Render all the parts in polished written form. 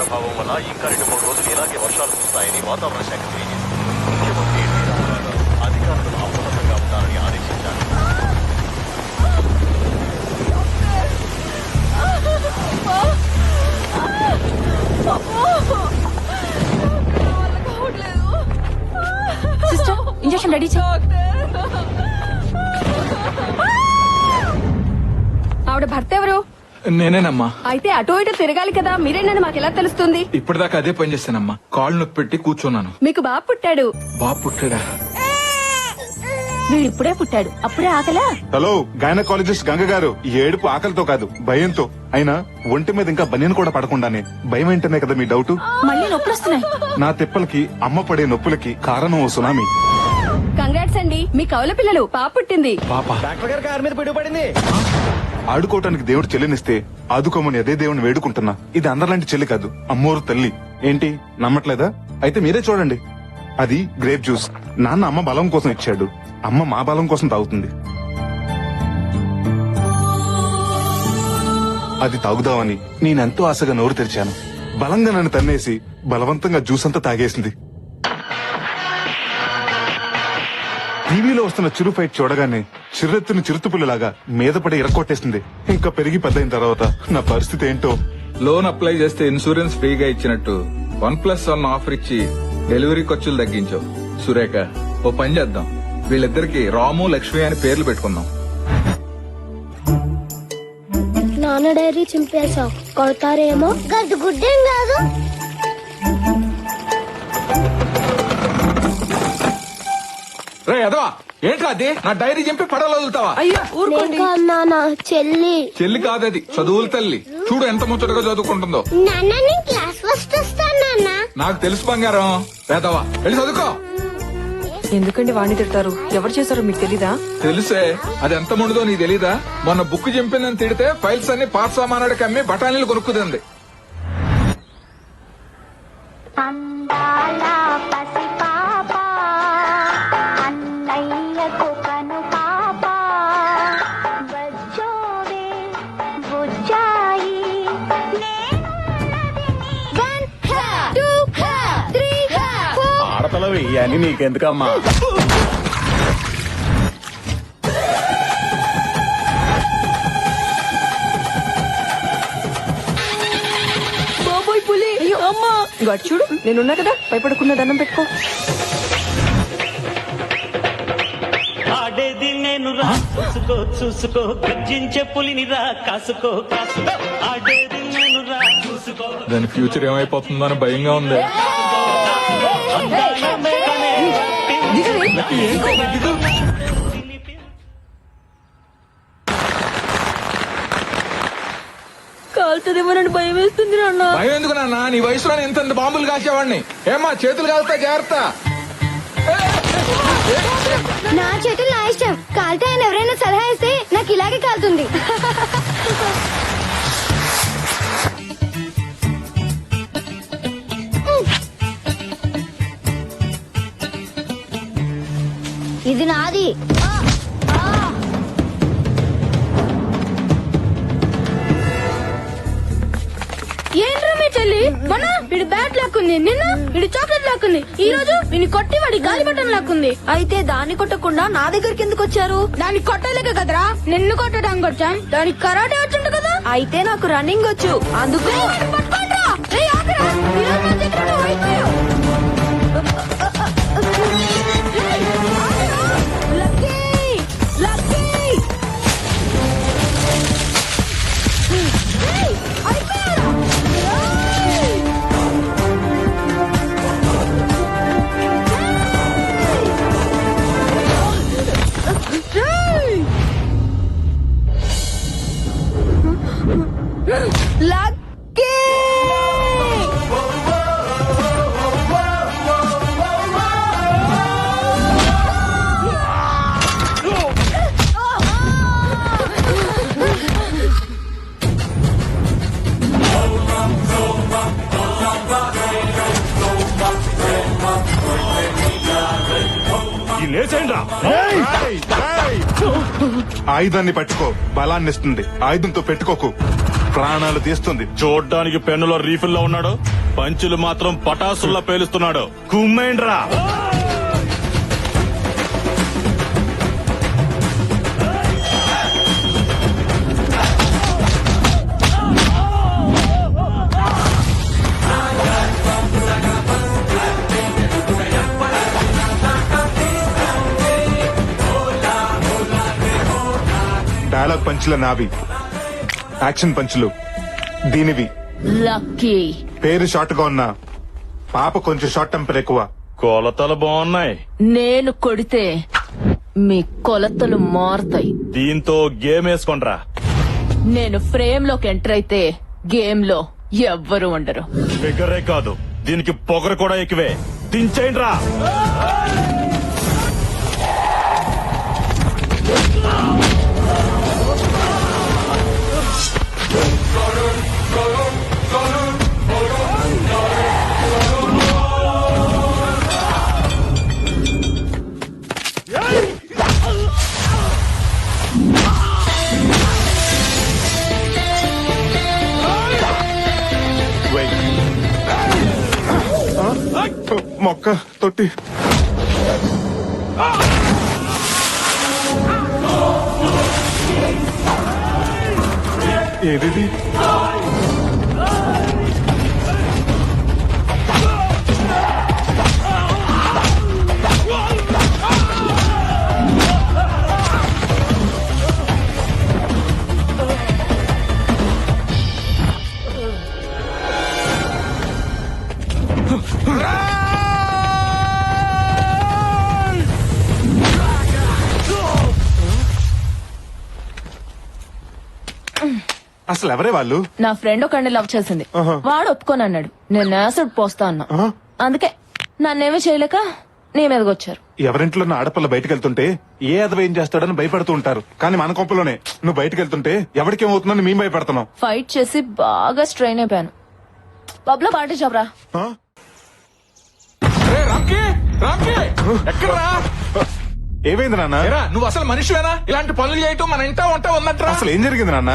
ప్రభావం వల్ల ఇంకా 2-3 రోజులు ఇలాగే వర్షాలు కురుస్తాయని వాతావరణ శాఖ తెలియజేసింది. ముఖ్యమంత్రి ఎన్టీ రామారావు గారు అధికారులను అప్రమత్తంగా ఉండాలని ఆదేశించారు. సిస్టర్, ఇంజెక్షన్ రెడీ ఆవిడ భర్త ఎవరు? నేనేనమ్మా. అయితే అటు ఇటు తిరగాలి కదా, మీరేనని మాకు ఎలా తెలుస్తుంది? ఇప్పటిదాకా అదే పని చేస్తానమ్మా. కాళ్ళు నొప్పి పెట్టి కూర్చున్నాను. మీకు బాబు పుట్టాడు. బాబు పుట్టాడా? వీడు ఇప్పుడే పుట్టాడు, అప్పుడే ఆకలా? హలో, గైనకాలజిస్ట్ గంగ గారు, ఈ ఏడుపు ఆకలితో కాదు భయంతో. అయినా ఒంటి మీద ఇంకా బనియన్ కూడా పడకుండానే భయం ఏంటనే కదా మీ డౌట్. మళ్ళీ నొప్పులు వస్తున్నాయి. నా తిప్పలకి అమ్మ పడే నొప్పులకి కారణం ఓ సునామీ. కంగ్రాట్స్ అండి, మీ కవల పిల్లలు పాప పుట్టింది. పాప డాక్టర్ గారి కారు మీద పిడుగుపడింది. ఆడుకోవటానికి దేవుడు చెల్లినిస్తే ఆదుకోమని అదే దేవుని వేడుకుంటున్నా. ఇది అందరిలాంటి చెల్లి కాదు, అమ్మోరు తల్లి. ఏంటి నమ్మట్లేదా? అయితే మీరే చూడండి. అది గ్రేప్ జ్యూస్. నాన్న అమ్మ బలం కోసం ఇచ్చాడు, అమ్మ మా బలం కోసం తాగుతుంది. అది తాగుదామని నేనెంతో ఆశగా నోరు తెరిచాను. బలంగా నన్ను తన్నేసి బలవంతంగా జ్యూస్ అంతా తాగేసింది. టీవీలో వస్తున్న చిరు ఫైట్ చూడగానే చిర్రెత్తుని చిరుతుపుల్లలాగా మీద పడి ఇరక్కొట్టేసింది. ఇంకా పెరిగి పెద్దయిన తర్వాత నా పరిస్థితి ఏంటో. లోన్ అప్లై చేస్తే ఇన్సూరెన్స్ ఫ్రీగా ఇచ్చినట్టు 1+1 ఆఫర్ ఇచ్చి డెలివరీ ఖర్చులు తగ్గించావు. సురేఖ, ఓ పని చేద్దాం, వీళ్ళిద్దరికి రాము లక్ష్మి అని పేర్లు పెట్టుకుందాం. నాన్న డైరీ చింపేశావు, కొడతారేమో. గడ్డు గుడ్డేం కాదు. రే అదవా, ఏంట్రా అది? నా డైరీ చింపి పడవలో వదులుతావా? అయ్యో ఊరుకోండి. నాన్న చెల్లి. చెల్లి కాదది, చదువుల తల్లి. చూడు ఎంత ముచ్చటగా చదువుకుంటుందో. నాన్న నేను క్లాస్ ఫస్ట్ వస్తాను నాన్న. నాకు తెలుసు బంగారం. వేదవా, వెళ్ళి చదువుకో. ఎందుకండి వాణ్ణి తిడతారు? ఎవరు చేశారో మీకు తెలీదా? తెలుసే, అది ఎంత ముందుదో నీకు తెలీదా? మొన్న బుక్ చింపిందని తిడితే ఫైల్స్ అన్ని పాత సామానాడికి అమ్మి బఠానీలు కొనుక్కుతుంది. ఆడతలవి అని నీకెందుకమ్మా? బాబోయ్ పులి, అమ్మా. గట్ చూడు, నేనున్నా కదా, భయపడకుండా దండం పెట్టుకో. ఆడేది నేను రా, చూసుకో చూసుకో, గర్జించే పులిని రా, కాసుకో కాసుకో. ఆడేది నేను రా, చూసుకో. దాని ఫ్యూచర్ ఏమైపోతుందో అని భయంగా ఉంది. కాలుతుందేమోనని భయం వేస్తుంది నాన్న. భయం ఎందుకు నాన్న? నీ వయసులో ఎంత బాంబులు కాసేవాడిని. ఏమ్మా, చేతులు కాలుతా, జాగ్రత్త. నా చేతులు నా ఇష్టం. కాలితే ఆయన ఎవరైనా సలహా ఇస్తే నాకు ఇలాగే కాలుతుంది. ఇది నాది. ఏంట్రా మీ చెల్లి? మొన్న వీడి బ్యాట్ లాక్కుంది, నిన్న వీడి చాక్లెట్ లాక్కుంది, ఈ రోజు వీని కొట్టి వాడి గాలి బట్టన్ లాక్కుంది. అయితే దాన్ని కొట్టకుండా నా దగ్గరికి ఎందుకు వచ్చారు? దాన్ని కొట్టలేక కదరా నిన్ను కొట్టడానికి వచ్చాం. దానికి కరాటే వచ్చుంటు కదా. అయితే నాకు రన్నింగ్ వచ్చు, అందుకు. పట్టుకోండ్రా. ఏయ్, ఆగరా. ఈ రోజు నా దగ్గర నువ్వు అయిపోయావు. ఏయ్, ఆగరా. Lucky, lucky. ఏయ్, అయిపోయారా? ఏయ్. లక్కీ. ఆయుధాన్ని పట్టుకో, బలాన్ని ఇస్తుంది. ఆయుధంతో పెట్టుకోకు. ప్రాణాలు తీస్తుంది. చూడ్డానికి పెన్నులో రీఫిల్ లో ఉన్నాడు, పంచులు మాత్రం పటాసుల్లా పేలుస్తున్నాడు. కుమ్మేండ్రా. డైలాగ్ పంచుల నావి, యాక్షన్ పంచులు దీనివి. లక్కీ పేరు షార్ట్ గా ఉన్నా పాప కొంచెం షార్ట్ టెంపర్ ఎక్కువ. కొలతలు బాగున్నాయి. నేను కొడితే మీ కొలతలు మారుతాయి. దీంతో గేమ్ వేసుకోండ్రా. నేను ఫ్రేమ్ లోకి ఎంటర్ అయితే గేమ్ లో ఎవ్వరు ఉండరు. ఫిగరే కాదు, దీనికి పొగరు కూడా ఎక్కువే. దించేయండ్రా. మొక్క తొట్టి ఏది అసలు ఎవరే వాళ్ళు? నా ఫ్రెండ్ ఒకడిని లవ్ చేసింది. వాడు ఒప్పుకొని అన్నాడు. నేను యాసిడ్ పోస్తా అన్నా. అందుకే నన్నేమీ చేయలేక నీ మీదకి వచ్చారు. ఎవరింట్లో ఉన్న ఆడపిల్ల బయటకు వెళ్తుంటే ఏ అదవ ఏం చేస్తాడని భయపడుతూ ఉంటారు. కానీ మన కొంపలోనే నువ్వు బయటకు వెళ్తుంటే ఎవరికేమవుతుందని మేము భయపడుతున్నాం. ఫైట్ చేసి బాగా స్ట్రెయిన్ అయిపోయాను. పబ్ లో పార్టీ చెప్పరా. ఏమైంది నాన్న? నువ్వు అసలు మనిషివేనా? ఇలాంటి పనులు చేయటం మన ఇంటా వంట ఉందంటారా? అసలు ఏం జరిగింది నాన్న?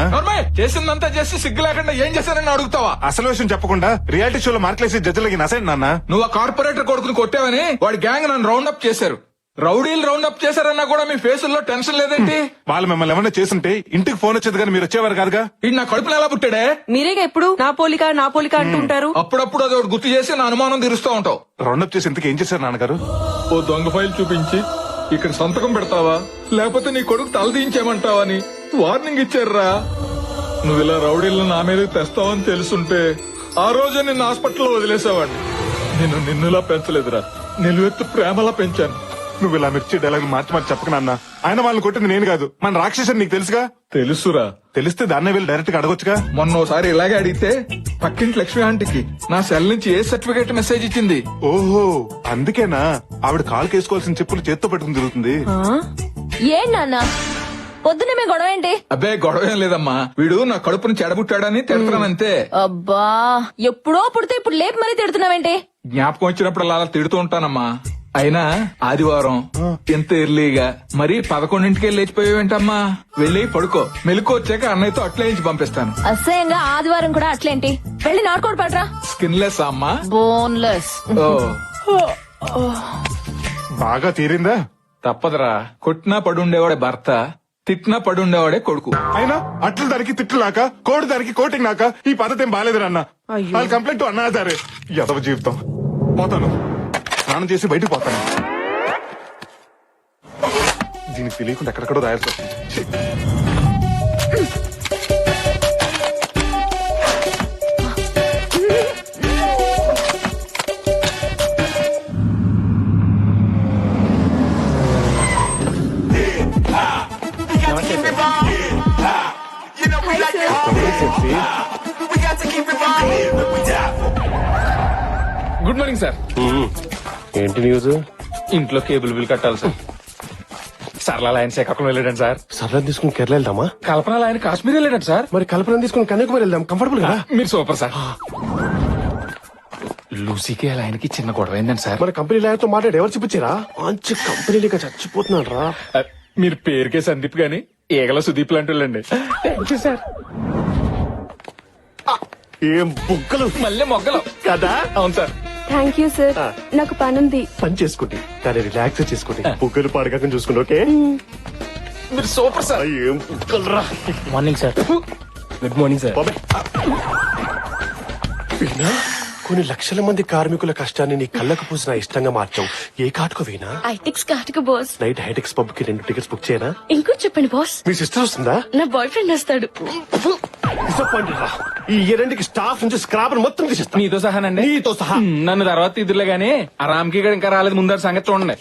చేసిందంతా చేసి సిగ్గు లేకుండా ఏం చేశారని అడుగుతావా? అసలు విషయం చెప్పకుండా రియాలిటీ షోలో మార్కులేసి జడ్జిలకి నసండి నాన్న. నువ్వు ఆ కార్పొరేటర్ కొడుకుని కొట్టావని వాడి గ్యాంగ్ నన్ను రౌండ్ అప్ చేశారు. రౌడీలు రౌండ్ అప్ చేశారన్నా కూడా మీ ఫేసుల్లో టెన్షన్ లేదేంటి? వాళ్ళు మిమ్మల్ని ఏమన్నా చేస్తుంటే ఇంటికి ఫోన్ వచ్చేది కానీ మీరు వచ్చేవారు కాదుగా. ఇది నా కడుపున ఎలా పుట్టాడే? మీరేగా ఎప్పుడు నా పోలిక అంటుంటారు. అప్పుడప్పుడు అది ఒకటి గుర్తు చేసి నా అనుమానం తీరుస్తూ ఉంటావు. రౌండప్ చేసి ఇంతకు ఏం చేశారు నాన్నగారు? ఓ దొంగ ఫైల్ చూపించి ఇక్కడ సంతకం పెడతావా లేకపోతే నీ కొడుకు తలదించేమంటావని వార్నింగ్ ఇచ్చారా. నువ్వు ఇలా రౌడీలను నా మీదకి తెస్తావని తెలుసుంటే ఆ రోజే నిన్ను హాస్పిటల్లో వదిలేసావాడిని. నేను నిన్నులా పెంచలేదురా, నిలువెత్తు ప్రేమలా పెంచాను. నువ్వు ఇలా మిర్చి డైలాగ్ మార్చి మార్చి చెప్పక నాన్న. ఆయన వాళ్ళని కొట్టింది నేను కాదు, మన రాక్షసుని నీకు తెలుసుగా. తెలుసురా. తెలిస్తే దాన్నే వెళ్ళి డైరెక్ట్ గా అడగొచ్చుగా. మొన్నోసారి ఇలాగే అడిగితే పక్కింటి లక్ష్మి ఆంటీకి నా సెల్ నుంచి ఏ సర్టిఫికేట్ మెసేజ్ ఇచ్చింది. ఓహో అందుకేనా ఆవిడ కాలు కేసుకోవాల్సిన చెప్పులు చేత్తో పెట్టుకుని తిరుగుతుంది. ఏం నాన్న పొద్దునే మీ గొడవ ఏంటి? అబ్బే గొడవ ఏం లేదమ్మా, వీడు నా కడుపుని చెడబుట్టాడని తిడుతున్నానంతే. అబ్బా ఎప్పుడో పుడితే ఇప్పుడు లేపు మరీ తిడుతున్నావేంటి? జ్ఞాపకం వచ్చినప్పుడు అలా తిడుతూ ఉంటానమ్మా. అయినా ఆదివారం ఎంత ఎర్లీగా మరి 11ంటికే లేచిపోయావేంటమ్మా? వెళ్ళి పడుకో, మెలకు వచ్చాక అన్నయ్యతో అట్లే ఇచ్చి పంపిస్తాను. అసహ్యంగా ఆదివారం కూడా అట్లేంటి? వెళ్ళి నాటుకోడు పడరా. స్కిన్లెస్ అమ్మా, బోన్లెస్. బాగా తీరిందా? తప్పదురా, కొట్టినా పడుండేవాడే భర్త, తిట్టినా పడుండేవాడే కొడుకు. అయినా అట్లు దానికి తిట్లు నాక, కోడి దానికి కోటింగ్ నాక. ఈ పద్ధతి ఏం బాగాలేదు అన్న. వాళ్ళు కంప్లైంట్ అన్నారే. యదవ జీవితం. పోతాను, స్నానం చేసి బయటకు పోతాను. దీనికి తెలియకుండా ఎక్కడెక్కడో రాయాల్సి వస్తుంది. Good morning sir. ఏంటి న్యూస్? ఇంట్లో కేబుల్ బిల్ కట్టాలి సార్. సరళ ఆయన శ్రీకాకుళం వెళ్ళాడు సార్. సరళ తీసుకుని కేరళ వెళ్దామా? కల్పన ఆయన కాశ్మీర్ వెళ్ళాడు సార్. మరి కల్పన తీసుకుని కన్యాకుమారి వెళ్దాం, కంఫర్టబుల్ గా. మీరు సూపర్ సార్. లూసీకి అలా ఆయనకి చిన్న గొడవ అయిందండి సార్. మన కంపెనీ లాయర్తో మాట్లాడి ఎవరు చూపించారా? మంచి కంపెనీగా చచ్చిపోతున్నాడు రా. మీరు పేరుకే సందీప్ గాని ఈగల సుదీప్ లాంటి వాళ్ళండి. Thank you sir. ఏం బుగ్గలు మళ్ళీ మొగ్గలు కదా. అవును సార్. Thank you sir. నాకు పనుంది. పని చేసుకోండి కానీ రిలాక్స్ చేసుకోండి. బుగ్గలు పాడకాకని చూసుకోండి. ఓకే మీరు సూపర్ సార్. ఏం బుగ్గలు రా. Morning sir. Good morning sir. బాబాయ్. వీణా, కొన్ని లక్షల మంది కార్మికుల కష్టాన్ని నీ కళ్ళకు పూసిన ఇష్టంగా మార్చావు. ఏ కాటుకు వీణా? ఐటెక్స్ కాటుకు బాస్. నైట్ హైటెక్స్ పబ్ కి 2 టికెట్స్ బుక్ చేయనా? ఇంకో చెప్పండి బాస్. మీ సిస్టర్ వస్తుందా? నా బాయ్ ఫ్రెండ్ వస్తాడు. డిసప్పాయింటెడ్ రా. ఈ రెండింటికి స్టాఫ్ నుంచి స్క్రాప్ మొత్తం తీసేస్తా. నీతో సహానండి. నీతో సహా. నన్ను తర్వాత ఇదిలే గానీ ఆ రామ్కి గడు ఇంకా రాలేదు. ముందర సంగతి చూడండి.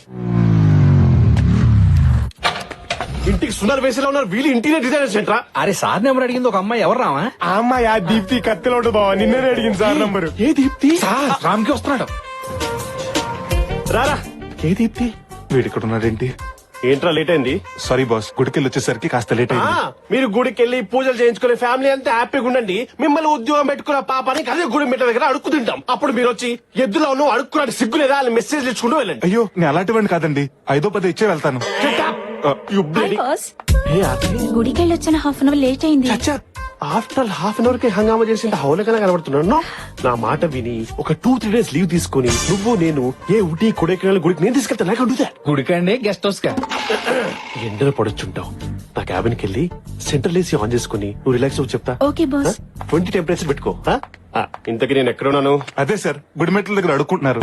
ఇంటికి సునాలు వేసేలా ఉన్నారు వీళ్ళు. ఇంటీరియర్ డిజైనర్స్ ఏంట్రా? అరే సార్ నెంబర్ అడిగింది ఒక అమ్మాయి. ఎవరు రామా? ఆ అమ్మాయి ఆ దీప్తి కత్తిలో ఉంటుంది బావా. నిన్నే అడిగింది సార్ నంబరు. ఏ దీప్తి? రామ్కి వస్తున్నాడు. రారా. ఏ దీప్తి? వీడిక్కడ ఉన్నాడేంటి? ఏంట్రా లేట్ అయింది? సారీ బాస్, గుడికెళ్ళి వచ్చేసరికి కాస్త లేట్ అయింది. మీరు గుడికి వెళ్ళి పూజలు చేయించుకునే ఫ్యామిలీ అంతా హ్యాపీగా ఉండండి. మిమ్మల్ని ఉద్యోగం పెట్టుకున్న పాపానికి అదే గుడి మెట్ల దగ్గర అడుక్కు తింటాం. అప్పుడు మీరు వచ్చి ఎద్దులో ఉన్న అడుక్కున్నాడు సిగ్గు లేదా అని మెసేజ్ ఇచ్చుకుంటూ వెళ్ళండి. అయ్యో నేను అలాంటివాడిని కాదండి. 5-10 ఇచ్చే వెళ్తాను. బాస్ గుడికెళ్ళొచ్చిన హాఫ్ అన్ అవర్ లేట్ అయింది. ఆఫ్టర్ హాఫ్ అన్ అవర్ కి హంగామా చేసింది హౌలకన్నా కనబడుతున్నాను. నా మాట విని ఒక 2-3 days లీవ్ తీసుకుని నువ్వు నేను ఏ ఊటీ కొడైకెనాల్ గుడికి నేను తీసుకెళ్తా. నాకు అడుగుతా. గుడికండి గెస్ట్ హౌస్ కా? ఎండలో పడొచ్చుంటావు. నా క్యాబిన్ కి వెళ్ళి సెంట్రల్ ఏసీ ఆన్ చేసుకుని నువ్వు రిలాక్స్ అవ్వు చెప్తా. Okay boss. 20 టెంపరేచర్ పెట్టుకో. ఇంతకీ నేను ఎక్కడున్నాను? అదే సార్, గుడిమెట్ల దగ్గర అడుక్కుంటున్నారు.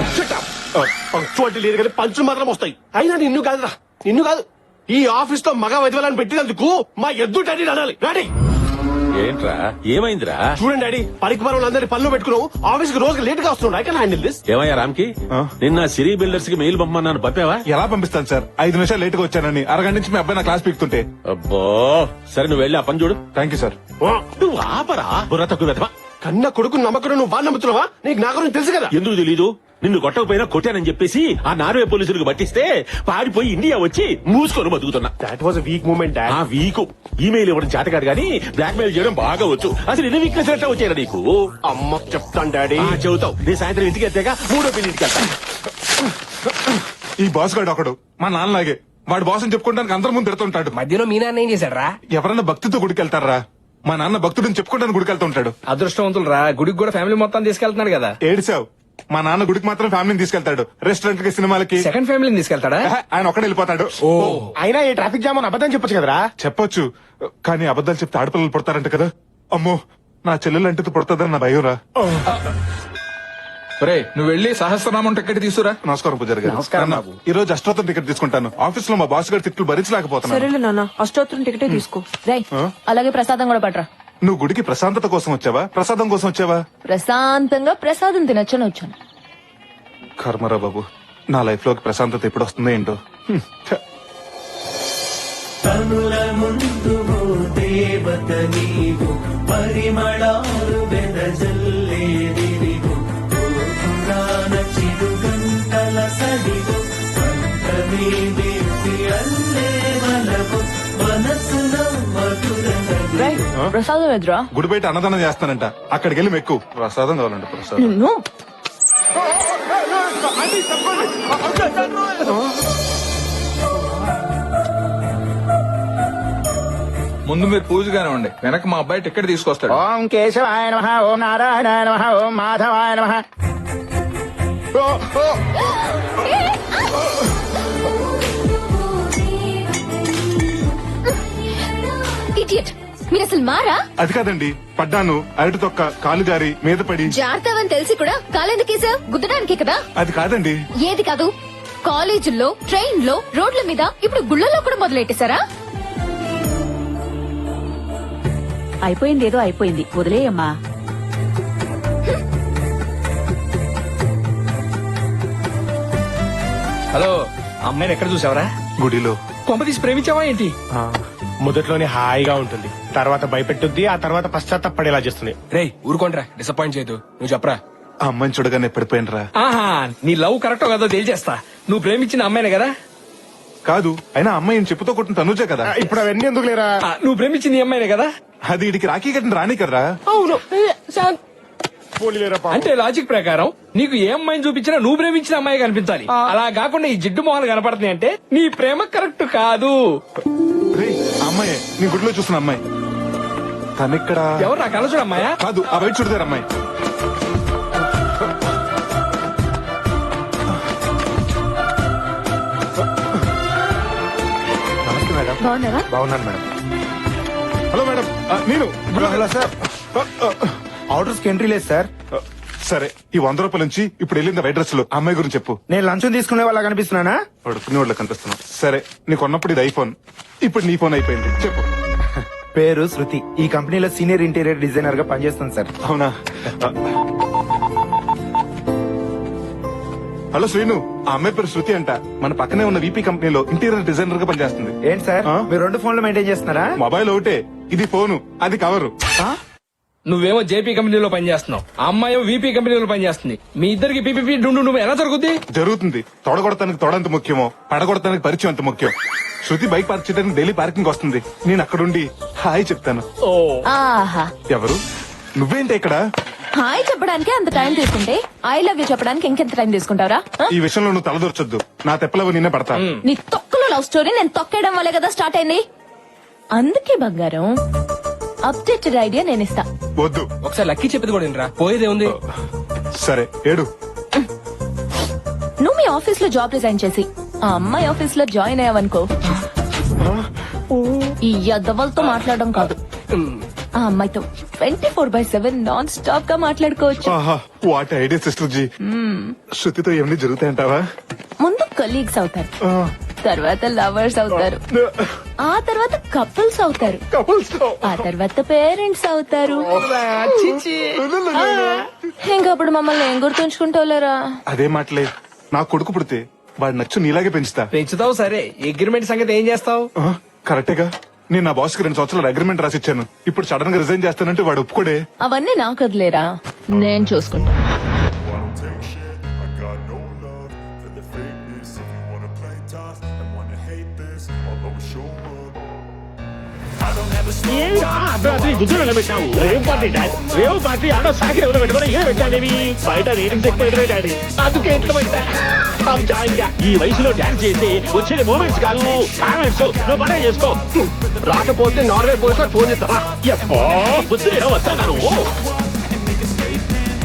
పంక్చువాలిటీ లేదు కానీ పంచులు మాత్రం వస్తాయి. అయినా నిన్ను కాదురా, నిన్ను కాదు. ఈ ఆఫీస్ లో మగ వైద్యులను పెట్టినందుకు మా ఎద్దు డాడీ అనాలి. డాడీ ఏంట్రా ఏమైందిరా? చూడండి డాడీ, పనికి మనం అందరి పనులు పెట్టుకున్నావు. ఆఫీస్ కి రోజు లేట్ గా వస్తున్నాడు. I can handle this. ఏమయ్యా రామ్కి, నిన్న సిరీ బిల్డర్స్ కి మెయిల్ పంపమన్నాను, పంపావా? ఎలా పంపిస్తాను సార్? 5 నిమిషాలు లేట్ గా వచ్చానని అరగంట నుంచి మీ అబ్బాయి నా క్లాస్ పీకుతుంటే. అబ్బో సరే నువ్వు వెళ్ళి ఆ పని చూడు. Thank you sir. నువ్వు ఆపరా బుర్ర తక్కువ. కన్న కొడుకు నమ్మకం నువ్వు బాగా నమ్ముతున్నావా? నీకు నా గురించి తెలుసు కదా. ఎందుకు తెలీదు? నిన్ను కొట్టకపోయినా కొట్టానని చెప్పేసి ఆ నార్వే పోలీసులకు పట్టిస్తే పారిపోయి ఇండియా వచ్చి మూసుకొని బతుకుతున్నా. That was weak moment. ఆ వీకు ఈమెయిల్ ఇవ్వడం చేత కాదు కానీ బ్లాక్ మెయిల్ చేయడం బాగా వచ్చు. అసలు ఎన్ని వీక్నెస్ ఎట్లా వచ్చారా నీకు? అమ్మ చెప్తాను డాడీ. చెబుతావు. నేను సాయంత్రం ఇంటికి వెళ్తాక 3వ పెళ్లింటికి వెళ్తాను. ఈ బాస్ గాడు ఒకడు మా నాన్నలాగే. వాడు బాస్ అని చెప్పుకోవడానికి అందరి ముందు తిడుతుంటాడు. మధ్యలో మీ నాన్న ఏం చేశాడు రా? ఎవరన్నా భక్తితో గుడికెళ్తారా? మా నాన్న భక్తుడిని చెప్పుకుంటాను గుడికెళ్తూ ఉంటాడు. అదృష్టవంతులు రా, గుడికి కూడా ఫ్యామిలీ మొత్తం తీసుకెళ్తున్నాడు కదా. ఏడిసావు. మా నాన్న గుడికి మాత్రం ఫ్యామిలీని తీసుకెళ్తాడు. రెస్టారెంట్ కి, సినిమాలకి. సెకండ్ ఫ్యామిలీని తీసుకెళ్తాడా? ఆయన ఒక్కడే వెళ్ళిపోతాడు. అయినా ఈ ట్రాఫిక్ జామ్ అని అబద్ధం చెప్పొచ్చు కదరా. చెప్పొచ్చు కానీ అబద్ధాలు చెప్తే ఆడపిల్లలు పుడతారంట కదా. అమ్మో, నా చెల్లెలు అంటే పుడతాదని నా భయం రా. రే నువ్వు వెళ్ళి సహస్రనామం టికెట్ తీసుకురా. నమస్కారం పూజారి గారు. నమస్కారం నాన్న, బాబు. ఈ రోజు అష్టోత్తరం టికెట్ తీసుకుంటాను. ఆఫీస్ లో మా బాస్ గారి తిట్లు భరించలేకపోతున్నాను. సరేలే నాన్న, అష్టోత్తరం టికెటే తీసుకో. రై అలాగే ప్రసాదం కూడా పట్రా. నువ్వు గుడికి ప్రశాంతత కోసం వచ్చావా, ప్రసాదం కోసం వచ్చావా? ప్రశాంతంగా ప్రసాదం తినొచ్చని వచ్చాను. కర్మరా బాబు, నా లైఫ్ లోకి ప్రశాంతత ఎప్పుడు వస్తుందో ఏంటో. కనుల ముందు దేవత నీవు, పరిమళాలు వెదజల్లేది నీవు, పురాణ చిరుగంటల సడివు, పంటమే వేసి అల్లే వలపు, మనసులో మధుర రై ప్రసాదం ఎదురా. గుడి బయట అన్నదానం చేస్తానంట, అక్కడికి వెళ్ళి మెక్కు. ప్రసాదం కావాలంట. ప్రసాదం. నిన్ను ముందు మీరు పూజగానే ఉండి, వెనక మా అబ్బాయి టికెట్ తీసుకొస్తాడు. ఓం కేశవాయ నమః, ఓం నారాయణాయ నమః, ఓం మాధవాయ నమః. ఇడియట్, మీరు అసలు మారా? అది కాదండి, పడ్డాను. అరటి తొక్క కాలు జారి మీద పడి. జాగ్రత్తవని తెలిసి కూడా కాలెందుకేసా? గుద్దడానికే కదా. అది కాదండి. ఏది కాదు? కాలేజీల్లో, ట్రైన్ లో, రోడ్ల మీద, ఇప్పుడు గుళ్ళలో కూడా మొదలెట్టేశారా? అయిపోయింది, ఏదో అయిపోయింది, వదిలేయమ్మా. హలో, అమ్మాయిని ఎక్కడ చూసావరా? గుడిలో. కొంప తీసి ప్రేమించావా ఏంటి? మొదట్లోనే హాయిగా ఉంటుంది, తర్వాత భయపెట్టుద్ది, ఆ తర్వాత పశ్చాత్తాపడేలా చేస్తుంది. రేయ్ ఊరుకోండ్రా, డిసప్పాయింట్ చేయదు. నువ్వు చెప్పరా. ఆ అమ్మాయిని చూడగానే పడిపోయినరా. ఆహా, నీ లవ్ కరెక్టో కాదో తేల్చేస్తా. నువ్వు ప్రేమించిన అమ్మాయినే కదా? కాదు, అయినా అమ్మాయి చెప్పుతో కొట్టిన తనుజే కదా. ఇప్పుడు అవన్నీ ఎందుకు లేరా? నువ్వు ప్రేమించింది ఈ అమ్మాయినే కదా? అది ఇడికి రాఖీ కట్టిన రాణి కదరా. అవును. పోనీలేరా పాపం. అంటే లాజిక్ ప్రకారం నీకు ఏ అమ్మాయిని చూపించినా నువ్వు ప్రేమించిన అమ్మాయి కనిపించాలి. అలా కాకుండా ఈ జిడ్డు మొహాలు కనపడుతున్నాయి అంటే నీ ప్రేమ కరెక్ట్ కాదు. రేయ్, ఆ అమ్మాయి నీ గుడిలో చూసిన అమ్మాయి. తనిక్కడ ఎవరు నా కళ్ళ చూడమ్మాయా? కాదు, ఆ బయట చూడదారు అమ్మాయి. నమస్తే మేడం. బాగున్నారా? బాగున్నాను మేడం. హలో మేడం, నేను హలో సార్. ఆర్డర్స్ కి ఎంట్రీ లేదు సార్. సరే, ఈ 100 రూపాయల నుంచి ఇప్పుడు వెళ్ళింది వైట్ డ్రెస్ లో అమ్మాయి గురించి చెప్పు. నేను లంచం తీసుకునే వాళ్ళ కనిపిస్తున్నానా? పడుకునే వాళ్ళకి కనిపిస్తున్నావు. సరే, నీకు ఉన్నప్పుడు ఇది ఐఫోన్, ఇప్పుడు నీ ఫోన్ అయిపోయింది. చెప్పు. పేరు శృతి. ఈ కంపెనీలో సీనియర్ ఇంటీరియర్ డిజైనర్ గా పనిచేస్తాను సార్. అవునా? హలో శ్రీను, ఆ అమ్మాయి పేరు శృతి అంట. మన పక్కనే ఉన్న వీపీ కంపెనీలో ఇంటీరియర్ డిజైనర్ గా పనిచేస్తుంది. ఏంటి సార్ మీరు 2 ఫోన్లు మెయింటైన్ చేస్తున్నారా? మొబైల్ ఒకటే, ఇది ఫోను, అది కవరు. నువ్వేమో జేపీ కంపెనీలో పనిచేస్తున్నావు, ఆ అమ్మాయి వీపీ కంపెనీలో పనిచేస్తుంది. మీ ఇద్దరికి పీపీపీ డుండు నువ్వు ఎలా జరుగుద్ది? జరుగుతుంది. తొడగొడతానికి తొడంత ముఖ్యమో, పడగొడతానికి పరిచయం అంత ముఖ్యం. శృతి బైక్ పార్క్ చేయడానికి డైలీ పార్కింగ్ వస్తుంది. నేను అక్కడుండి హాయ్ చెప్తాను. ఆహా, ఎవరు? నువ్వేంటి ఇక్కడ? హాయ్ చెప్పడానికి అంత టైం తీసుకుంటే ఐ లవ్ యూ చెప్పడానికి ఇంకెంత టైం తీసుకుంటావరా? ఈ విషయంలో నువ్వు తలదూర్చొద్దు. నా తెప్పలవు నిన్నే పడతా. నీ తొక్కలో లవ్ స్టోరీ నేను తొక్కేయడం వల్లే కదా స్టార్ట్ అయింది. అందుకే బంగారం, అప్డేటెడ్ ఐడియా నేను ఇస్తా. వద్దు. ఒకసారి లక్కీ చెప్పింది కూడా వినరా, పోయేదే ఉంది. సరే, ఏడు. నువ్వు మీ ఆఫీస్ లో జాబ్ రిజైన్ చేసి ఆ అమ్మాయి ఆఫీస్ లో జాయిన్ అయ్యావనుకో, ఈ యదవలతో మాట్లాడడం కాదు, ఆ అమ్మాయితో 24/7 నాన్ స్టాప్ గా మాట్లాడుకోవచ్చు. ఆహా, వాట్ ఐడియా సిస్టర్ జీ. శృతితో ఏమన్నీ జరుగుతాయంటావా? ముందు కలీగ్స్ అవుతారు, తర్వాత లవర్స్ అవుతారు, ఆ తర్వాత కపుల్స్ అవుతారు, ఆ తర్వాత పేరెంట్స్ అవుతారు. ఇంకప్పుడు మమ్మల్ని ఏం గుర్తుంచుకుంటావులేరా? అదే మాటలే. నా కొడుకు పుడితే వాడు నచ్చు నీలాగే పెంచుతా. పెంచుతావు సరే, అగ్రిమెంట్ సంగతి ఏం చేస్తావు? కరెక్టేగా. నేను నా బాస్ కి 2 సంవత్సరాలు అగ్రిమెంట్ రాసిచ్చాను. ఇప్పుడు సడన్ గా రిజైన్ చేస్తానంటే వాడు ఒప్పుకోడే. అవన్నీ నాకు వదిలేరా, నేను చూసుకుంటా. రేవ్ పార్టీ ఆడ సాకి ఎవరు పెట్టుకుని ఏ పెట్టానేవి బయట రేటింగ్ ఎక్కువ డాడీ. అందుకే ఎట్లా పెట్టా ఈ వయసులో డాన్స్ చేస్తే వచ్చే మూమెంట్స్ కాదు కామెంట్స్. నువ్వు పనే చేసుకో. రాకపోతే నార్వే పోలీసులో ఫోన్ చేస్తావా? వస్తాను.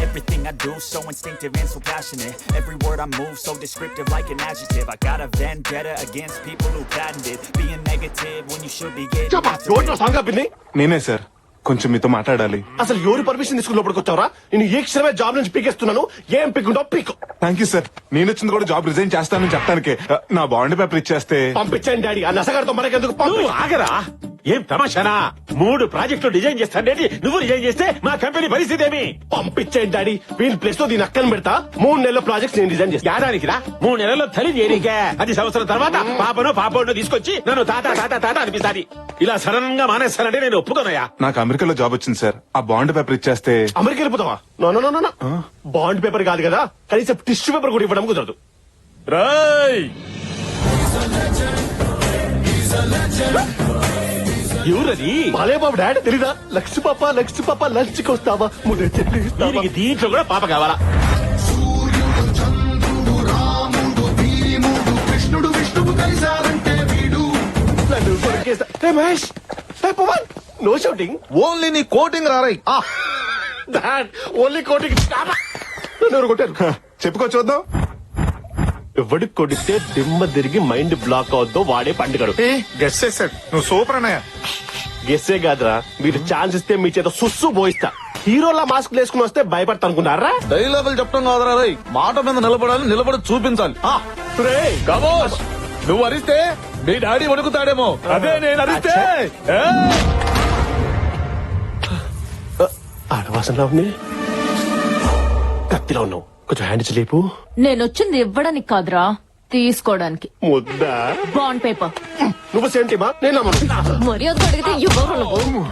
Everything I do so instinctive and so passionate. Every word I move so descriptive like an adjective. I got a vendetta against people who patented being negative when you should be getting song ఆపింది నేనే sir, కొంచెం మీతో మాట్లాడాలి. అసలు ఎవరు permission తీసుకుని లోపలికి వచ్చావరా? నేను ఏ క్షణమే జాబ్ నుంచి పీకేస్తున్నాను. ఏం పీకుంటావు పీకు. Thank you sir. నేను వచ్చింది కూడా జాబ్ రిజైన్ చేస్తానని చెప్పడానికే. నా బాండ్ పేపర్ ఇచ్చేస్తే పంపించండి డాడీ. ఆ నసగారితో మనకెందుకు? ఆగరా, ఏం తమాషానా? 3 ప్రాజెక్టులు డిజైన్ చేస్తాడేంటి? నువ్వు డిజైన్ చేస్తే మా కంపెనీ పరిస్థితి ఏమి? పంపించండి డాడీ. వీళ్ళ ప్లేస్ లో దీని అక్కని పెడతా. 3 నెలల ప్రాజెక్ట్ నేను డిజైన్ చేస్తా. ఏడానికి రా? 3 నెలల్లో తల్లి చేరికే. 10 సంవత్సరాల తర్వాత పాపను తీసుకొచ్చి నన్ను తాత తాత తాత అనిపిస్తాది. ఇలా సడన్ గా మానేస్తానంటే నేను ఒప్పుకోనయా. నాకు అమెరికాలో జాబ్ వచ్చింది సార్. ఆ బాండ్ పేపర్ ఇచ్చేస్తే అమెరికా వెళ్ళిపోతావా? నో బాండ్ పేపర్ కాదు కదా, కనీసం టిష్యూ పేపర్ కూడా ఇవ్వడం కుదరదు. ఎవరది? బాలే బాబు డాడీ తెలీదా? లక్ష్మి పాప లంచ్కి వస్తావా? దీంట్లో కూడా పాప కావాలా? కృష్ణుడు విష్ణువు కలిసారంటే వీడు నన్ను కొరికేస్తా. Mahesh, no shouting. ఓన్లీ నీ కోటింగ్ రారాయి. Only coating. నన్ను కొట్టారు. చెప్పుకో చూద్దాం. ఎవడికి కొడితే దిమ్మ తిరిగి మైండ్ బ్లాక్ అవుద్దో వాడే పండుగడు. గెస్ చేశాడు. నువ్వు సూపర్ అన్నయ్య. గెస్సే కాదురా, మీరు ఛాన్స్ ఇస్తే మీ చేత సుస్సు పోయిస్తా. హీరోలా మాస్క్ వేసుకుని వస్తే భయపడతా అనుకున్నారా? డైలాగులు చెప్పడం కాదురా రై, మాట మీద నిలబడాలి, నిలబడి చూపించాలి. కమోష్, నువ్వు అరిస్తే మీ డాడీ వణుకుతాడేమో, అదే నేను అరిస్తే. ఆడవాసనలా ఉంది. కత్తిలో ఉన్నావు, కొంచెం హ్యాండ్ లేపు. నేను వచ్చింది ఇవ్వడానికి కాదురా, తీసుకోవడానికి. ముద్దా బాండ్ పేపర్. నువ్వు సెంటిమా? నేను మర్యాద అడిగితే ఇవ్వరు నువ్వు.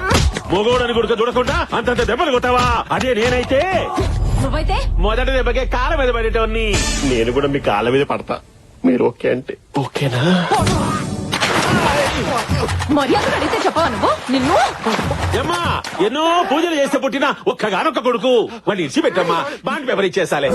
మొగోడని గుడిక చూడకుండా అంతంత దెబ్బలు కొట్టావా? అదే నేనైతే నువ్వైతే మొదటి దెబ్బకే కాళ్ళ మీద పడేటోన్ని. నేను కూడా మీ కాళ్ళ మీద పడతా. మీరు ఓకే అంటే ఓకేనా? మర్యాద అడిగితే చెప్పవా నువ్వు? నిన్ను ఏమ్మా, ఎన్నో పూజలు చేస్తే పుట్టిన ఒక్కగానొక్క కొడుకు. వాడిని ఇచ్చి పెట్టమ్మా, బాండ్ పేపర్ ఇచ్చేసాలే.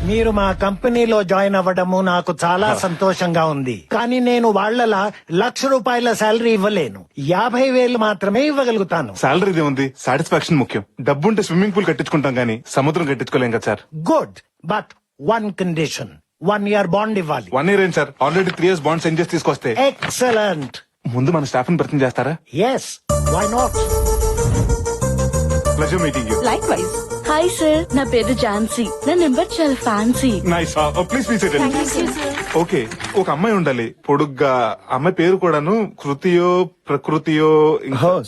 మీరు మా కంపెనీలో జాయిన్ అవ్వడము నాకు చాలా సంతోషంగా ఉంది. కానీ నేను వాళ్ళలా ₹1,00,000 శాలరీ ఇవ్వలేను. 50,000 మాత్రమే ఇవ్వగలుగుతాను. సాలరీ ఉంది, సాటిస్ఫాక్షన్ ముఖ్యం. డబ్బు ఉంటే స్విమ్మింగ్ పూల్ కట్టించుకుంటాం గానీ సముద్రం కట్టించుకోలేం కదా sir. Good, but 1 condition, 1 year bond ఇవ్వాలి. 1 year ఏంటి sir, already 3 years bond send చేసి తీసుకొస్తే. ఎక్సలెంట్. ముందు మన స్టాఫ్ ని పరిచయం చేస్తారా? Yes, why not. Pleasure meeting you. Likewise. Hi sir, నా పేరు ఝాన్సీ. నా నెంబర్ చాలా fancy. Nice. Please please. Okay, ఒక అమ్మాయి ఉండాలి పొడుగ్గా. అమ్మాయి పేరు కూడాను కృతియో ప్రకృతియో.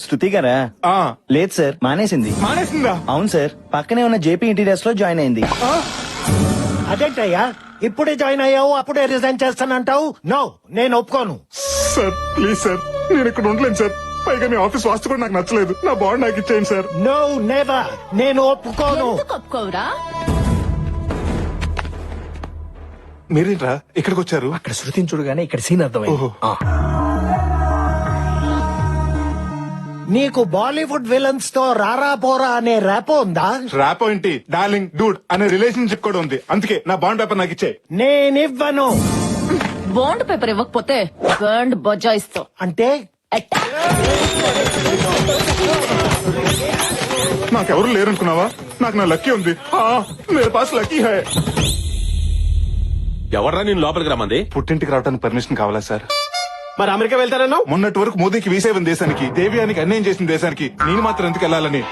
శృతి గారా? లేదు సార్, మానేసింది. మానేసిందా? అవును సార్, పక్కనే ఉన్న జేపీ ఇంటీరియర్స్ లో జాయిన్ అయింది. అదేంటయ్యా, ఇప్పుడే జాయిన్ అయ్యావు అప్పుడే రిజైన్ చేస్తానంటావు? నో, నేను ఒప్పుకోను. సార్ ప్లీజ్ సార్, నేను ఇక్కడ ఉండలేను సార్. పైగా మీ ఆఫీస్ వాస్తు కూడా నాకు నచ్చలేదు. నా బాండ్ నాకు ఇచ్చేయండి సార్. నో, నెవర్, నేను ఒప్పుకోను. ఒప్పుకోవురా? మీరేంట్రా ఇక్కడికి వచ్చారు? అక్కడ శృతిని చూడగానే ఇక్కడ సీన్ అర్థమైంది. ఓహో. నీకు బాలీవుడ్ విలన్స్ తో రారా పోరా అనే ర్యాపో ఉందా? ర్యాప్ ఏంటి, డార్లింగ్ డూడ్ అనే రిలేషన్షిప్ కూడా ఉంది. అందుకే నా బాండ్ పేపర్ నాకు ఇచ్చే. నేనివ్వను. బాండ్ పేపర్ ఇవ్వకపోతే బాండ్ బజాయిస్తావు. అంటే నాకెవరు లేరనుకున్నావా? నాకు నా లక్కీ ఉంది. మేరే పాస్ లక్కీ హై. ఎవర్రా నేను లోపలికి రమ్మంది? పుట్టింటికి రావడానికి పర్మిషన్ కావాలా సార్? మరి అమెరికా వెళ్తానన్నావు? మొన్నటి వరకు మోదీకి వీసా ఇవ్వని దేశానికి, దేవ్యానికి అన్యాయం చేసిన దేశానికి నేను మాత్రం ఎందుకు వెళ్ళాలని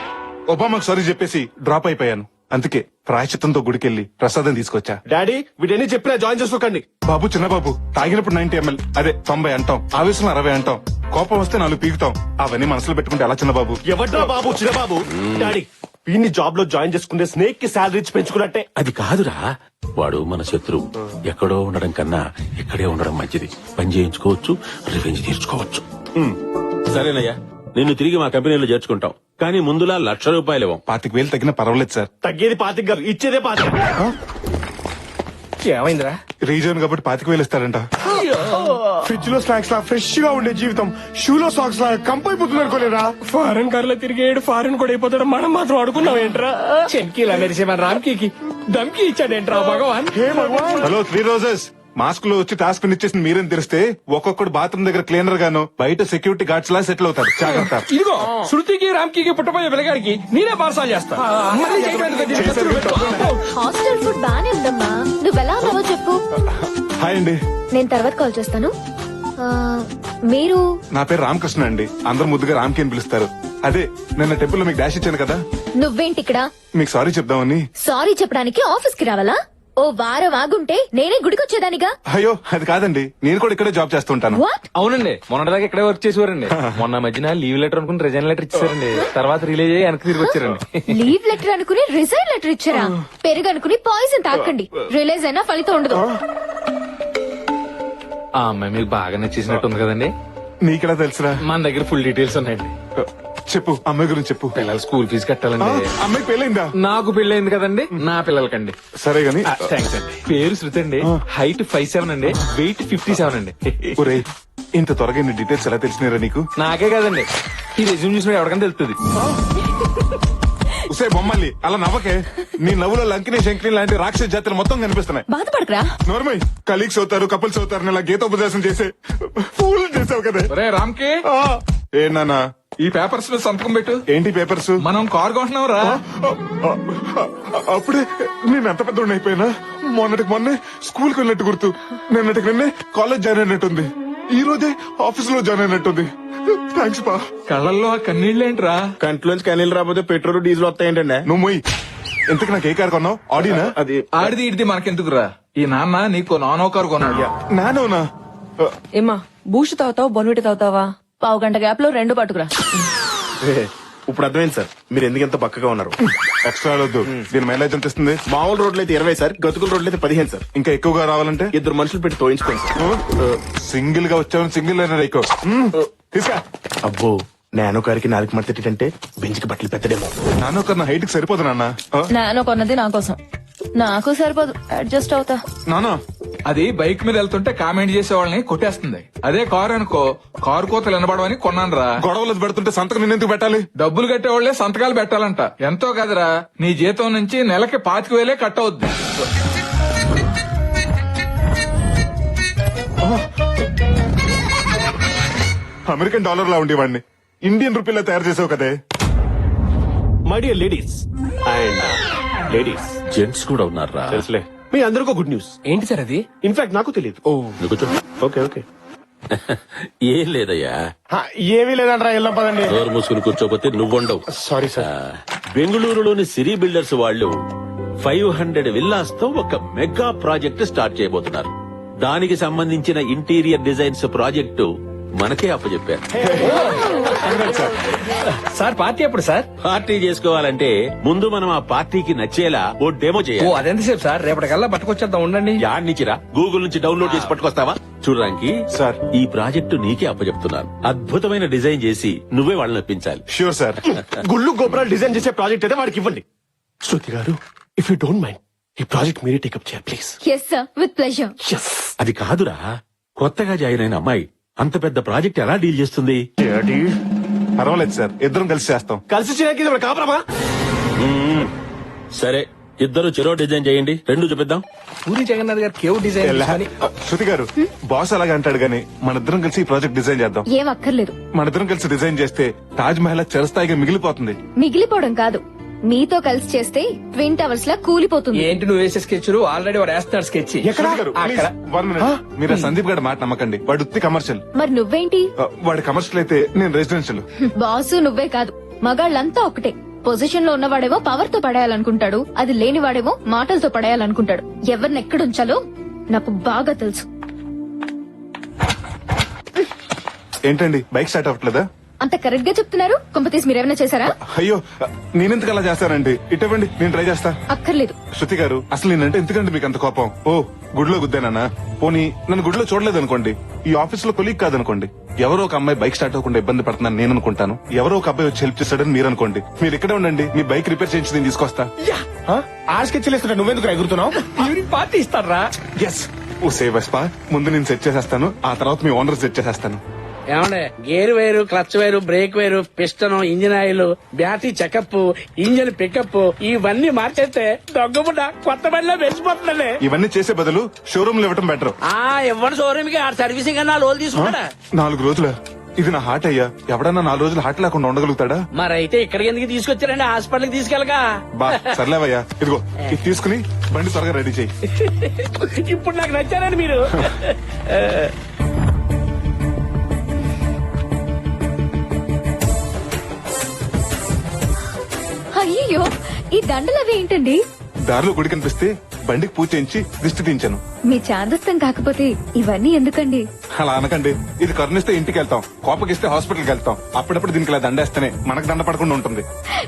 ఒబామాకు సారీ చెప్పేసి డ్రాప్ అయిపోయాను. అందుకే ప్రాయశ్చిత్తంతో గుడికెళ్లి ప్రసాదం తీసుకొచ్చా. డాడీ వీటన్ని చెప్పినా జాయిన్ చేసుకోకండి. బాబు చిన్న బాబు, తాగినప్పుడు 90 ml, అదే 90 అంటాం. ఆవేశంలో 60 అంటాం. కోపం వస్తే 4 పీకుతాం. అవన్నీ మనసులో పెట్టుకుంటే ఎలా చిన్న బాబు? ఎవడ్రా బాబు చిన్న బాబు? డాడీ వీడిని జాబ్ లో జాయిన్ చేసుకుంటే స్నేక్ కి శాలరీ ఇచ్చి పెంచుకున్నట్టే. అది కాదురా, వాడు మన శత్రువు. ఎక్కడో ఉండడం కన్నా ఇక్కడే ఉండడం మంచిది. పని చేయించుకోవచ్చు, రివెంజ్ తీర్చుకోవచ్చు. సరేనయ్యా, నిన్ను తిరిగి మా కంపెనీలో చేర్చుకుంటాం. కానీ ముందులా ₹1,00,000 ఇవ్వం. 25,000 తగ్గినా పర్వాలేదు సార్. తగ్గేది 25 కాదు, ఇచ్చేదే 25. ఏమైందిరా? రీజన్ కాబట్టి 25,000 ఇస్తారంట. ఫ్రిడ్జ్ లో స్నాక్స్ లా ఫ్రెష్ గా ఉండే జీవితం షూలో సాక్స్ లా కంపైపోతుంది అనుకోలేరా? ఫారెన్ కార్ లో తిరిగేడు ఫారెన్ కూడా అయిపోతాడు. మనం మాత్రం అడుగున్నాం ఏంట్రా? చెన్కీలా మెరిసే మన రామ్కీకి దమ్కి ఇచ్చాడేంట్రా భగవాన్? Hello 3 roses. మాస్క్ లో వచ్చి టాస్క్ ఇచ్చేసి మీరేం తెలిస్తే ఒక్కొక్కడు బాత్రూమ్ దగ్గర క్లీనర్ గాను బయట సెక్యూరిటీ గార్డ్స్ లా సెటిల్ అవుతారు. జాగ్రత్త. ఇదిగో శృతికి రామ్కీకి పుట్టపోయే పిల్లగాడికి నేనే పార్సాల్ చేస్తా. హాస్టల్ ఫుడ్ బానే ఉందమ్మా. నువ్వు ఎలా ఉన్నావో చెప్పు. హాయ్ అండి. నేను తర్వాత కాల్ చేస్తాను. మీరు? నా పేరు రామకృష్ణ అండి. అందరు ముద్దుగా రామ్కి అని పిలుస్తారు. అదే నిన్న టెంపుల్ లో మీకు డాష్ ఇచ్చాను కదా. నువ్వేంటి ఇక్కడ? మీకు సారీ చెప్దామని. సారీ చెప్పడానికి ఆఫీస్ కి రావాలా? ఓ వారం ఆగుంటే నేనే గుడికొచ్చేదానిగా. అయ్యో అది కాదండి, నేను కూడా ఇక్కడే జాబ్ చేస్తుంటాను. వాట్? అవునండి, మొన్నటిదాకా ఇక్కడే వర్క్ చేసేవారండి. మొన్న మధ్యన లీవ్ లెటర్ అనుకుని రిజైన్ లెటర్ ఇచ్చారండి. తర్వాత రిలీజ్ అయ్యి వెనక్కి తిరిగి వచ్చారండి. లీవ్ లెటర్ అనుకుని రిజైన్ లెటర్ ఇచ్చారా? పెరుగు అనుకుని పాయిజన్ తాకండి. రిలీజ్ అయినా ఫలితం ఉండదు. ఆ అమ్మాయి మీకు బాగా నచ్చేసినట్టుంది కదండి. నీకెలా తెలుసురా? మన దగ్గర ఫుల్ డీటెయిల్స్ ఉన్నాయండి. చెప్పు, అమ్మాయి గురించి చెప్పు. పిల్లల స్కూల్ ఫీజు కట్టాలండి. అమ్మాయి పెళ్ళైందా? నాకు పెళ్ళైంది కదండి, నా పిల్లలకండి. సరే గాని థ్యాంక్స్ అండి. పేరు శృతి అండి. హైట్ 5'7" అండి. వెయిట్ 57 అండి. ఒరే, ఇంత త్వరగా ఇన్ని డీటెయిల్స్ ఎలా తెలిసినారా నీకు? నాకే కదండి, ఈ రెజ్యూమ్ చూసిన ఎవరికైనా తెలుస్తుంది. ఉసే బొమ్మల్లి అలా నవ్వకే. నీ నవ్వులో లంకిని శంకిని లాంటి రాక్షస జాతులు మొత్తం కనిపిస్తున్నాయి. బాధపడకరా. నోర్మై, కలీగ్స్ అవుతారు, కపుల్స్ అవుతారు, ఇలా గీతోపదేశం చేసే ఫూల్ చేసావు కదా. ఒరే రామ్కి, ఏ నాన్న, ఈ పేపర్స్ లో సంతకం పెట్టు. ఏంటి పేపర్స్? మనం కార్ కొంటున్నాం రా. అప్పుడే నేను ఎంత పెద్ద అయిపోయినా. మొన్నటికి మొన్నే స్కూల్ కి వెళ్ళినట్టు గుర్తు. నిన్నటికి నిన్నే కాలేజ్ జాయిన్ అయినట్టుంది. ఈ రోజే ఆఫీస్ లో జాయిన్ అయినట్టుంది. థ్యాంక్స్ పా. కళ్ళల్లో ఆ కన్నీళ్ళేంట్రా? కంట్లోంచి కనీళ్ళు రాకపోతే పెట్రోల్ డీజిల్ వస్తాయంటండి. నువ్వు మొయ్. ఇంతకు నాకు ఏ కార్ కొన్నావు? ఆడినా? అది ఆడిది ఇడిది మనకెందుకురా? ఈ నాన్న నీకు నానో కార్ కొన్నాడు. నానోనా? ఏమా బూస్ట్ తాగుతావా బొన్విటి తాగుతావా? 1/2 గంట గ్యాప్ లో 2 పట్టుకురా. ఇప్పుడు అర్థమైంది సార్ మీరు ఎందుకు ఎంత పక్కగా ఉన్నారు. ఎక్స్ట్రా వద్దు. దీని మైలేజ్ ఎంత ఇస్తుంది? మామూలు రోడ్లు అయితే 20 సార్, గతుకుల రోడ్లు అయితే 15 సార్. ఇంకా ఎక్కువగా రావాలంటే 2 మనుషులు పెట్టి తోయించుకోండి సార్. సింగిల్ గా వచ్చావు, సింగిల్ అయినా ఎక్కువ తీసుకా. అబ్బో, నానో కారికి 4 మడతేటంటే బెంచ్కి బట్టలు పెట్టడేమో. నానో కన్నా హైట్ కి సరిపోదు నాన్న. నానో కొన్నది నా కోసం, నాకు సరిపోదు, అడ్జస్ట్ అవుతా. నానా, అది బైక్ మీద వెళ్తుంటే కామెంట్ చేసే వాళ్ళని కొట్టేస్తుంది. అదే కారు అనుకో, కారు కోతలు వినబడవని కొన్నాను రా. గొడవలు పెడుతుంటే సంతకం నిన్నెందుకు పెట్టాలి? డబ్బులు కట్టేవాళ్లే సంతకాలు పెట్టాలంట. ఎంతో కదరా, నీ జీతం నుంచి నెలకి 25,000 కట్ అవుద్ది. అమెరికన్ డాలర్ లా ఉండేవాడిని ఇండియన్ రూపీలా తయారు చేసావు కదే. My dear ladies and ladies gents కూడా ఉన్నారా? తెలుసులే, మీ అందరికీ గుడ్ న్యూస్. ఏంటి సార్ అది? ఇన్ఫాక్ట్ నాకు తెలియదు. నువ్వు కూర్చో. Okay okay. ఏం లేదయ్యా, ఏమీ లేదంటారా, వెళ్ళాం పదండి. డోర్ మూసుకుని కూర్చోపోతే నువ్వుండవు. Sorry sir. బెంగళూరులోని సిరీ బిల్డర్స్ వాళ్ళు 500 విల్లాస్ తో ఒక మెగా ప్రాజెక్ట్ స్టార్ట్ చేయబోతున్నారు. దానికి సంబంధించిన ఇంటీరియర్ డిజైన్స్ ప్రాజెక్టు మనకే అప్పచెప్పారు. సార్ పార్టీ ఎప్పుడు సార్? పార్టీ చేసుకోవాలంటే ముందు మనం ఆ పార్టీకి నచ్చేలా ఓ డెమో ఓ చేయాలి. అదెంతసేపు సార్? రేపటికల్లా పట్టుకొచ్చేద్దాం, ఉండండి. యాడ్నిచ్చిరా, గూగుల్ నుంచి డౌన్లోడ్ చేసి పట్టుకొస్తావా? చూడడానికి సార్. ఈ ప్రాజెక్టు నీకే అప్పచెప్తున్నాను. అద్భుతమైన డిజైన్ చేసి నువ్వే వాళ్ళని ఒప్పించాలి. Sure sir. గుళ్ళు గోపురాలు డిజైన్ చేసే ప్రాజెక్ట్ అయితే వాడికి ఇవ్వండి. శృతి గారు, ఇఫ్ యూ డోంట్ మైండ్, ఈ ప్రాజెక్ట్ మీరే టేకప్ చేయాలి please. Yes sir, with pleasure. అది కాదురా, కొత్తగా జాయిన్ అయిన అమ్మాయి అంత పెద్ద ప్రాజెక్ట్ ఎలా డీల్ చేస్తుంది? పర్వాలేదు సార్, ఇద్దరం కలిసి చేస్తాం. కలిసి చేయడానికి ఇది కాపురమా? సరే, ఇద్దరు చెరో డిజైన్ చేయండి, రెండు చూపిద్దాం. పూరి జగన్నాథ్ గారు కేవ్ డిజైన్ అని. శృతి గారు, బాస్ అలాగే అంటాడు గానీ మన ఇద్దరం కలిసి ఈ ప్రాజెక్ట్ డిజైన్ చేద్దాం. ఏం అక్కర్లేదు. మన ఇద్దరం కలిసి డిజైన్ చేస్తే తాజ్ మహల్ చిరస్థాయిగా మిగిలిపోతుంది. మిగిలిపోవడం కాదు, మీతో కలిసి చేస్తే ట్విన్ టవర్స్ లా కూలిపోతుంది. ఏంటి నువ్వు వేసే స్కెచ్? ఆల్రెడీ వాడు వేస్తున్నాడు స్కెచ్. శృతి గారు, please, one minute. మీరు ఆ సందీప్ గారి మాట నమ్మకండి, వాడు ఉత్తి కమర్షియల్. మరి నువ్వేంటి? వాడి కమర్షియల్ అయితే నేను రెసిడెన్షియల్. బాసు నువ్వే కాదు, మగాళ్ళంతా ఒకటే. పొజిషన్ లో ఉన్నవాడేమో పవర్ తో పడేయాలనుకుంటాడు, అది లేనివాడేమో మాటలతో పడేయాలనుకుంటాడు. ఎవరిని ఎక్కడుంచాలో నాకు బాగా తెలుసు. ఏంటండి బైక్ స్టార్ట్ అవ్వట్లేదా? అంత కరెక్ట్ గా చెప్తున్నారు. కొంపతీసి మీరేమైనా చేశారా? అయ్యో, నేనెందుకు అలా చేస్తానండి? ఇటువంటి నేను ట్రై చేస్తా. అక్కర్లేదు. శృతి గారు, అసలు నేనంటే ఎందుకంటే మీకు అంత కోపం? ఓ గుడిలో గుద్దానా? పోనీ నన్ను గుడిలో చూడలేదు అనుకోండి, ఈ ఆఫీస్ లో కొలీగ్ కాదనుకోండి, ఎవరో ఒక అమ్మాయి బైక్ స్టార్ట్ అవ్వకుండా ఇబ్బంది పడుతున్నాను నేను అనుకుంటాను. ఎవరో ఒక అబ్బాయి వచ్చి హెల్ప్ చేస్తాడని మీరు అనుకోండి. మీరు ఇక్కడే ఉండండి, మీ బైక్ రిపేర్ చేయించి నేను తీసుకొస్తా. ఆ స్కెచ్ లేస్తుంటా, నువ్వెందుకు ఎగురుతున్నావు? ఈవినింగ్ పార్టీ ఇస్తారా? ఎస్. ఓ సేవ్ వెస్పా, ముందు నేను సెట్ చేసేస్తాను, ఆ తర్వాత మీ ఓనర్ సెట్ చేసేస్తాను. ఏమండే, గేర్ వేరు, క్లచ్ వేరు, బ్రేక్ వేరు, piston, engine oil, battery checkup, engine pickup ఇవన్నీ మార్చేస్తే దొంగబుడ్డ కొత్త బండిలో వెలిసిపోతుందండి. ఇవన్నీ చేసే బదులు షోరూమ్ లో ఇవ్వటం బెటర్. ఇవ్వండి షోరూమ్ కి, ఆ సర్వీసింగ్ అన్నా లోన్ తీసుకుంటాడా? 4 రోజుల ఇది నా హార్ట్ అయ్యా, ఎవడన్నా 4 రోజులు హార్ట్ లేకుండా ఉండగలుగుతాడా? మరైతే ఇక్కడికి ఎందుకు తీసుకొచ్చారండి? హాస్పిటల్ కి తీసుకెళ్ళగా. బా సర్లేవయ్యా, ఇదిగో ఇది తీసుకుని బండి త్వరగా రెడీ చేయి. ఇప్పుడు నాకు నచ్చారండి మీరు. అయ్యో, ఈ దండలు అవి ఏంటండి? దారిలో గుడి కనిపిస్తే బండికి పూజ చేయించి దిష్టి తీయించాను. మీ చాదస్తం కాకపోతే ఇవన్నీ ఎందుకండి? అలా అనకండి, ఇది కరుణిస్తే ఇంటికి వెళ్తాం, కోపగిస్తే హాస్పిటల్కి వెళ్తాం. అప్పుడప్పుడు దీనికి ఇలా దండేస్తేనే మనకు దండ పడకుండా ఉంటుంది.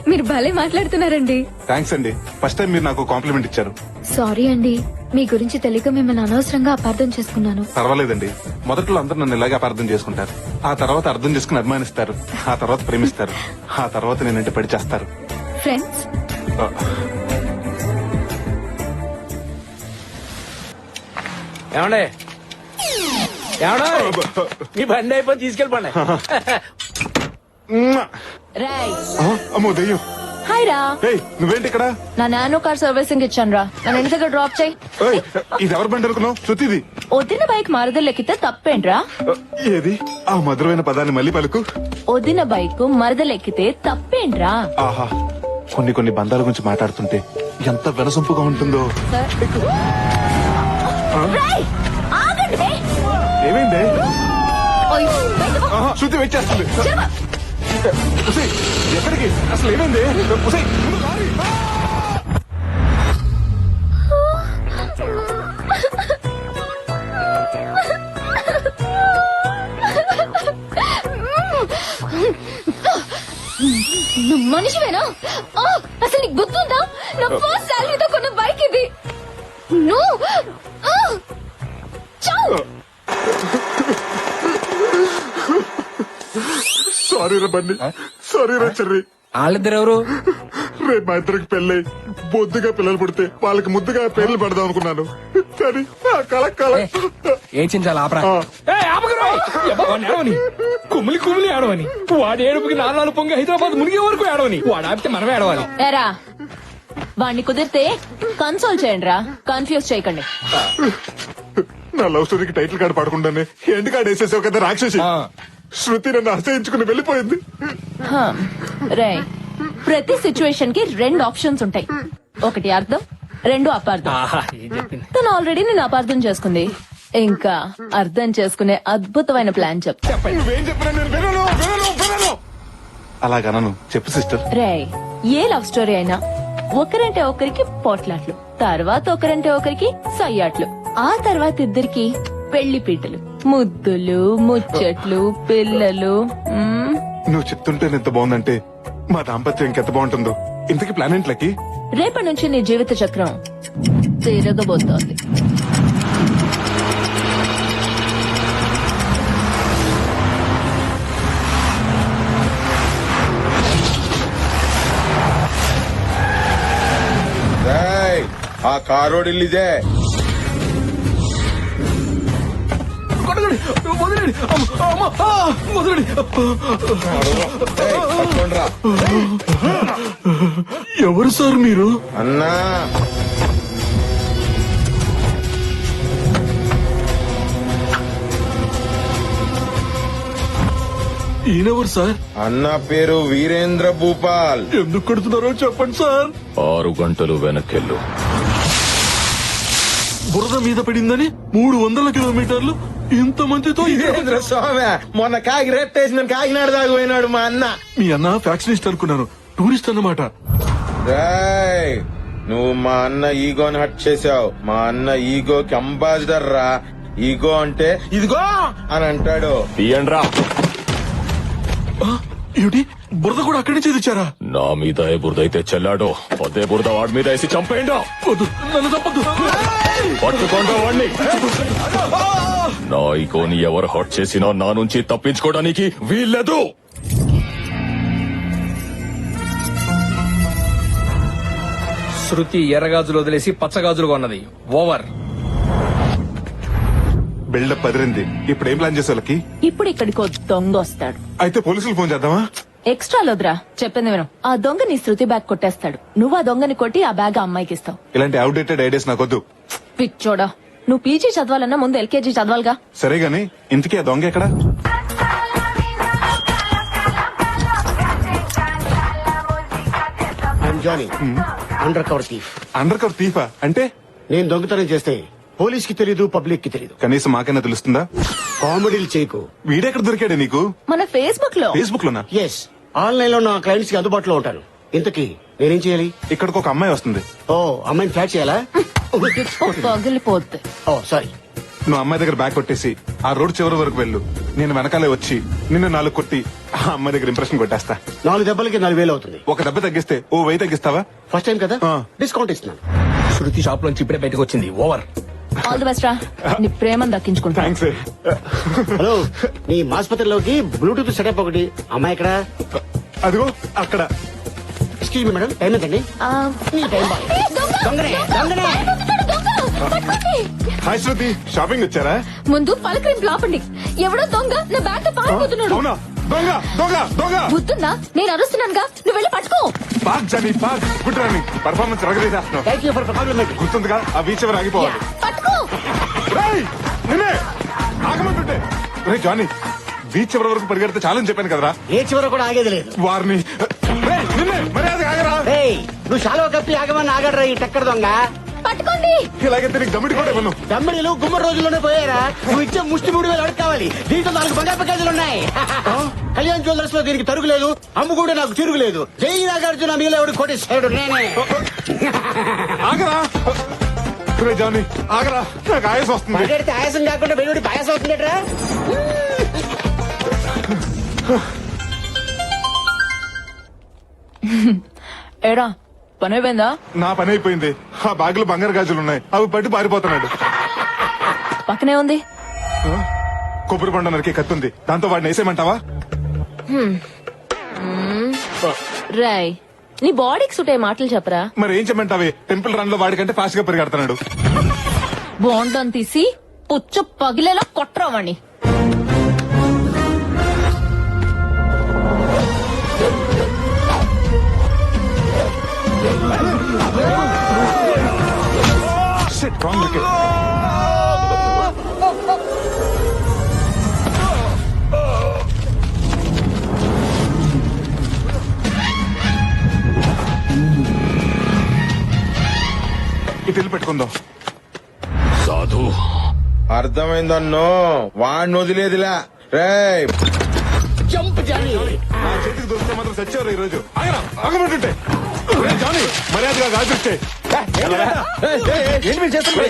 మీరు భలే మాట్లాడుతున్నారండి. థ్యాంక్స్ అండి, ఫస్ట్ టైం మీరు నాకు కాంప్లిమెంట్ ఇచ్చారు. సారీ అండి, మీ గురించి తెలియక మిమ్మల్ని అనవసరంగా అపార్థం చేసుకున్నాను. పర్వాలేదండి, మొదట్లో అందరూ నన్ను ఇలాగే అపార్థం చేసుకుంటారు, ఆ తర్వాత అర్థం చేసుకుని అభిమానిస్తారు, ఆ తర్వాత ప్రేమిస్తారు, ఆ తర్వాత నేనంటే పడి చేస్తారు. ఫ్రెండ్స్, ఏమండే మీ బండి అయిపోయి తీసుకెళ్ళిపోండి. అమ్మో దెయ్యం. హాయ్ రా. ఏయ్, నువ్వేంటి ఇక్కడ? నా నానో కార్ సర్వీసింగ్ ఇచ్చాను రా, నన్ను ఇంటి దగ్గర డ్రాప్ చేయి. ఏయ్, ఇది ఎవరి బండి అనుకున్నావు? శృతిది. వదిన బైక్ మరదలెక్కితే తప్పేంట్రా? ఏది ఆ మధురమైన పదాన్ని మళ్ళీ పలుకు. వదిన బైక్ మరదలెక్కితే తప్పేంట్రా? ఆహా, కొన్ని బంధాల గురించి మాట్లాడుతుంటే ఎంత వినసొంపుగా ఉంటుందో. ఏమైంది? ఆహా, శృతి వెయిట్ చేస్తుంది. ఉసేయ్, ఎక్కడికి? అసలు ఏమైంది? ఉసేయ్, ముందు లారీ. మనిషివేనా? అసలు నీకు గుర్తుందా? నా ఫస్ట్ సాలరీతో కొన్న బైక్ ఇది. సారీ రా బండి, సారీ రా చెర్రి. వాళ్ళిద్దరు ఎవరు? రేపు మా ఇద్దరికి పెళ్ళై బొద్దుగా పిల్లలు పుడితే వాళ్ళకి ముద్దుగా పేర్లు పెడదాం అనుకున్నాను, కానీ ఆ కళ ఏం చించాలి ఆపరా. ఏడవని కుమ్మిలి కుమ్మిలి ఏడవని, వాడి ఏడుపుకి 4 పొంగి హైదరాబాద్ మునిగే వరకు ఏడవని, వాడు ఆపితే మనమే ఏడవాలి. ఏరా, వాణ్ణి కుదిరితే కన్సోల్ చేయండి రా, కన్ఫ్యూజ్ చేయకండి. నా లవ్ స్టోరీకి టైటిల్ కార్డు పడకుండానే ఎండ్ కార్డు వేసేసావు కదా రాక్షసి. శృతి నన్ను అసహించుకుని వెళ్ళిపోయింది. రే ప్రతి సిచ్యువేషన్ కి 2 ఆప్షన్స్ ఉంటాయి. ఒకటి అర్థం, 2 అపార్థం. తను ఆల్రెడీ నేను అపార్థం చేసుకుంది. ఇంకా అర్థం చేసుకునే అద్భుతమైన ప్లాన్ చెప్తా. నువ్వేం చెప్పినా నేను వినను, వినను, వినను. అలాగనను చెప్పు సిస్టర్. రే ఏ లవ్ స్టోరీ అయినా ఒకరంటే ఒకరికి పోట్లాట్లు, తర్వాత ఒకరంటే ఒకరికి సయ్యాట్లు, ఆ తర్వాత ఇద్దరికి పెళ్లి పీటలు, ముద్దులు, ముచ్చట్లు, పిల్లలు. నువ్వు చెప్తుంటే ఎంత బాగుందంటే మా దాంపత్యం ఇంకెంత బాగుంటుందో. ఇంతకీ ప్లాన్ ఏంట్లకి? రేపటి నుంచి నీ జీవిత చక్రం తిరగబోతోంది. ఆ కారోడు ఇల్లిదే. ఎవరు సార్ మీరు? అన్నా ఈయనెవరు సార్? అన్న పేరు వీరేంద్ర భూపాల్. ఎందుకు కొడుతున్నారో చెప్పండి సార్. 6 గంటలు వెనకెళ్ళు. బురద మీద పడిందని 300 కిలోమీటర్లు ఇంతమందితో వీరేంద్ర స్వామి మొన్న కాకి రెట్టేసిన కాకినాడ దాకా పోయినాడు మా అన్న. మీ అన్న ఫ్యాక్షనిస్ట్ అనుకున్నాను, టూరిస్ట్ అన్నమాట. రాయ్ నువ్వు మా అన్న ఈగోని హట్ చేసావు. మా అన్న ఈగోకి అంబాసిడర్ రా. ఈగో అంటే ఇదిగో అని అంటాడు. తీయండ్రా. ఏమిటి బురద కూడా అక్కడి నుంచి తెచ్చారా? నా మీద ఏ బురద అయితే చెల్లాడో అదే బురద వాడి మీద వేసి చంపేయండా. నన్ను తప్పదు. పట్టుకోండి వాడిని. నా ఈగోని ఎవరు హట్ చేసినా నా నుంచి తప్పించుకోవడానికి వీల్లేదు. శృతి ఎర్రగాజులు వదిలేసి పచ్చగాజులు కొన్నది. ఓవర్. బిల్డప్ పదిరింది. ఇప్పుడు ఏం ప్లాన్ చేసేవాళ్ళకి? ఇప్పుడు ఇక్కడికి ఓ దొంగ వస్తాడు. అయితే పోలీసులు ఫోన్ చేద్దామా? ఎక్స్ట్రా లోద్రా, చెప్పింది విను. ఆ దొంగ నీ శృతి బ్యాగ్ కొట్టేస్తాడు. నువ్వు ఆ దొంగని కొట్టి ఆ బ్యాగ్ ఆ అమ్మాయికి ఇస్తావు. ఇలాంటి అవుట్డేటెడ్ ఐడియాస్ నాకొద్దు. పిచ్చోడా, నువ్వు పీజీ చదవాలన్నా ముందు ఎల్కేజీ చదవాలిగా. సరే గాని ఇంతకీ ఆ దొంగ ఎక్కడా? Under cover thief. Under cover థీఫా అంటే? నేను దొంగతనం చేస్తే పోలీస్ కి తెలీదు, పబ్లిక్ కి తెలీదు. కనీసం మాకైనా తెలుస్తుందా? కామెడీలు చేయకు. వీడెక్కడ దొరికాడే నీకు? మన ఫేస్బుక్ లో. ఫేస్బుక్ లోనా? ఎస్, ఆన్లైన్ లో నా క్లయింట్స్ కి అందుబాటులో ఉంటాను. ఇంతకీ నేనేం చేయాలి? ఇక్కడికి ఒక అమ్మాయి వస్తుంది. ఓ, అమ్మాయిని ఫ్లాట్ చేయాలా? పగిలిపోద్ది. ఓ సారీ. నువ్వు అమ్మాయి దగ్గర బ్యాగ్ కొట్టేసి ఆ రోడ్ చివరి వరకు వెళ్ళు. నేను వెనకాలే వచ్చి నిన్ను 4 కొట్టి ఆ అమ్మాయి దగ్గర ఇంప్రెషన్ కొట్టేస్తా. 4 దెబ్బలకి 4000 అవుతుంది. ఒక దెబ్బ తగ్గిస్తే ఓ 1000 తగ్గిస్తావా? ఫస్ట్ టైం కదా, డిస్కౌంట్ ఇస్తున్నాను. శృతి షాప్ లోంచి ఇప్పుడే బయటకు వచ్చింది. ఓవర్. ఆల్ ది బెస్ట్ రా, నీ ప్రేమను దక్కించుకుంటా. థ్యాంక్స్. హలో, నీ ఆసుపత్రిలోకి బ్లూటూత్ సెటప్ ఒకటి. అమ్మాయి ఎక్కడ? అదిగో అక్కడ. ఎక్స్క్యూజ్ మీ మేడం, టైం ఎంతండి? Time boy. దొంగనే దొంగనే. హాయ్ శృతి, షాపింగ్ వచ్చారా? ముందు పలకరింపు లాపండి. ఎవడో దొంగ నా బ్యాగ్ తో పారిపోతున్నాడు. అవునా? దొంగ దొంగ దొంగ. గుర్తుందా? నేను అరుస్తున్నానుగా, నువ్వు వెళ్ళి పట్టుకో. పాక్ జానీ పాక్. Good running. పర్ఫార్మెన్స్ రగరేసేస్తున్నావు. Thank you for compliment. గుర్తుందిగా ఆ బీచ్ ఎవరు ఆగిపోవాలి. పట్టుకో. రేయ్, నిన్నే ఆగమంటుంటే. రే జానీ, బీచ్ ఎవరి వరకు పరిగెడితే చాలని చెప్పాను కదరా. ఏ చివర కూడా ఆగేది లేదు. వారిని నిన్నే మర్యాద ఆగరా. నువ్వు శాలువా కప్పి ఆగమని ఆగడరా ఈ టక్కర దొంగ. పట్టుకోండి. ఇలాగే తిరిగి దమ్మిడి కూడా ఇవ్వను. దమ్మిడిలు గుమ్మడి రోజుల్లోనే పోయారా? నువ్వు ఇచ్చే ముష్టి 3000 అడుగు కావాలి. దీంట్లో 4 బంగారు ప్యాకేజీలు ఉన్నాయి. కళ్యాణ్ జ్యువెలర్స్ లో దీనికి తరుగులేదు, అమ్ము కూడా నాకు తిరుగులేదు. జై నాగార్జున మీలో ఎవడు కోటేశ్వరుడు నేనే. ఆగరా. రే జానీ ఆగరా, నాకు ఆయాసం వస్తుంది. మాట్లాడితే ఆయాసం కాకుండా వెలువడి పాయాసం అవుతుందట్రా. ఏడా పని అయిపోయిందా? నా పని అయిపోయింది. ఆ బ్యాగ్ లో బంగారు గాజులు ఉన్నాయి, అవి పట్టి పారిపోతున్నాడు. పక్కనే ఉంది. కొబ్బరి బండ నరికే కత్తుంది, దాంతో వాడిని వేసేయమంటావా? రాయ్, నీ బాడీకి సుట్ అయ్యే మాటలు చెప్పరా. మరి ఏం చెప్పమంటావే? టెంపుల్ రన్ లో వాడికంటే ఫాస్ట్ గా పరిగెడుతున్నాడు. బోండం తీసి పుచ్చు పగిలేలా కొట్టరావాణ్ణి. Shit, wrong wicket. ఇటు వెళ్ళి పెట్టుకుందాం. సాధు అర్థమైందన్నో వాడిని వదిలేదిలా రేయ్. జంప్ జానీ నా చేతికి దొరికితే మాత్రం చచ్చేవారు ఈ రోజు. ఆగరా, ఆగమంటుంటే. రేయ్ జానీ, మర్యాదగా గాజుస్తే.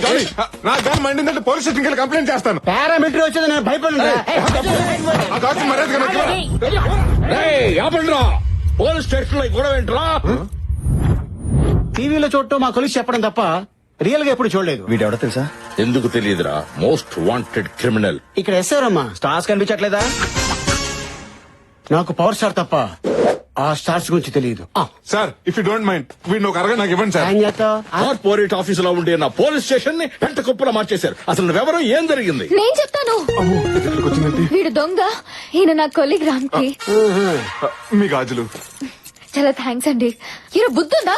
జానీ, నా గాని మండిందంటే పోలీస్ స్టేషన్కి వెళ్ళి కంప్లైంట్ చేస్తాను. పారామిలిటరీ వచ్చేది నేను భయపడి ఆ గాజు మర్యాదగా నాకు ఇవ్వరా? పోలీస్ స్టేషన్ లో గొడవ ఏంట్రా? టీవీలో చూడటం మా కొలిసి చెప్పడం తప్ప రియల్ గా ఎప్పుడు చూడలేదు. వీడెవడో తెలుసా? ఎందుకు తెలియదురా? Most wanted criminal. ఇక్కడ ఎస్ఆరమ్మా స్టార్స్ కనిపించట్లేదా? నాకు పవర్ స్టార్ తప్ప ఆ స్టార్స్ గురించి తెలియదు. Sir, if you don't mind వీడిని ఒక అరగంట నాకు ఇవ్వండి సార్. ఏం చేస్తావ్? కార్పొరేట్ ఆఫీస్ లో ఉండే నా పోలీస్ స్టేషన్ ని పెంట కుప్పలా మార్చేశారు. అసలు నువ్వెవరో, ఏం జరిగింది? నేను చెప్తాను. వీడు దొంగ, ఈయన నా కొలీగ్ రామ్ కి. మీ గాజులు. చాలా థ్యాంక్స్ అండి. ఈయన బుద్ధుందా?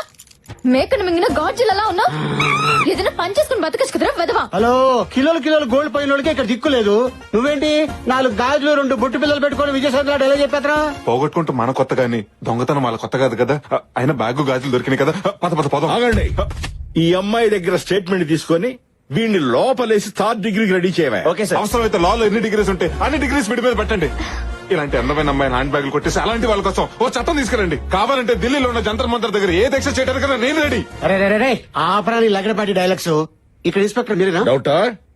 మేకను మింగిన గాజులలా ఉన్నా ఏదైనా పని చేసుకుని బతకచ్చు కదరా వెదవా. హలో, కిలోలు కిలోలు గోల్డ్ పోయిన వాళ్ళకి ఇక్కడ దిక్కు లేదు. నువ్వేంటి 4 గాజులు 2 బొట్టు పిల్లలు పెట్టుకుని విజయసాయి ఎలా చెప్పేద్దరా? పోగొట్టుకుంటూ మన కొత్త గాని దొంగతనం వాళ్ళ కొత్త కాదు కదా. అయినా బ్యాగు గాజులు దొరికినాయి కదా. పద పద పదం. ఆగండి. ఈ అమ్మాయి దగ్గర స్టేట్మెంట్ తీసుకొని వీడిని లోపలేసి 3rd డిగ్రీకి రెడీ చేయవా? Okay sir. అవసరమైతే లాలో ఎన్ని డిగ్రీస్ ఉంటే అన్ని డిగ్రీస్ వీడి మీద పెట్టండి. ఇలాంటి అందమైన అమ్మాయిని హ్యాండ్ బ్యాగులు కొట్టేసి అలాంటి వాళ్ళ కోసం ఓ చట్టం తీసుకురండి. కావాలంటే ఢిల్లీలో ఉన్న జంతర్ మంతర్ దగ్గర ఏ దీక్ష చేయడానికైనా నేను రెడీ. అరే ఆపరాని లగడపాటి డైలాగ్స్. ఇక్కడ ఇన్స్పెక్టర్ మీరేనా? డౌటా?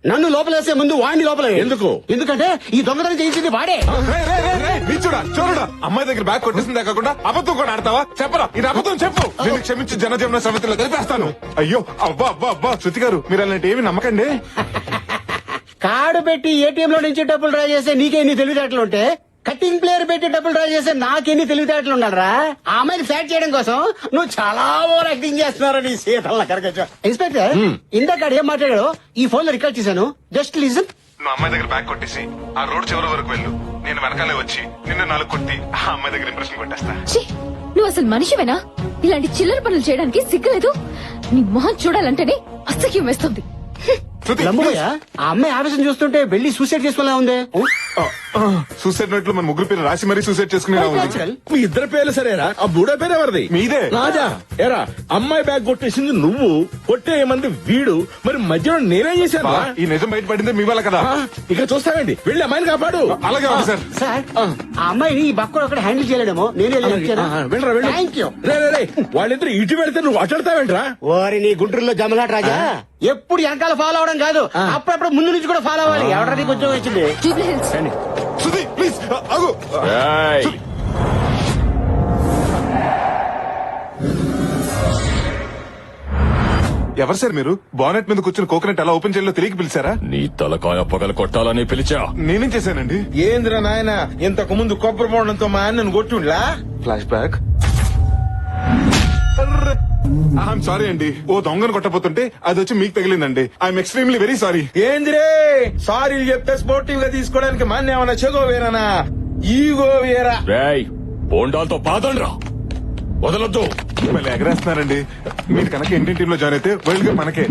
నన్ను లోపలేసే ముందు వాడిని లోపలే. ఎందుకు? ఎందుకంటే ఈ దొంగతనం చేయించింది వాడే. చూడడా, అమ్మాయి దగ్గర బ్యాగ్ కొట్టేసిందే కాకుండా అబద్ధం కూడా ఆడతావా? చెప్పరా, ఇది అబద్ధం చెప్పు. నేను క్షమించి జనజీవన సమితిలో కలిపేస్తాను. అయ్యో, అబ్బా అబ్బా అబ్బా, శృతి గారు మీరు అలాంటి ఏమి నమ్మకండి. కార్డు పెట్టి ఏటీఎం లో నుంచి డబ్బులు డ్రా చేస్తే నీకెన్ని తెలివితేటలు ఉంటే, కటింగ్ ప్లేయర్ పెట్టి డబ్బులు డ్రా చేస్తే నాకెన్ని తెలివితేటలు ఉండాలరా? ఆ అమ్మాయిని ఫ్లాట్ చేయడం కోసం నువ్వు చాలా ఓవర్ యాక్టింగ్ చేస్తున్నారని సీతల కరగచ్చు. ఇన్స్పెక్టర్, ఇందాక ఏం మాట్లాడాడో ఈ ఫోన్ లో రికార్డ్ చేశాను. Just listen. నువ్వు అమ్మాయి దగ్గర బ్యాగ్ కొట్టేసి ఆ రోడ్ చివరి వరకు వెళ్ళు. నేను వెనకాలే వచ్చి నిన్ను 4 కొట్టి ఆ అమ్మాయి దగ్గర ఇంప్రెషన్ కొట్టేస్తా. ఛీ, నువ్వు అసలు మనిషివేనా? ఇలాంటి చిల్లర పనులు చేయడానికి సిగ్గులేదు? నీ మొహం చూడాలంటేనే అసహ్యం వేస్తుంది. లంబోయా, ఆ అమ్మాయి ఆవేశం చూస్తుంటే వెళ్ళి సూసైడ్ చేసుకోలే ఉంది. సూసైడ్ నోట్లో మన ముగ్గురు పేరు రాసి మరీ సూసైడ్ చేసుకునేలా ఉంది. మీ ఇద్దరు పేర్లు సరేరా? ఆ బూడో పేరు ఎవరిది? మీదే. రాజా. ఎరా, అమ్మాయి బ్యాగ్ కొట్టేసింది నువ్వు, కొట్టేయమంది వీడు. మరి మధ్యలో నేనేం చేశాను? ఈ నిజం బయటపడిందే మీ వల్ల కదా. ఇక చూస్తానండి, వెళ్ళి అమ్మాయిని కాపాడు. అలాగే ఉంది సార్. సార్, ఆ అమ్మాయిని ఈ బక్కడు ఒకటి హ్యాండిల్ చేయలేడేమో. నేను వెళ్ళరా వెళ్ళి. Thank you. రే వాళ్ళిద్దరు ఇటు వెళ్తే నువ్వు అట్లాడతావేంట్రా? ఓరి నీ గుంటూరులో జమలాట రాజా. ఎప్పుడు వెనకాల ఫాలో అవడం కాదు, అప్పుడప్పుడు ముందు నుంచి కూడా ఫాలో అవ్వాలి. ఎవడ నీకు ఉద్యోగం వచ్చింది? Jubilee hills. శృతి ప్లీజ్ ఆగు. ఎవరు సార్ మీరు? బానెట్ మీద కూర్చుని కోకోనట్ ఎలా ఓపెన్ చేయాలో తెలియక పిలిచారా? నీ తలకాయ పగల కొట్టాలని పిలిచా. నేనేం చేశానండి? ఏంద్రా నాయన, ఇంతకు ముందు కొబ్బరి బోండంతో మా అన్నను కొట్టుండ్లా? Flash back. ఐఎమ్ సారీ అండి. ఓ దొంగను కొట్టబోతుంటే అది వచ్చి మీకు తగిలిందండి. I'm extremely very sorry. ఏందిరే సారీలు చెప్తే స్పోర్టింగ్ గా తీసుకోవడానికి మన ఏమన్నా చెగో వేరేనా? ఈగో వేరా? రేయ్, బోండాలతో పాదండ్రా, వదలొద్దు. మళ్ళీ ఎగరేస్తున్నారండి. మీరు కనుక ఇండియన్ టీమ్ లో జాయిన్ అయితే వరల్డ్ కప్ మనకే.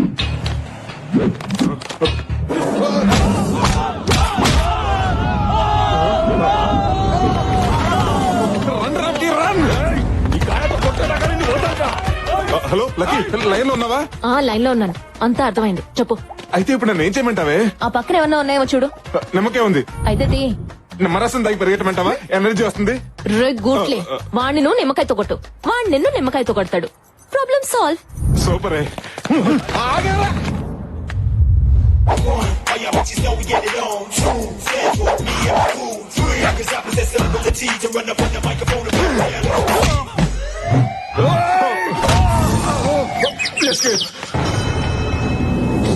హలో లక్కీ, లైన్ లో ఉన్నావా? లైన్ లో ఉన్నాను, అంతా అర్థమైంది. చెప్పు. అయితే ఇప్పుడు నన్ను ఏం చేయమంటావే? ఆ పక్కన ఏమన్నా ఉన్నాయేమో చూడు. నిమ్మకే ఉంది. అయితే నిమ్మరసం దాగి పరిగెట్టమంటావా? ఎనర్జీ వస్తుంది. గూట్లే, వాణ్ణి నువ్వు నిమ్మకాయతో కొట్టు, వాణ్ణి నిన్ను నిమ్మకాయతో కొడతాడు. Problem solve. సూపరే.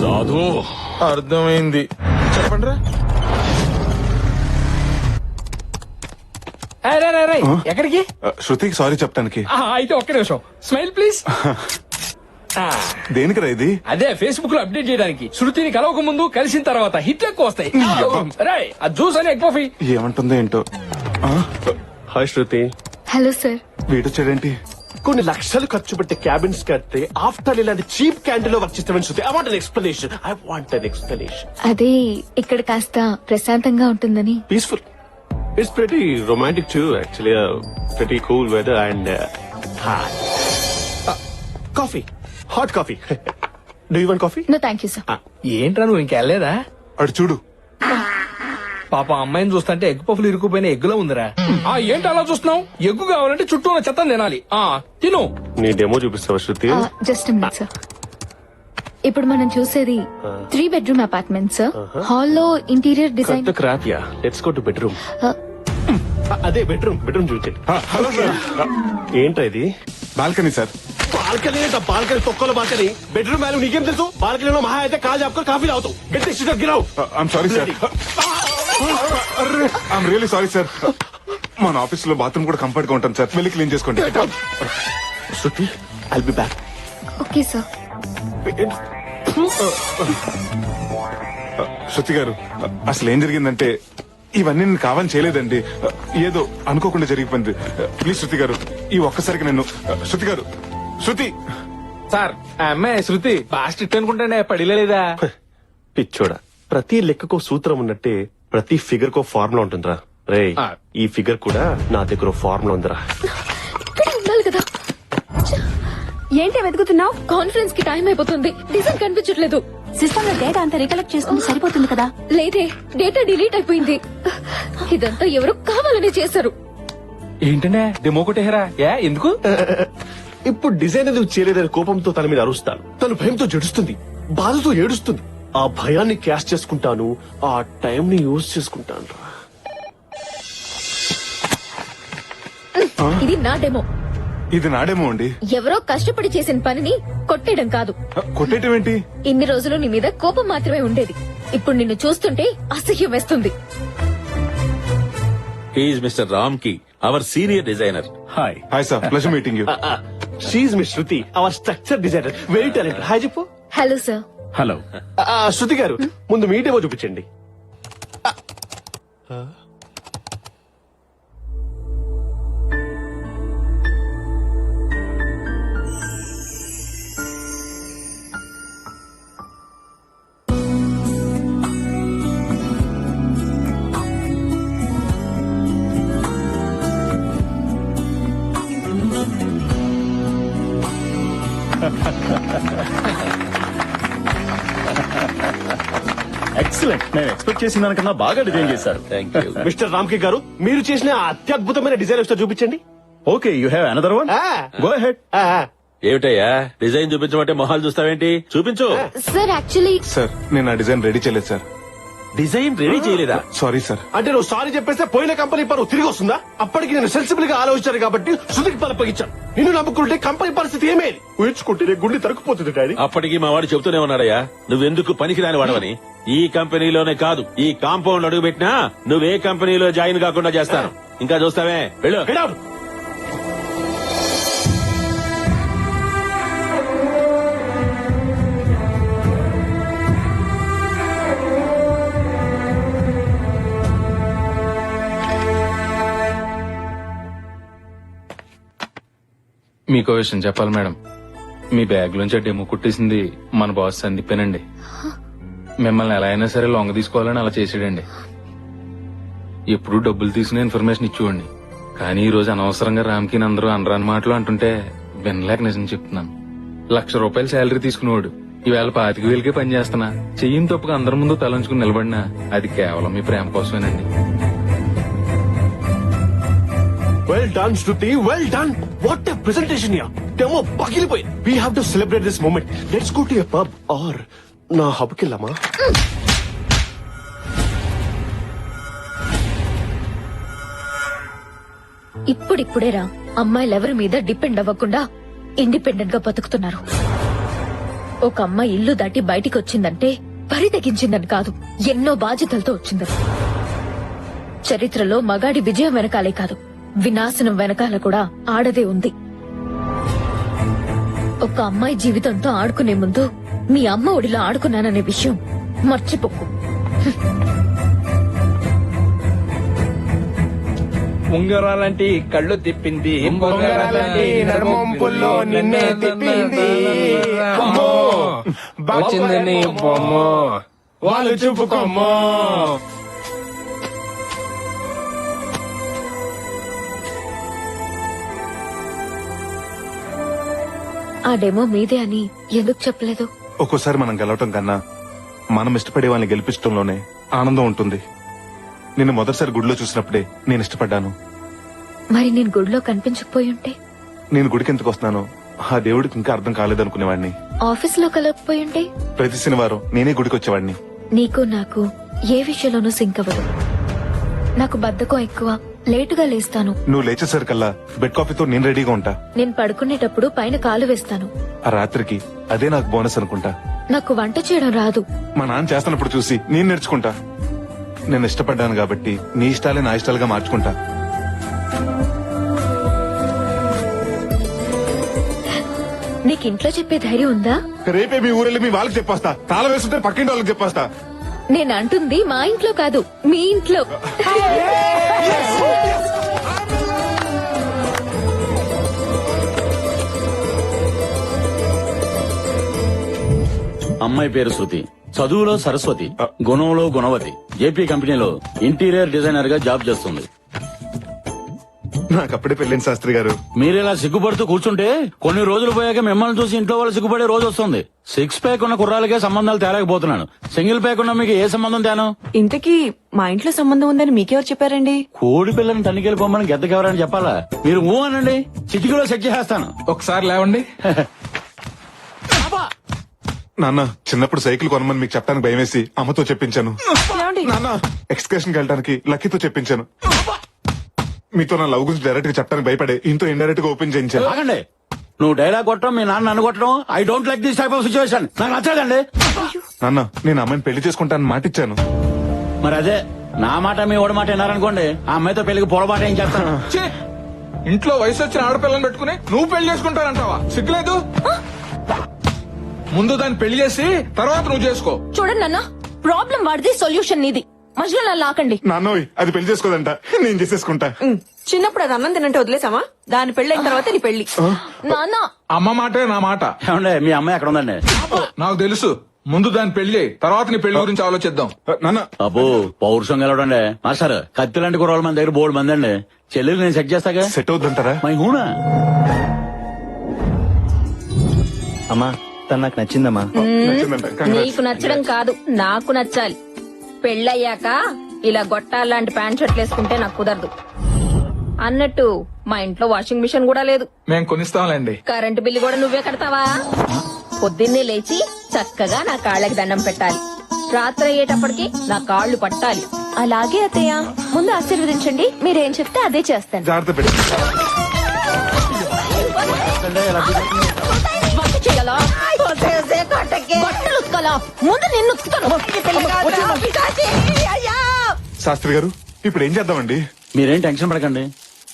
సాధు, అర్థమైంది. చెప్పండి రా. ఎక్కడికి? శృతికి సారీ చెప్తానికి. అయితే ఒక్క నిమిషం, స్మైల్ ప్లీజ్. దేనికిరా ఇది? అదే ఫేస్బుక్ లో అప్డేట్ చేయడానికి. శృతిని కలవక ముందు, కలిసిన తర్వాత హిట్లు ఎక్కువ వస్తాయి. రాయ్, ఆ జ్యూస్ అని ఎక్కువ. ఏమంటుందో ఏంటో. హాయ్ శృతి. Hello sir. వీడొచ్చాడేంటి? కొన్ని లక్షలు ఖర్చు పెట్టి క్యాబిన్స్ కడితే ఆఫ్టర్ ఇలాంటి చీప్ క్యాంటీన్ లో వర్క్ చేస్తామని Shruti. I want an explanation. I want an explanation. అదే ఇక్కడ కాస్త ప్రశాంతంగా ఉంటుందని. Peaceful. It's pretty romantic too, actually. Pretty cool weather and coffee, hot coffee. Do you want coffee? No thank you sir. ఏంట్రా నువ్వు ఇంకెళ్ళలేదా? అటు చూడు. పాప అమ్మాయిని చూస్తుంటే ఎగ్గు పఫ్లు ఇరుక్కుపోయిన ఎగ్గులో ఉందిరా. ఏంటి అలా చూస్తున్నావు? ఎగ్గు కావాలంటే చుట్టూ ఉన్న చెత్త తినాలి. తిను. నీ డెమో చూపిస్తావా శృతి? Just minute sir. ఇప్పుడు మనం చూసేది 3 bedroom అపార్ట్మెంట్ సార్. హాల్లో interior design. Crap yeah. Let's go to bedroom. అదే బెడ్రూమ్ చూపించండి. Hello sir. ఏంట్రా ఇది? Balcony sir. బాల్కనీ ఏంట? బాల్కనీ తొక్కల బాల్కనీ. బెడ్రూమ్ వాల్యూ నీకేం తెలుసు? బాల్కనీలో మహా అయితే కాల్ చెప్పుకొని కాఫీ తాగుతావు. గట్టి సిటర్ గిరావు. I'm sorry sir. I'm really sorry sir. మన ఆఫీస్ లో బాత్రూమ్ కూడా కంఫర్ట్ గా ఉంటాను సార్. వెళ్ళి క్లీన్ చేసుకోండి. Shruti, I'll be back. Okay sir. Shruti గారు, అసలు ఏం జరిగిందంటే ఇవన్నీ నేను కావాలని చేయలేదండి. ఏదో అనుకోకుండా జరిగిపోయింది. ప్లీజ్ శృతి గారు, ఈ ఒక్కసారికి నేను. శృతి గారు, శృతి సార్ ఆ అమ్మాయి శృతి బాగా స్ట్రిక్ట్ అనుకుంటానే పడిలేదా? పిచ్చోడా, ప్రతి లెక్కకో సూత్రం ఉన్నట్టే ప్రతి ఫిగర్ కో ఫార్ములా ఉంటుందిరా. రే, ఈ ఫిగర్ కూడా నా దగ్గర ఫార్ములా ఉందిరా. ఇక్కడ ఉండాలి కదా. ఏంటి వెతుకుతున్నావు? కాన్ఫరెన్స్ కి టైం అయిపోతుంది. డిజైన్ కనిపించట్లేదు. సిస్టమ్ లో డేటా అంతా రికలెక్ట్ చేసుకుంటే సరిపోతుంది కదా. లేదే, డేటా డిలీట్ అయిపోయింది. ఇదంతా ఎవరు కావాలని చేశారు. ఏంటనే డెమో కొట్టేహరా? ఎందుకు? ఇప్పుడు డిజైన్ ఎందుకు చేయలేదని కోపంతో తన మీద అరుస్తాను. తను భయంతో జడుస్తుంది, బాధతో ఏడుస్తుంది. ఆ భయాన్ని క్యాష్ చేసుకుంటాను, ఆ టైం ని యూజ్ చేసుకుంటాను. ఇది నా డెమో. ఇది నాడేమో అండి. ఎవరో కష్టపడి చేసిన పనిని కొట్టేయడం కాదు. కొట్టేయటం ఏంటి? ఇన్ని రోజులు నీ మీద కోపం మాత్రమే ఉండేది. ఇప్పుడు నిన్ను చూస్తుంటే అసహ్యం వేస్తుంది. He's mister Ramki, our senior designer. Hi. Hi sir, pleasure meeting you. She's miss Shruti, our structure designer, very talented. Hi చెప్పు. Hello sir. హలో. శృతి గారు, ముందు మీ డెమో చూపించండి. ఎక్సలెంట్. నేను ఎక్స్పెక్ట్ చేసిన దానికన్నా బాగా డిజైన్ చేశారు. Thank you. మిస్టర్ రామ్కి గారు, మీరు చేసిన ఆ అత్యద్భుతమైన డిజైన్ ఒకసారి చూపించండి. Okay, you have another one. Go ahead. ఏమిటయ్యా డిజైన్ చూపించమంటే మొహాలు చూస్తావేంటి? చూపించు. సార్ యాక్చువల్లీ సార్, నేను ఆ డిజైన్ రెడీ చేయలేదు సార్. డిజైన్ రెడీ చేయలేదా? Sorry sir. అంటే నువ్వు సారీ చెప్పేస్తే పోయిన కంపెనీ పరువు తిరిగి వస్తుందా? అప్పటికి నేను సెన్సిబుల్ గా ఆలోచించాను కాబట్టి శృతికి పలపగించాను. నిన్ను నమ్ముకుంటే కంపెనీ పరిస్థితి ఏమేది? ఊహించుకుంటే గుండె తరుక్కుపోతుంది డాడీ. అప్పటికి మా వాడు చెబుతూనే ఉన్నాడయ్యా, నువ్వెందుకు పనికిరాని వాడవని. ఈ కంపెనీలోనే కాదు, ఈ కాంపౌండ్ అడుగు పెట్టినా నువ్వే కంపెనీలో జాయిన్ కాకుండా చేస్తాను. ఇంకా చూస్తావే, వెళ్ళు. Get out. మీకో విషయం చెప్పాలి మేడం. మీ బ్యాగ్ లోంచి డెమో కుట్టేసింది మన బాస్ సందీపేనండి. మిమ్మల్ని ఎలా అయినా సరే లొంగ తీసుకోవాలని అలా చేసాడండి. ఎప్పుడు డబ్బులు తీసుకునే ఇన్ఫర్మేషన్ ఇచ్చేవాడిని. కానీ ఈ రోజు అనవసరంగా రామ్కి అందరూ అనరాని మాటలు అంటుంటే వినలేక నిజం చెప్తున్నాను. ₹1,00,000 శాలరీ తీసుకునేవాడు ఈవేళ 25,000కే పని చేస్తున్నా. చెయ్యిని తప్పుగా అందరి ముందు తలంచుకుని నిలబడినా అది కేవలం మీ ప్రేమ కోసమేనండి. Well done, Shruti. Well done. What a presentation here. Demo పగిలిపోయింది. We have to celebrate this moment. Let's go to a pub or నా హబ్ కి వెళ్దామా? ఇప్పుడిప్పుడేరా అమ్మాయిలెవరి మీద డిపెండ్ అవ్వకుండా ఇండిపెండెంట్ గా బతుకుతున్నారు. ఒక అమ్మాయి ఇల్లు దాటి బయటికి వచ్చిందంటే పరి తెగించిందని కాదు, ఎన్నో బాధ్యతలతో వచ్చిందని. చరిత్రలో మగాడి విజయం వెనకాలే కాదు, వినాశనం వెనకాల కూడా ఆడదే ఉంది. ఒక అమ్మాయి జీవితంతో ఆడుకునే ముందు మీ అమ్మ ఒడిలో ఆడుకున్నాననే విషయం మర్చిపోకు. ఉంగరాలంటి కళ్ళు తిప్పింది, ఉంగరాలంటి నడుమొంపుల్లో నిన్నే తిప్పింది. అమ్మో, వచ్చింది నీ బొమ్మ, వాళ్ళు చూపుకోమ్మో. ఆ డెమో మీదే అని ఎందుకు చెప్పలేదు? ఒక్కోసారి మనం గెలవటం కన్నా మనం ఇష్టపడే వాళ్ళని గెలిపించడంలోనే ఆనందం ఉంటుంది. నిన్ను మొదటిసారి గుడిలో చూసినప్పుడే నేను ఇష్టపడ్డాను. మరి నేను గుడిలో కనిపించకపోయి ఉంటే? నేను గుడికి ఎందుకు వస్తున్నానో ఆ దేవుడికి ఇంకా అర్థం కాలేదనుకునేవాడిని. ఆఫీస్ లో కలగకపోయి ఉంటే? ప్రతి శనివారం నేనే గుడికి వచ్చేవాడిని. నీకు నాకు ఏ విషయంలోనూ సింక్ అవ్వదు. నాకు బద్ధకం ఎక్కువ, లేటుగా లేస్తాను. నువ్వు లేచేసరికల్లా బెడ్ కాఫీతో నేను రెడీగా ఉంటా. నేను పడుకునేటప్పుడు పైన కాలు వేస్తాను. ఆ రాత్రికి అదే నాకు బోనస్ అనుకుంటా. నాకు వంట చేయడం రాదు. మా నాన్న చేస్తున్నప్పుడు చూసి నేను నేర్చుకుంటా. నేను ఇష్టపడ్డాను కాబట్టి నీ ఇష్టాలే నా ఇష్టాలుగా మార్చుకుంటా. నీకు ఇంట్లో చెప్పే ధైర్యం ఉందా? రేపే మీ ఊరెళ్ళి మీ వాళ్ళకి చెప్పేస్తా. తాళం వేస్తుంటే పక్కింటి వాళ్ళకి చెప్పేస్తా. నేను అంటుంది మా ఇంట్లో కాదు, మీ ఇంట్లో. అమ్మాయి పేరు శృతి, చదువులో సరస్వతి, గుణంలో గుణవతి. జేపీ కంపెనీలో ఇంటీరియర్ డిజైనర్ గా జాబ్ చేస్తుంది. నాకు అప్పుడే పెళ్ళింది శాస్త్రి గారు. మీరిలా సిగ్గుపడుతూ కూర్చుంటే కొన్ని రోజులు పోయాక మిమ్మల్ని చూసి ఇంట్లో వాళ్ళు సిగ్గుపడే రోజు వస్తుంది. 6 ప్యాక్ ఉన్న కుర్రాలకే సంబంధాలు తేలేకపోతున్నాను. సింగిల్ ప్యాక్ ఉన్న మీకు ఏ సంబంధం తేను? ఇంతకీ మా ఇంట్లో సంబంధం ఉందని మీకెవరు చెప్పారండి? కోడి పిల్లని తనిఖీలు పొమ్మని గెద్దకెవరని చెప్పాలా? మీరు ఊ అనండి, చిటికలో సెట్ చేసేస్తాను. ఒకసారి లేవండి. నాన్న, చిన్నప్పుడు సైకిల్ కొనమని మీకు చెప్పడానికి భయం వేసి అమ్మతో చెప్పించాను. నాన్న, ఎక్స్కర్షన్ కి వెళ్ళడానికి లక్కీతో చెప్పించాను. మీతో నా లవ్ గురించి డైరెక్ట్ గా చెప్పడానికి భయపడే ఇంతో ఇండైరెక్ట్ గా ఓపెన్ చేయించాను. ఆగండి, నువ్వు డైలాగ్ కొట్టడం, మీ నాన్న నన్ను కొట్టడం, I don't like this type of situation. నాకు నచ్చదండి. నాన్న, నేను అమ్మాయిని పెళ్లి చేసుకుంటానని మాట ఇచ్చాను. మరి అదే నా మాట మీ ఓడి మాట విన్నారనుకోండి, ఆ అమ్మాయితో పెళ్లికి పొరపాటు ఏం చేస్తాను. ఛీ! ఇంట్లో వయసు వచ్చిన ఆడపిల్లని పెట్టుకుని నువ్వు పెళ్లి చేసుకుంటానంటావా? సిగ్గులేదు? ముందు దాన్ని పెళ్లి చేసి తర్వాత నువ్వు చేసుకో. చూడండి నాన్న, ప్రాబ్లం వాడిది, సొల్యూషన్ నీది. మధ్యలో నన్ను లాకండి. నాన్నోయ్, అది పెళ్లి చేసుకోదంట, నేను చేసేసుకుంటా. చిన్నప్పుడు అది అన్నం తినంటే వదిలేసామా? దాని పెళ్ళైన తర్వాత నీ పెళ్లి. నాన్న, అమ్మ మాటే నా మాట. ఏమండే, మీ అమ్మాయి ఎక్కడ ఉందండి? నాకు తెలుసు. ముందు దాన్ని పెళ్లి చేయి, తర్వాత నీ పెళ్లి గురించి ఆలోచిద్దాం. నాన్న, అబ్బో పౌరుషం గెలవడండి. మాస్టర్, కత్తి లాంటి కుర్రాళ్ళు మన దగ్గర బోర్డు మంది అండి. చెల్లెలు నేను సెట్ చేస్తాగా. సెట్ అవుతుంటారా? మై హూనా. అమ్మా, తను నాకు నచ్చిందమ్మా. నచ్చిందంట. Congrats. నీకు నచ్చడం కాదు, నాకు నచ్చాలి. పెళ్ళయ్యాక ఇలా గొట్టాలాంటి ప్యాంట్ షర్ట్లు వేసుకుంటే నాకు కుదరదు. అన్నట్టు మా ఇంట్లో వాషింగ్ మిషన్ కూడా లేదు. మేం కొనిస్తాంలేండి. కరెంటు బిల్లు కూడా నువ్వే కడతావా? పొద్దున్నే లేచి చక్కగా నా కాళ్ళకి దండం పెట్టాలి. రాత్రి అయ్యేటప్పటికి నా కాళ్ళు పట్టాలి. అలాగే అత్తయ్య, ముందు ఆశీర్వదించండి. మీరేం చెప్తే అదే చేస్తాను. జాగ్రత్త పెట్టి. వంట చేయాలా? బట్టలు ఉతకాలా? ముందు నిన్ను ఉతుకుతాను. శాస్త్రి గారు, ఇప్పుడు ఏం చేద్దామండి? మీరేం టెన్షన్ పడకండి.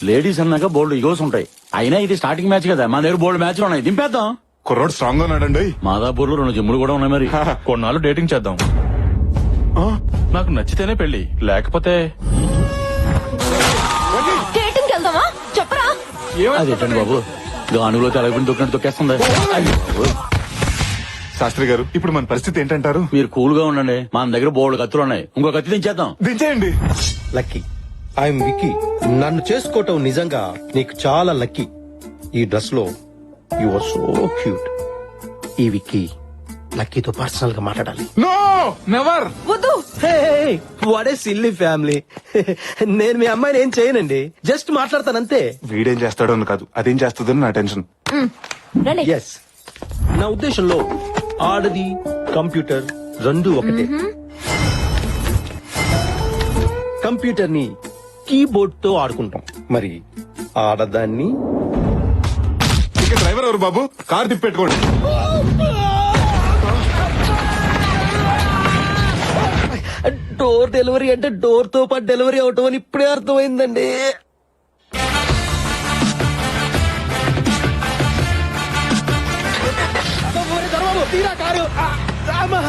లేడీస్ అన్నాక బోల్డ్ ఈగోస్ ఉంటాయి. అయినా ఇది స్టార్టింగ్ మ్యాచ్ కదా, మా దగ్గర బోల్డ్ మ్యాచ్లు ఉన్నాయి. దింపేద్దాం. కుర్రోడు స్ట్రాంగ్ గా ఉన్నాడండి. మాదాపూర్ లో 2 జిమ్ములు కూడా ఉన్నాయి. మరి కొన్నాళ్ళు డేటింగ్ చేద్దాం. నాకు నచ్చితేనే పెళ్లి, లేకపోతే డేటింగ్ వెళ్దామా? చెప్పరా? అదేంటండి బాబు, గానుగులో తెలగకుండా తొక్కినట్టు తొక్కేస్తుంది. శాస్త్రి గారు, ఇప్పుడు మన పరిస్థితి ఏంటంటారు? మీరు కూల్ గా ఉండండి, మన దగ్గర బోల్డ్ కత్తులు ఉన్నాయి. ఇంకో కత్తి దించేద్దాం. దించేయండి. లక్కీ, ఐఎమ్ విక్కీ. నన్ను చేసుకోవటం నిజంగా నీకు చాలా లక్కీ. ఈ డ్రెస్ లో యు ఆర్ సో క్యూట్. ఈ విక్కీ లక్కీతో పర్సనల్ గా మాట్లాడాలి. No, never. వద్దు. What a silly family. నేను మీ అమ్మాయిని ఏం చేయనండి, జస్ట్ మాట్లాడతానంతే. వీడేం చేస్తాడో అని కాదు, అదేం చేస్తుందో నా టెన్షన్. రండి. ఎస్, నా ఉద్దేశంలో ఆడది కంప్యూటర్ రెండు ఒకటే. కంప్యూటర్ ని కీబోర్డ్ తో ఆడుకుంటాం, మరి ఆడదాన్ని ఇక డ్రైవర్ ఎవరు బాబు? కార్ తిప్పెట్టుకోండి. డోర్ డెలివరీ అంటే డోర్ తో పాటు డెలివరీ అవటం అని ఇప్పుడే అర్థమైందండి.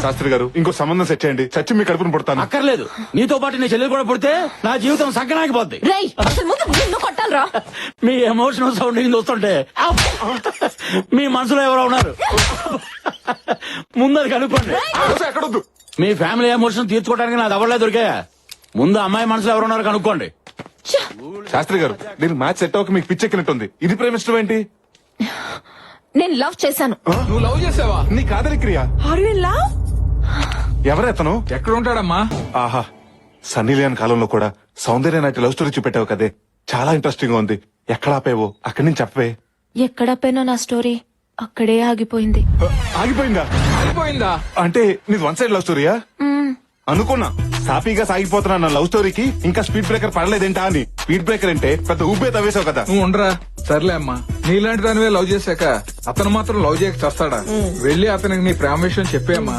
శాస్త్రి గారు, ఇంకో సంబంధం సెట్ చేయండి. చచ్చి మీ కడుపును పుడతాను. అక్కర్లేదు, నీతో పాటు నీ చెల్లెలు కూడా పుడితే నా జీవితం సంకనాగిపోద్ది. రేయ్, అసలు ముందు నిన్ను కొట్టాలరా? మీ ఎమోషనల్ సౌండింగ్ చూస్తుంటే మీ మనసులో ఎవరో ఉన్నారు. ముందర కనుక్కోండి. ఎక్కడొద్దు. మీ ఫ్యామిలీ ఎమోషన్ తీర్చుకోవడానికి నాది ఎవరలే దొరికాయా? ముందు అమ్మాయి మనసులో ఎవరు ఉన్నారో కనుక్కోండి. శాస్త్రి గారు, దీనికి మ్యాచ్ సెట్ అవ్వక మీకు పిచ్చెక్కినట్టుంది. ఇది ప్రేమిష్టం ఏంటి? నేను లవ్ చేశాను. నువ్వు లవ్ చేసావా? నీ కాదలి క్రియ ఎవరెతను? ఎక్కడ ఉంటాడమ్మా? ఆహా, సన్నీ లేని కాలంలో కూడా సౌందర్య నాటి లవ్ స్టోరీ చూపెట్టావు కదే, చాలా ఇంట్రెస్టింగ్ గా ఉంది. ఎక్కడ ఆపేవో అక్కడి నుంచి చెప్పవే. ఎక్కడ పోయినా నా స్టోరీ అక్కడే ఆగిపోయింది. ఆగిపోయిందా? అయిపోయిందా? అంటే నీది వన్ సైడ్ లవ్ స్టోరీయా? అనుకున్నా సాఫీగా సాగిపోతున్నా నా లవ్ స్టోరీకి ఇంకా స్పీడ్ బ్రేకర్ పడలేదేంటా అని. స్పీడ్ బ్రేకర్ అంటే పెద్ద ఊపే తవ్వేశావు కదా. నువ్వు ఉండరా. సర్లే అమ్మా, నీలాంటి దానివే లవ్ చేశాక అతను మాత్రం లవ్ చేయక చేస్తాడా? వెళ్ళి అతనికి నీ ప్రేమ విషయం చెప్పేమ్మా.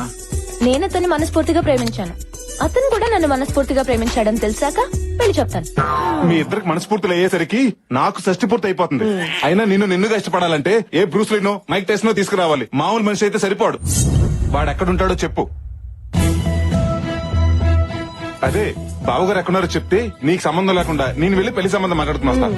నేను అతన్ని మనస్ఫూర్తిగా ప్రేమించాను, అతను కూడా నన్ను మనస్ఫూర్తిగా ప్రేమించాడని తెలిసాక పెళ్లి చెప్తాను. మీ ఇద్దరికి మనస్ఫూర్తులు అయ్యేసరికి నాకు షష్టి పూర్తి అయిపోతుంది. అయినా నిన్నుగా ఇష్టపడాలంటే ఏ బ్రూస్లీనో మైక్ టెస్ట్నో తీసుకురావాలి. మామూలు మనిషి అయితే సరిపోడు. వాడు ఎక్కడుంటాడో చెప్పు. అదే బావగారు ఎక్కడున్నారో చెప్తే నీకు సంబంధం లేకుండా నేను వెళ్ళి పెళ్లి సంబంధం మాట్లాడుతున్నా.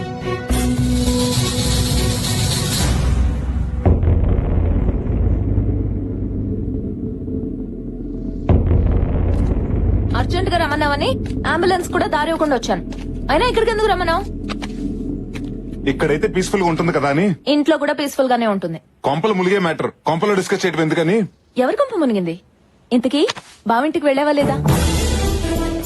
అర్జెంట్ గా రమ్మన్నావని అంబులెన్స్ కూడా దారి ఇవ్వకుండా వచ్చాను. అయినా ఇక్కడికి ఎందుకు రమ్మన్నావు? ఇక్కడైతే పీస్ఫుల్ గా ఉంటుంది కదా అని. ఇంట్లో కూడా పీస్ఫుల్ గానే ఉంటుంది. కొంపలు ములిగే మ్యాటర్ కొంపలో డిస్కస్ చేయడం ఎందుకని. ఎవరి కొంప మునిగింది? ఇంతకీ బావింటికి వెళ్ళావా లేదా?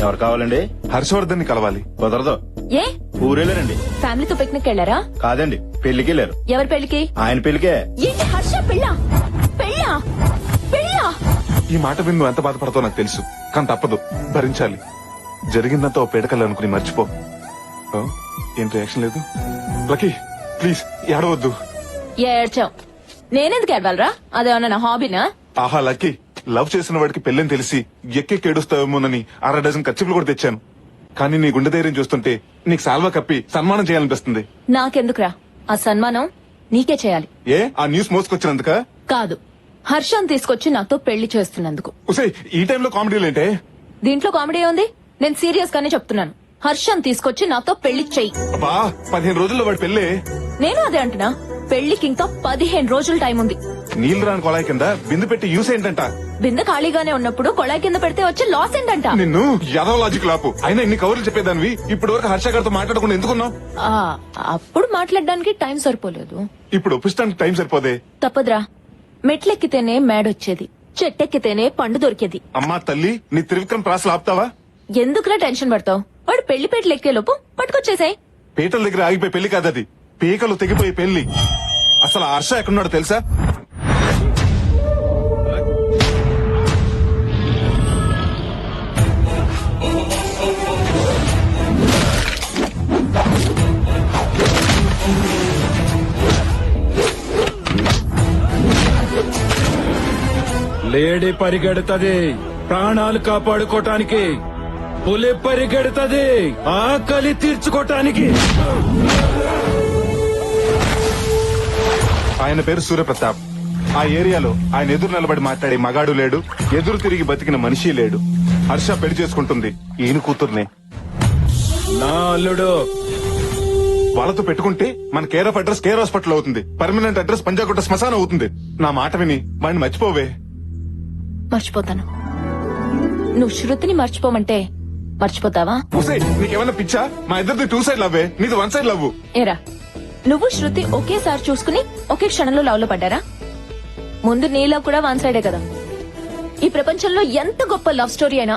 ఎవరు కావాలండి? హర్షవర్ధన్ ని కలవాలి. కుదరదు. ఏ ఊరెళ్ళారండి. ఫ్యామిలీతో పిక్నిక్ వెళ్ళారా? కాదండి, పెళ్లికి వెళ్ళారు. ఎవరి పెళ్లికి? ఆయన పెళ్లికే. ఏంటి హర్ష పెళ్ళా? పెళ్ళా? పెళ్ళా? ఈ మాట విని నువ్వు ఎంత బాధపడతావు నాకు తెలుసు, కానీ తప్పదు, భరించాలి. జరిగిందంతా ఓ పేడకల్లా అనుకుని మర్చిపో. ఏం రియాక్షన్ లేదు? లక్కీ ప్లీజ్ ఏడవద్దు. ఏడ్చావు. నేనెందుకు ఏడవాలరా? అదేమన్నా నా హాబీనా? ఆహా లక్కీ, లవ్ చేసిన వాడికి పెళ్ళని తెలిసి ఎక్కెక్కి ఏడుస్తావేమోనని 6 డజన్ ఖర్చులు కూడా తెచ్చాను. కానీ నీ గుండె ధైర్యం చూస్తుంటే నీకు సాల్వా కప్పి సన్మానం చేయాలనిపిస్తుంది. నాకెందుకురా ఆ సన్మానం? నీకే చేయాలి. ఏ ఆ న్యూస్ మోసుకొచ్చినందుక? కాదు, హర్షం తీసుకొచ్చి నాతో పెళ్లి చేస్తున్నందుకు. ఉసే ఈ టైంలో కామెడీలేంటే? దీంట్లో కామెడీ ఉంది. నేను సీరియస్ గానే చెప్తున్నాను. హర్షం తీసుకొచ్చి నాతో పెళ్లి చెయ్యి. అబ్బా 15 రోజుల్లో వాడి పెళ్ళే. నేను అదే అంటున్నా, పెళ్లికి ఇంకా 15 రోజులు టైం ఉంది. నీళ్లు రాని కొళాయి కింద బిందు పెట్టి యూస్ ఏంటంట? బిందె ఖాళీగానే ఉన్నప్పుడు కొళాయి కింద పెడితే వచ్చే లాస్ ఏంటంట? నిన్ను యాదవ లాజిక్ లాపు. అయినా ఇన్ని కవర్లు చెప్పేదానివి ఇప్పటి వరకు హర్ష గారితో మాట్లాడకుండా ఎందుకున్నావు? అప్పుడు మాట్లాడడానికి టైం సరిపోలేదు. ఇప్పుడు ఒప్పిస్తానికి టైం సరిపోదే. తప్పదురా. మెట్లెక్కితేనే మేడొచ్చేది, చెట్టెక్కితేనే పండు దొరికేది. అమ్మా తల్లి, నీ త్రివిక్రమ్ ప్రాసలు ఆపుతావా? ఎందుకురా టెన్షన్ పడతావు? వాడు పెళ్లి పేటలు ఎక్కే లోపు పట్టుకొచ్చేసాయి. పీటల దగ్గర ఆగిపోయి పెళ్లి కాదది, పీకలు తెగిపోయి పెళ్లి. అసలు ఆ హర్ష ఎక్కడున్నాడో తెలుసా? లేడీ పరిగెడుతుంది ప్రాణాలు కాపాడుకోటానికి, పులి పరిగెడుతుంది ఆకలి తీర్చుకోటానికి. ఆయన పేరు సూర్యప్రతాప్. ఆ ఏరియాలో ఆయన ఎదురు నిలబడి మాట్లాడే మగాడు లేడు, ఎదురు తిరిగి బతికిన మనిషి లేడు. హర్ష పెళ్లి చేసుకుంటుంది ఈయన కూతుర్నే. నా అల్లుడు. వాళ్ళతో పెట్టుకుంటే మన care of address care hospital అవుతుంది, పర్మనెంట్ అడ్రస్ పంజాగుట్ట శ్మశానం అవుతుంది. నా మాట విని వాడిని మర్చిపోవే. మర్చిపోతాను. నువ్వు శృతిని మర్చిపోమంటే మర్చిపోతావా? నీకేమన్నా పిచ్చా? మా ఇద్దరిది 2 సైడ్ లవ్వే, నీది 1 సైడ్ లవ్. ఏరా, నువ్వు శృతి ఒకేసారి చూసుకుని ఒకే క్షణంలో లవ్ లో పడ్డారా? ముందు నీ లవ్ కూడా 1 సైడే కదా. ఈ ప్రపంచంలో ఎంత గొప్ప లవ్ స్టోరీ అయినా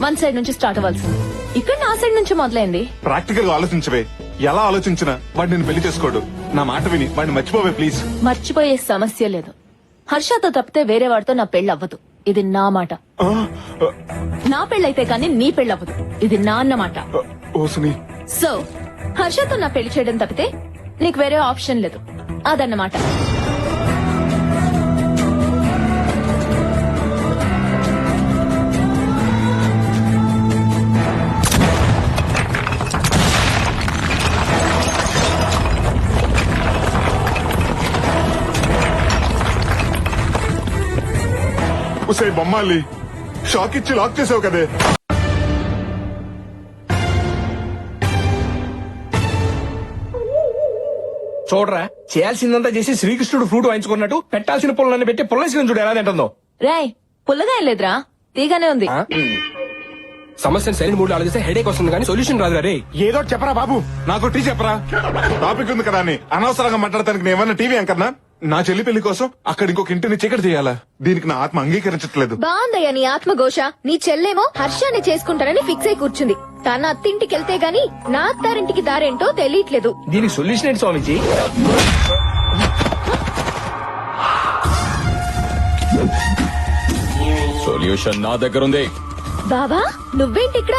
1 సైడ్ నుంచి స్టార్ట్ అవ్వాల్సింది. ఇక్కడ నా సైడ్ నుంచి మొదలైంది. ప్రాక్టికల్ గా ఆలోచించవే. ఎలా ఆలోచించినా వాడు నేను పెళ్లి చేసుకోడు. నా మాట విని వాడిని మర్చిపోవే ప్లీజ్. మర్చిపోయే సమస్య లేదు. హర్షతో తప్పితే వేరే వాడితో నా పెళ్లి అవ్వదు. ఇది నా మాట. నా పెళ్ళైతే కానీ నీ పెళ్లి అవ్వదు. ఇది నా అన్నమాట. సో హర్షతో నా పెళ్లి చేయడం తప్పితే నీకు వేరే ఆప్షన్ లేదు. అదన్నమాట. ఉసే బొమ్మాలి, షాక్ ఇచ్చి లాక్ చేసావు కదే. చూడరా, చేయాల్సిందంతా చేసి శ్రీకృష్ణుడు ఫ్రూట్ వాయించుకున్నట్టు పెట్టాల్సిన పుల్లన్ని పెట్టి పుల్లసిన చూడు ఎలా తింటుందో. రాయ్, పుల్లగా ఏం లేదురా, తీగానే ఉంది. సమస్యను సరైన మూడు ఆలోచిస్తే హెడేక్ వస్తుంది కానీ సొల్యూషన్ రాదురా. రే ఏదో చెప్పరా బాబు, నాకు టీ చెప్పరా. టాపిక్ ఉంది కదా అని అనవసరంగా మాట్లాడటానికి నేమన్నా టీవీ అంకర్నా? నా చెల్లి పెళ్లి కోసం అక్కడ ఇంకొక ఇంటిని చీకటి చేయాలా? దీనికి నా ఆత్మ అంగీకరించట్లేదు. బాగుందయ్యా నీ ఆత్మఘోష. నీ చెల్లేమో హర్షాన్ని చేసుకుంటానని ఫిక్స్ అయి కూర్చుంది. తన అత్తింటికి వెళ్తే గాని నా అత్తారింటికి దారేంటో తెలియట్లేదు. దీనికి సొల్యూషన్ ఏంటి స్వామిజీ? సొల్యూషన్ నా దగ్గర ఉంది. బావా నువ్వేంటిక్కడ?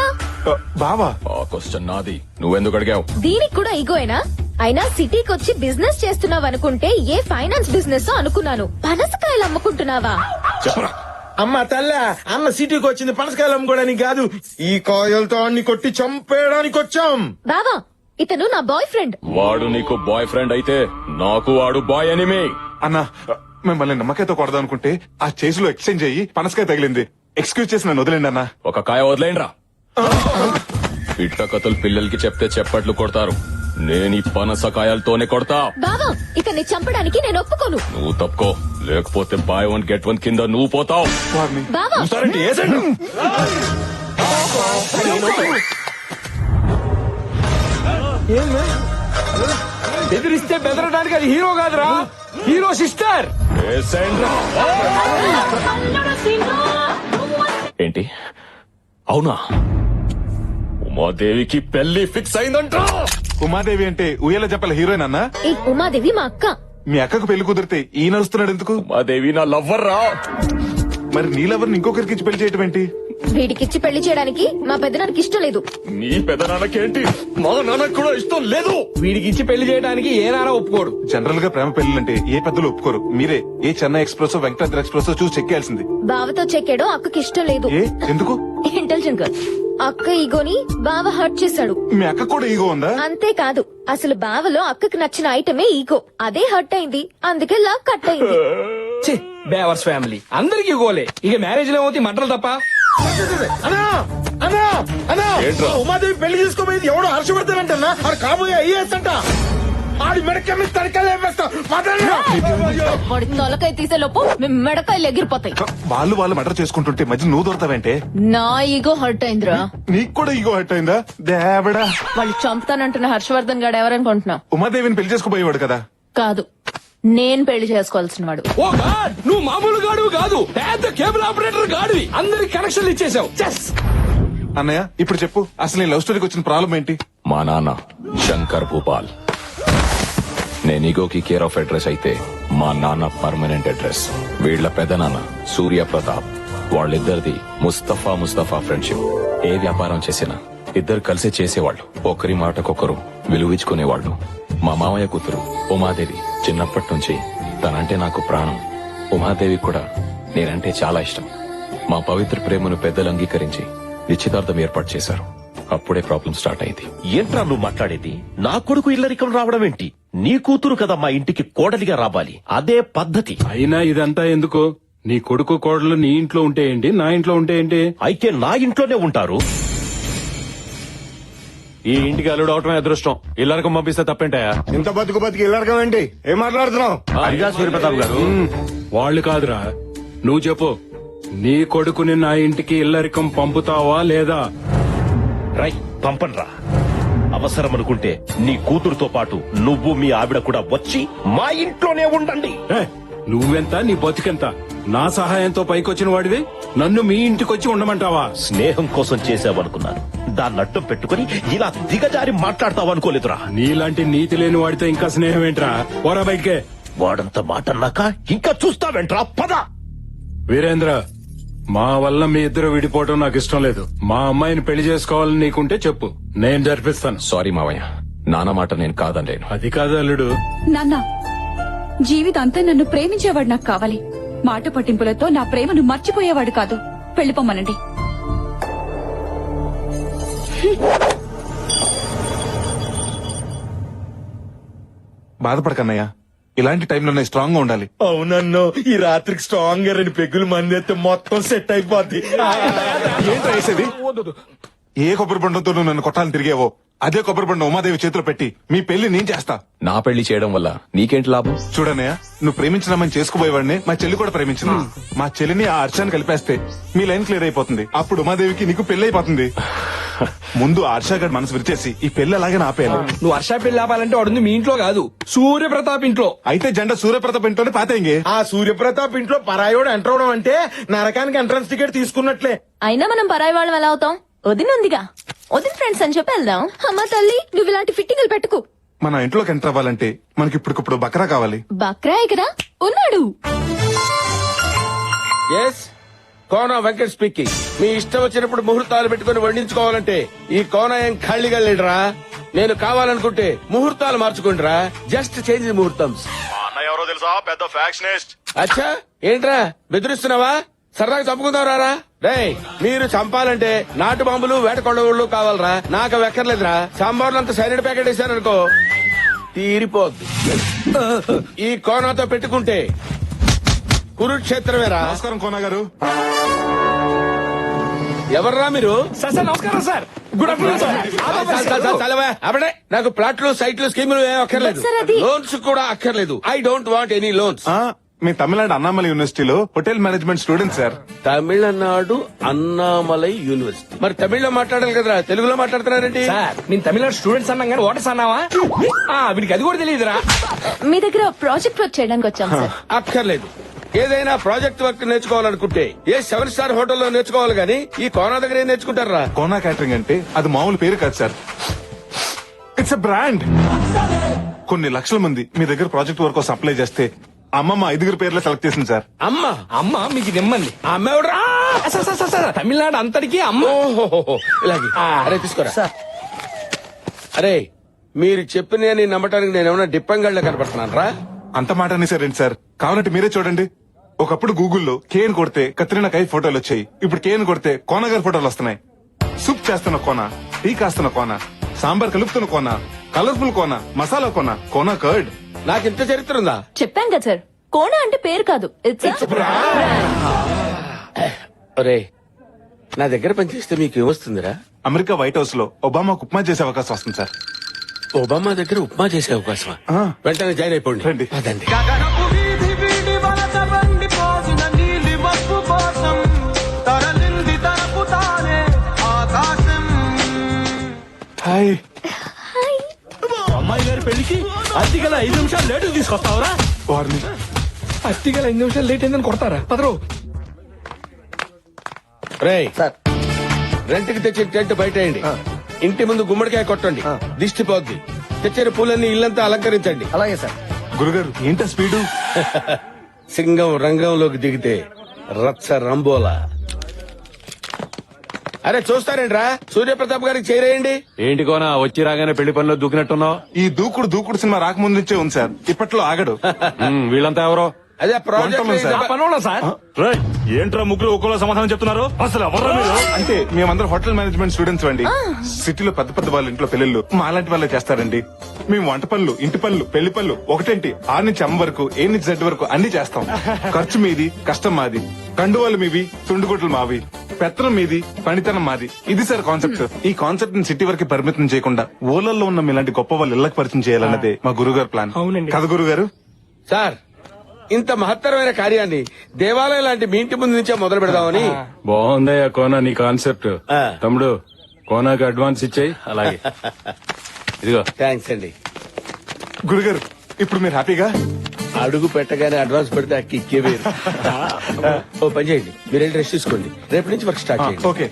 బావా ఆ క్వశ్చన్ నాది, నువ్వెందుకు అడిగావు? దీనికి కూడా ఈగోయేనా? అయినా సిటీకి వచ్చి బిజినెస్ చేస్తున్నావు అనుకుంటే ఏ ఫైనాన్స్ బిజినెస్ అనుకున్నాను. పనసకాయలు అమ్ముకుంటున్నావా? చెప్పరా. అమ్మ తల్ల, అన్న సిటీకి వచ్చింది పనసకాయలు అమ్ముకోవడానికి కాదు, ఈ కాయలతో అన్ని కొట్టి చంపేయడానికి వచ్చాం. బావా ఇతను నా బాయ్ ఫ్రెండ్. వాడు నీకు బాయ్ ఫ్రెండ్ అయితే నాకు వాడు బాయ్ ఎనిమి. అన్నా, మిమ్మల్ని నమ్మకాయతో కొడదాం అనుకుంటే ఆ చేసిలో ఎక్స్చేంజ్ అయ్యి పనసకాయ తగిలింది. ఎక్స్క్యూజ్ చేసి నన్ను వదిలేండి అన్నా. ఒక కాయ వదిలేండ్రా. ఇట్ట కథలు పిల్లలకి చెప్తే చెప్పట్లు కొడతారు. నేను ఈ పనసకాయలతోనే కొడతా. బావా ఇతన్ని చంపడానికి నేను ఒప్పుకోను. నువ్వు తప్పుకో, లేకపోతే బాయ్ వన్ గెట్ వన్ కింద నువ్వు పోతావు. బావా బెదిరిస్తే బెదరడానికి అది హీరో కాదురా, హీరో సిస్టర్. ఏంటి అవునా? ఉమాదేవికి పెళ్లి ఫిక్స్ అయిందంట. ఉమాదేవి అంటే ఉయ్యాల చెప్పల హీరోయిన్ అన్నా? ఈ ఉమాదేవి మా అక్క. మీ అక్కకు పెళ్లి కుదిరితే ఈ నడుస్తున్నాడు ఎందుకు? ఉమాదేవి నా లవ్వర్ రా. మరి నీ లవర్ని ఇంకొకరికి ఇచ్చి పెళ్లి చేయటం ఏంటి? వీడికిచ్చి పెళ్లి చేయడానికి మా పెద్దనానికి ఇష్టం లేదు. నీ పెదనాన్నకేంటి? మా నాన్నకు కూడా ఇష్టం లేదు. వీడికి ఇచ్చి పెళ్లి చేయడానికి ఏ నారా ఒప్పుకోడు. జనరల్ గా ప్రేమ పెళ్లిలంటే ఏ పెద్దలు ఒప్పుకోరు. మీరే ఏ చెన్నై ఎక్స్ప్రెస్ వెంకటాద్రి ఎక్స్ప్రెస్ చూసి చెక్కేయాల్సింది. బావతో చెక్కాడు, అక్కకి ఇష్టం లేదు. ఏ ఎందుకు? Intelligent girl. అక్క ఈగోని బావ హర్ట్ చేశాడు. మీ అక్క కూడా ఈగో ఉందా? అంతేకాదు, అసలు బావలో అక్కకి నచ్చిన ఐటమే ఈగో. అదే హర్ట్ అయింది, అందుకే లవ్ కట్ అయింది. బేవర్స్ ఫ్యామిలీ అందరికి గోలే. ఇక మ్యారేజ్ లో ఏమవుతాయి మంటలు తప్ప. అన్నా అన్నా అన్నా, ఉమాదేవి పెళ్లి చేసుకోబోయేది ఎవడో హర్షవర్ధన్ ఆడు కాబోయే ఐఏఎస్ అంట. ఆడి మెడకెళ్ళి తడికలు వేస్తా. వాడి తొలకాయ తీసే లోపు మెడకాయలు ఎగిరిపోతాయి. వాళ్ళు మర్డర్ చేసుకుంటుంటే మధ్య నువ్వు దొరతావంటే? నా ఈగో హర్ట్ అయిందిరా. నీకు కూడా ఈగో హర్ట్ అయిందా? దేవడా, వాళ్ళు చంపుతానంటున్న హర్షవర్ధన్ గాడు ఎవరనుకుంటున్నావు? ఉమాదేవిని పెళ్లి చేసుకోబోయేవాడు కదా? కాదు, నేను పెళ్లి చేసుకోవాల్సిన వాడు. ఓ గాడ్, నువ్వు మామూలు గాడు కాదు, పెద్ద కేబుల్ ఆపరేటర్ గాడివి. అందరికి కనెక్షన్లు ఇచ్చేసావు. అన్నయ్య ఇప్పుడు చెప్పు, అసలు నీ లవ్ స్టోరీకి వచ్చిన ప్రాబ్లం ఏంటి? మా నాన్న శంకర్ భూపాల్. నేను ఈగోకి కేర్ ఆఫ్ అడ్రస్ అయితే మా నాన్న పర్మనెంట్ అడ్రస్. వీళ్ల పెదనాన్న సూర్య ప్రతాప్. వాళ్ళిద్దరిది ముస్తఫా ఫ్రెండ్షిప్. ఏ వ్యాపారం చేసినా ఇద్దరు కలిసి చేసేవాళ్ళు. ఒకరి మాటకొకరు విలువించుకునేవాళ్ళు. మా మామయ్య కూతురు ఉమాదేవి చిన్నప్పటి నుంచి తనంటే నాకు ప్రాణం. ఉమాదేవి కూడా నేనంటే చాలా ఇష్టం. మా పవిత్ర ప్రేమను పెద్దలు అంగీకరించి నిశ్చితార్థం ఏర్పాటు చేశారు. అప్పుడే ప్రాబ్లం స్టార్ట్ అయింది. ఏంట్రా నువ్వు మాట్లాడేది? నా కొడుకు ఇల్లరికం రావడం ఏంటి? నీ కూతురు కదా మా ఇంటికి కోడలిగా రావాలి, అదే పద్ధతి. అయినా ఇదంతా ఎందుకు? నీ కొడుకు కోడలు నీ ఇంట్లో ఉంటే ఏంటి, నా ఇంట్లో ఉంటే ఏంటి? అయితే నా ఇంట్లోనే ఉంటారు. ఈ ఇంటికి అల్లుడు అవటమే అదృష్టం. ఇల్లరకం పంపిస్తే తప్పేంటాయా? ఇంత బతికి ఇల్లరకం ఏంటి? ఏం మాట్లాడుతున్నావు? అదిగా సూర్యప్రతాప్ గారు, వాళ్ళు కాదురా, నువ్వు చెప్పు. నీ కొడుకుని నా ఇంటికి ఇల్లరికం పంపుతావా లేదా? రై పంపన్రా. అవసరం అనుకుంటే నీ కూతురుతో పాటు నువ్వు మీ ఆవిడ కూడా వచ్చి మా ఇంట్లోనే ఉండండి. నువ్వెంత, నీ బతికెంత? నా సహాయంతో పైకొచ్చిన వాడివి నన్ను మీ ఇంటికొచ్చి ఉండమంటావా? స్నేహం కోసం చేసావనుకున్నాను, దాన్ని అడ్డం పెట్టుకుని ఇలా దిగజారి మాట్లాడతావనుకోలేదురా. నీలాంటి నీతి లేని వాడితో ఇంకా స్నేహం ఏంట్రా? పోరా బయటికే. వాడంత మాట అన్నాక ఇంకా చూస్తావేంట్రా? పద. వీరేంద్ర, మా వల్ల మీ ఇద్దరు విడిపోవటం నాకు ఇష్టం లేదు. మా అమ్మాయిని పెళ్లి చేసుకోవాలని నీకుంటే చెప్పు, నేను జరిపిస్తాను. సారీ మావయ్య, నాన్న మాట నేను కాదనలేను. అది కాదు అల్లుడు. నాన్న, జీవితాంతా నన్ను ప్రేమించేవాడు నాకు కావాలి. మాట పట్టింపులతో నా ప్రేమను మర్చిపోయేవాడు కాదు. వెళ్ళిపోమ్మనండి. బాధపడకన్నయ్య, ఇలాంటి టైంలోనే స్ట్రాంగ్ గా ఉండాలి. అవునన్నో, ఈ రాత్రికి స్ట్రాంగ్ గా 2 పెగ్గులు మందేస్తే మొత్తం సెట్ అయిపోద్ది. ఏంట్రా వేసేది? ఏ కొబ్బరి బండంతో నువ్వు నన్ను కొట్టాలని తిరిగేవో అదే కొబ్బరి బండ ఉమాదేవి చేతిలో పెట్టి మీ పెళ్లి నేను చేస్తా. నా పెళ్లి చేయడం వల్ల నీకేంటి లాభం? చూడన్నయ్య, నువ్వు ప్రేమించినామని చేసుకుపోయేవాడిని మా చెల్లి కూడా ప్రేమించిన. మా చెల్లిని ఆ అర్చాన్ని కలిపేస్తే మీ లైన్ క్లియర్ అయిపోతుంది. అప్పుడు ఉమాదేవికి నీకు పెళ్లి అయిపోతుంది. ముందు హర్షగాడి మనసు విరిచేసి ఈ పెళ్లి అలాగే ఆపేయాలి. నువ్వు వర్ష పెళ్లి ఆపాలంటే వాడుంది మీ ఇంట్లో కాదు, సూర్యప్రతాప్ ఇంట్లో. అయితే జెండా సూర్యప్రతాప్ ఇంట్లోనే పాతేంగే. ఆ సూర్యప్రతాప్ ఇంట్లో పరాయోడు ఎంటర్ అవడం అంటే నరకానికి ఎంట్రన్స్ టికెట్ తీసుకున్నట్లే. అయినా మనం పరాయి వాళ్ళం ఎలా అవుతాం? వదినుందిగా, వదిన ఫ్రెండ్స్ అని చెప్పి వెళ్దాం. అమ్మా తల్లి, నువ్వు ఇలాంటి ఫిట్టింగ్లు పెట్టుకు. మన ఇంట్లోకి ఎంటర్ అవ్వాలంటే మనకి ఇప్పటికప్పుడు బకరా కావాలి. బక్రాయ్ కదా ఉన్నాడు. Yes, Kona Venkat speaking. మీ ఇష్టం వచ్చినప్పుడు ముహూర్తాలు పెట్టుకుని వండించుకోవాలంటే ఈ కోన ఏం ఖాళీగా లేడురా. నేను కావాలనుకుంటే ముహూర్తాలు మార్చుకుంటురా. జస్ట్ చేంజ్ ముహూర్తం. ఎవరో తెలుసా, పెద్ద ఫ్యాక్షనిస్ట్. అచ్చా, ఏంట్రా బెదిరిస్తున్నావా? సరదాగా చంపుకుందాం రారా. రేయ్, మీరు చంపాలంటే నాటు బాంబులు వేట కొండవుళ్ళు కావాలరా. నాకు అవి ఎక్కర్లేదురా. సాంబార్లు అంత సైనిడ్ ప్యాకెట్ వేసారనుకో తీరిపోద్ది. ఈ కోనాతో పెట్టుకుంటే కురుక్షేత్రమేరా. నమస్కారం కోన గారు. ఎవర్రా మీరు? సార్ నమస్కారం సార్. Good afternoon sir. అప్పుడే నాకు ప్లాట్లు సైట్లు స్కీములు ఏం అక్కర్లేదు. సార్, అది- లోన్స్ కూడా అక్కర్లేదు. I don't want any loans. మీ తమిళనాడు అన్నామలై యూనివర్సిటీలో hotel management student sir. Tamil Nadu Annamalai university. మరి తమిళ్లో మాట్లాడాలి కదరా, తెలుగులో మాట్లాడుతున్నారేంటి? సార్, నేను తమిళనాడు స్టూడెంట్స్ అన్నాం కానీ ఓటర్స్ అన్నావా? వీడికి అది కూడా తెలియదురా. మీ దగ్గర ప్రాజెక్ట్ వర్క్ చేయడానికి వచ్చాం సార్. అక్కర్లేదు. ఏదైనా ప్రాజెక్ట్ వర్క్ నేర్చుకోవాలనుకుంటే ఏ 7 స్టార్ హోటల్లో నేర్చుకోవాలి గానీ ఈ కోనా దగ్గర ఏం నేర్చుకుంటారా? కోనా క్యాటరింగ్ అంటే అది మామూలు పేరు కాదు సార్. It's a brand. కొన్ని లక్షల మంది మీ దగ్గర ప్రాజెక్ట్ వర్క్ కోసం అప్లై చేస్తే అమ్మమ్మ 5 పేర్లు సెలెక్ట్ చేసింది సార్. అమ్మ మీకు నిమ్మంది. ఆ అమ్మ ఎవడురా? సార్, తమిళనాడు అంతటికి అమ్మ. ఓహోహోహో, ఇలాగే. అరే తీసుకోరా. అరే, మీరు చెప్పిన నమ్మటానికి నేను ఏమైనా డిప్పంగళ్ళ కనపడుతున్నాను రా? అంత మాట అనేసారేంటి సార్? కావాలంటే మీరే చూడండి. ఒకప్పుడు గూగుల్లో కేన్ కొడితే కత్రినా కై ఫోటోలు వచ్చాయి. ఇప్పుడు కేన్ కొడితే కోన గారి ఫోటోలు వస్తున్నాయి. సూప్ చేస్తున్న కోన, టీ కాస్తున్న కోన, సాంబార్ కలుపుతున్న కోన, కలర్ఫుల్ కోన, మసాలా కోన, కోన కర్డ్. నాకింత చరిత్ర ఉందా? చెప్పాం కదా సార్, కోన అంటే పేరు కాదు, ఇట్స్ అరే, నా దగ్గర పనిచేస్తే మీకు ఏమొస్తుందిరా? అమెరికా వైట్ హౌస్ లో ఒబామాకు ఉప్మా చేసే అవకాశం వస్తుంది సార్. ఒబామా దగ్గర ఉప్మా చేసే అవకాశమా? వెంటనే జాయిన్ అయిపోండి. రండి. అదండి. హాయ్. అమ్మాయి గారి పెళ్లికి అత్తిగల 5 నిమిషాలు లేటు తీసుకొస్తావరా? వారిని అత్తిగల 5 నిమిషాలు లేట్ అయిందని కొడతారా? పదరు. రేయ్ సార్, రెంట్ కి తెచ్చిన టెంట్ బయటేయండి. ఇంటి ముందు గుమ్మడికాయ కొట్టండి, దిష్టి పోద్ది. తెచ్చిన పూలన్నీ ఇల్లంతా అలంకరించండి. అలాగే సార్. గురుగారు ఏంటా స్పీడు? సింగం రంగంలోకి దిగితే రచ్చ రంబోలా. అరే చూస్తారేంట్రా, సూర్యప్రతాప్ గారికి చేరేయండి. ఏంటి కోనా వచ్చి రాగానే పెళ్లి పనిలో దూకినట్టున్నావు? ఈ దూకుడు సినిమా రాకముందు నుంచే ఉంది సార్. ఇప్పట్లో ఆగడు. వీళ్ళంతా ఎవరో? అదే వంటలు సార్. పనులు సార్. ఏంట్రా ముగ్గురు ఒక్కోలా సమాధానం చెప్తున్నారు? అసలు ఎవరు మీరు? అంటే మేమందరం హోటల్ మేనేజ్మెంట్ స్టూడెంట్స్ అండి. సిటీలో పెద్ద వాళ్ళ ఇంట్లో పెళ్లిళ్ళు మా అలాంటి వాళ్ళే చేస్తారండి. మేము వంట పనులు, ఇంటి పనులు, పెళ్లి పనులు ఒకటేంటి 6 నుంచి M వరకు, A నుంచి Z వరకు అన్ని చేస్తాం. ఖర్చు మీది, కష్టం మాది. కండువాలు మీవి, తుండుగుట్లు మావి. పెత్తనం మీది, పనితనం మాది. ఇది సార్ కాన్సెప్ట్. ఈ కాన్సెప్ట్ ని సిటీ వరకు పరిమితం చేయకుండా ఊళ్ళల్లో ఉన్న మీలాంటి గొప్ప వాళ్ళు ఇళ్లకు పరిచయం చేయాలన్నదే మా గురుగారు ప్లాన్. అవునండి. కదా గురుగారు? సార్, ఇంత మహత్తరమైన కార్యాన్ని దేవాలయం లాంటి మీ ఇంటి ముందు నుంచే మొదలు పెడదామని. బాగుందయ్యా కోనా నీ కాన్సెప్ట్. తమ్ముడు కోనాకి అడ్వాన్స్ ఇచ్చాయి. అలాగే ఇదిగో. థ్యాంక్స్ అండి. గురుగారు ఇప్పుడు మీరు హ్యాపీగా? అడుగు పెట్టగానే అడ్వాన్స్ పెడితే ఆ కిక్కే వేరు. ఓ పని చేయండి, మీరు వెళ్ళి రెస్ట్ తీసుకోండి. రేపటి నుంచి వర్క్ స్టార్ట్ చేయండి. ఓకే.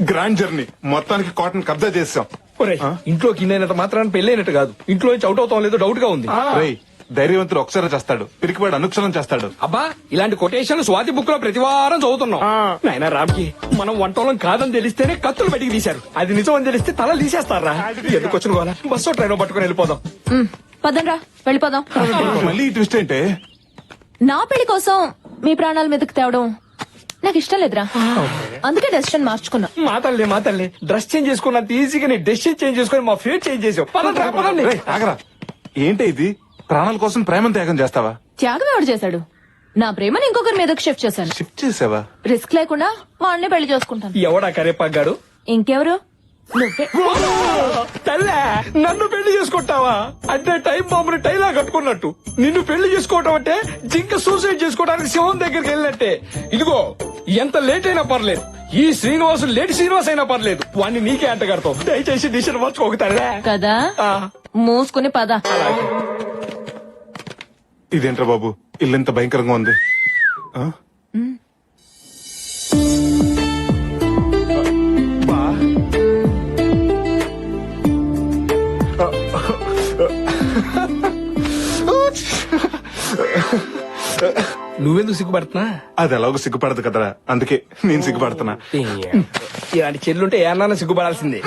గ్రాండ్ జర్నీ మొత్తానికి కాటన్ కబ్జా చేసాం. ఇంట్లోకి ఇన్నైనంత మాత్రాన్ని పెళ్ళైనట్టు కాదు. ఇంట్లో నుంచి అవుట్ అవుతాం లేదో డౌట్ గా ఉంది. రేయ్, ధైర్యవంతుడు ఒకసారి చేస్తాడు, పిరికివాడు అనుక్షణం చేస్తాడు. అబ్బా, ఇలాంటి కొటేషన్ స్వాతి బుక్ లో ప్రతి వారం చదువుతున్నాం. నాయనా రామ్కి మనం వంటోళం కాదని తెలిస్తేనే కత్తులు బయటికి తీశారు. అది నిజం అని తెలిస్తే తల తీసేస్తారా? ఎందుకు వచ్చిన గోలా? బస్సు ట్రైన్ పట్టుకుని వెళ్ళిపోదాం. పదండ్రా, వెళ్ళిపోదాం. మళ్ళీ ఈ ట్విస్ట్ ఏంటే? నా పెళ్లి కోసం మీ ప్రాణాల మీదకి తేవడం నాకు ఇష్టం లేదురా. అందుకే డెసిషన్ మార్చుకున్నా. మా తల్లి డ్రెస్ చేంజ్ చేసుకున్నంత ఈజీగా నీ డెసిషన్ చేంజ్ చేసుకుని మా ఫేట్ చేంజ్ చేసావు. పదండి. రేయ్, ఆగరా. ఏంటి ఇది? ప్రాణాల కోసం ప్రేమను త్యాగం చేస్తావా? త్యాగం ఎవడు చేశాడు? నా ప్రేమను ఇంకొకరి మీదకి షిఫ్ట్ చేశాను. షిఫ్ట్ చేసావా? రిస్క్ లేకుండా వాడిని పెళ్లి చేసుకుంటాను. ఎవడా కరేపాగాడు? ఇంకెవరు? నువ్వే. చెల్లె నన్ను పెళ్లి చేసుకుంటావా అంటే టైం బాంబుని టైలా కట్టుకున్నట్టు నిన్ను పెళ్లి చేసుకోవటం అంటే జింక సూసైడ్ చేసుకోవడానికి సింహం దగ్గరికి వెళ్ళినట్టే. ఇదిగో ఎంత లేట్ అయినా పర్లేదు, ఈ శ్రీనివాసు లేట్ శ్రీనివాస్ అయినా పర్లేదు, వాడిని నీకే అంట కడతావు. దయచేసి డిసిషన్ మార్చుకోగతారా కదా మూసుకుని పద. ఇదేంట్రా బాబు ఇల్లు ఎంత భయంకరంగా ఉంది. ఆ? బా. నువ్వెందుకు సిగ్గుపడుతున్నా? అది ఎలాగో సిగ్గుపడదు కదరా, అందుకే నేను సిగ్గుపడుతున్నా. ఇలాంటి చెల్లుంటే ఏమన్నా సిగ్గుపడాల్సిందే.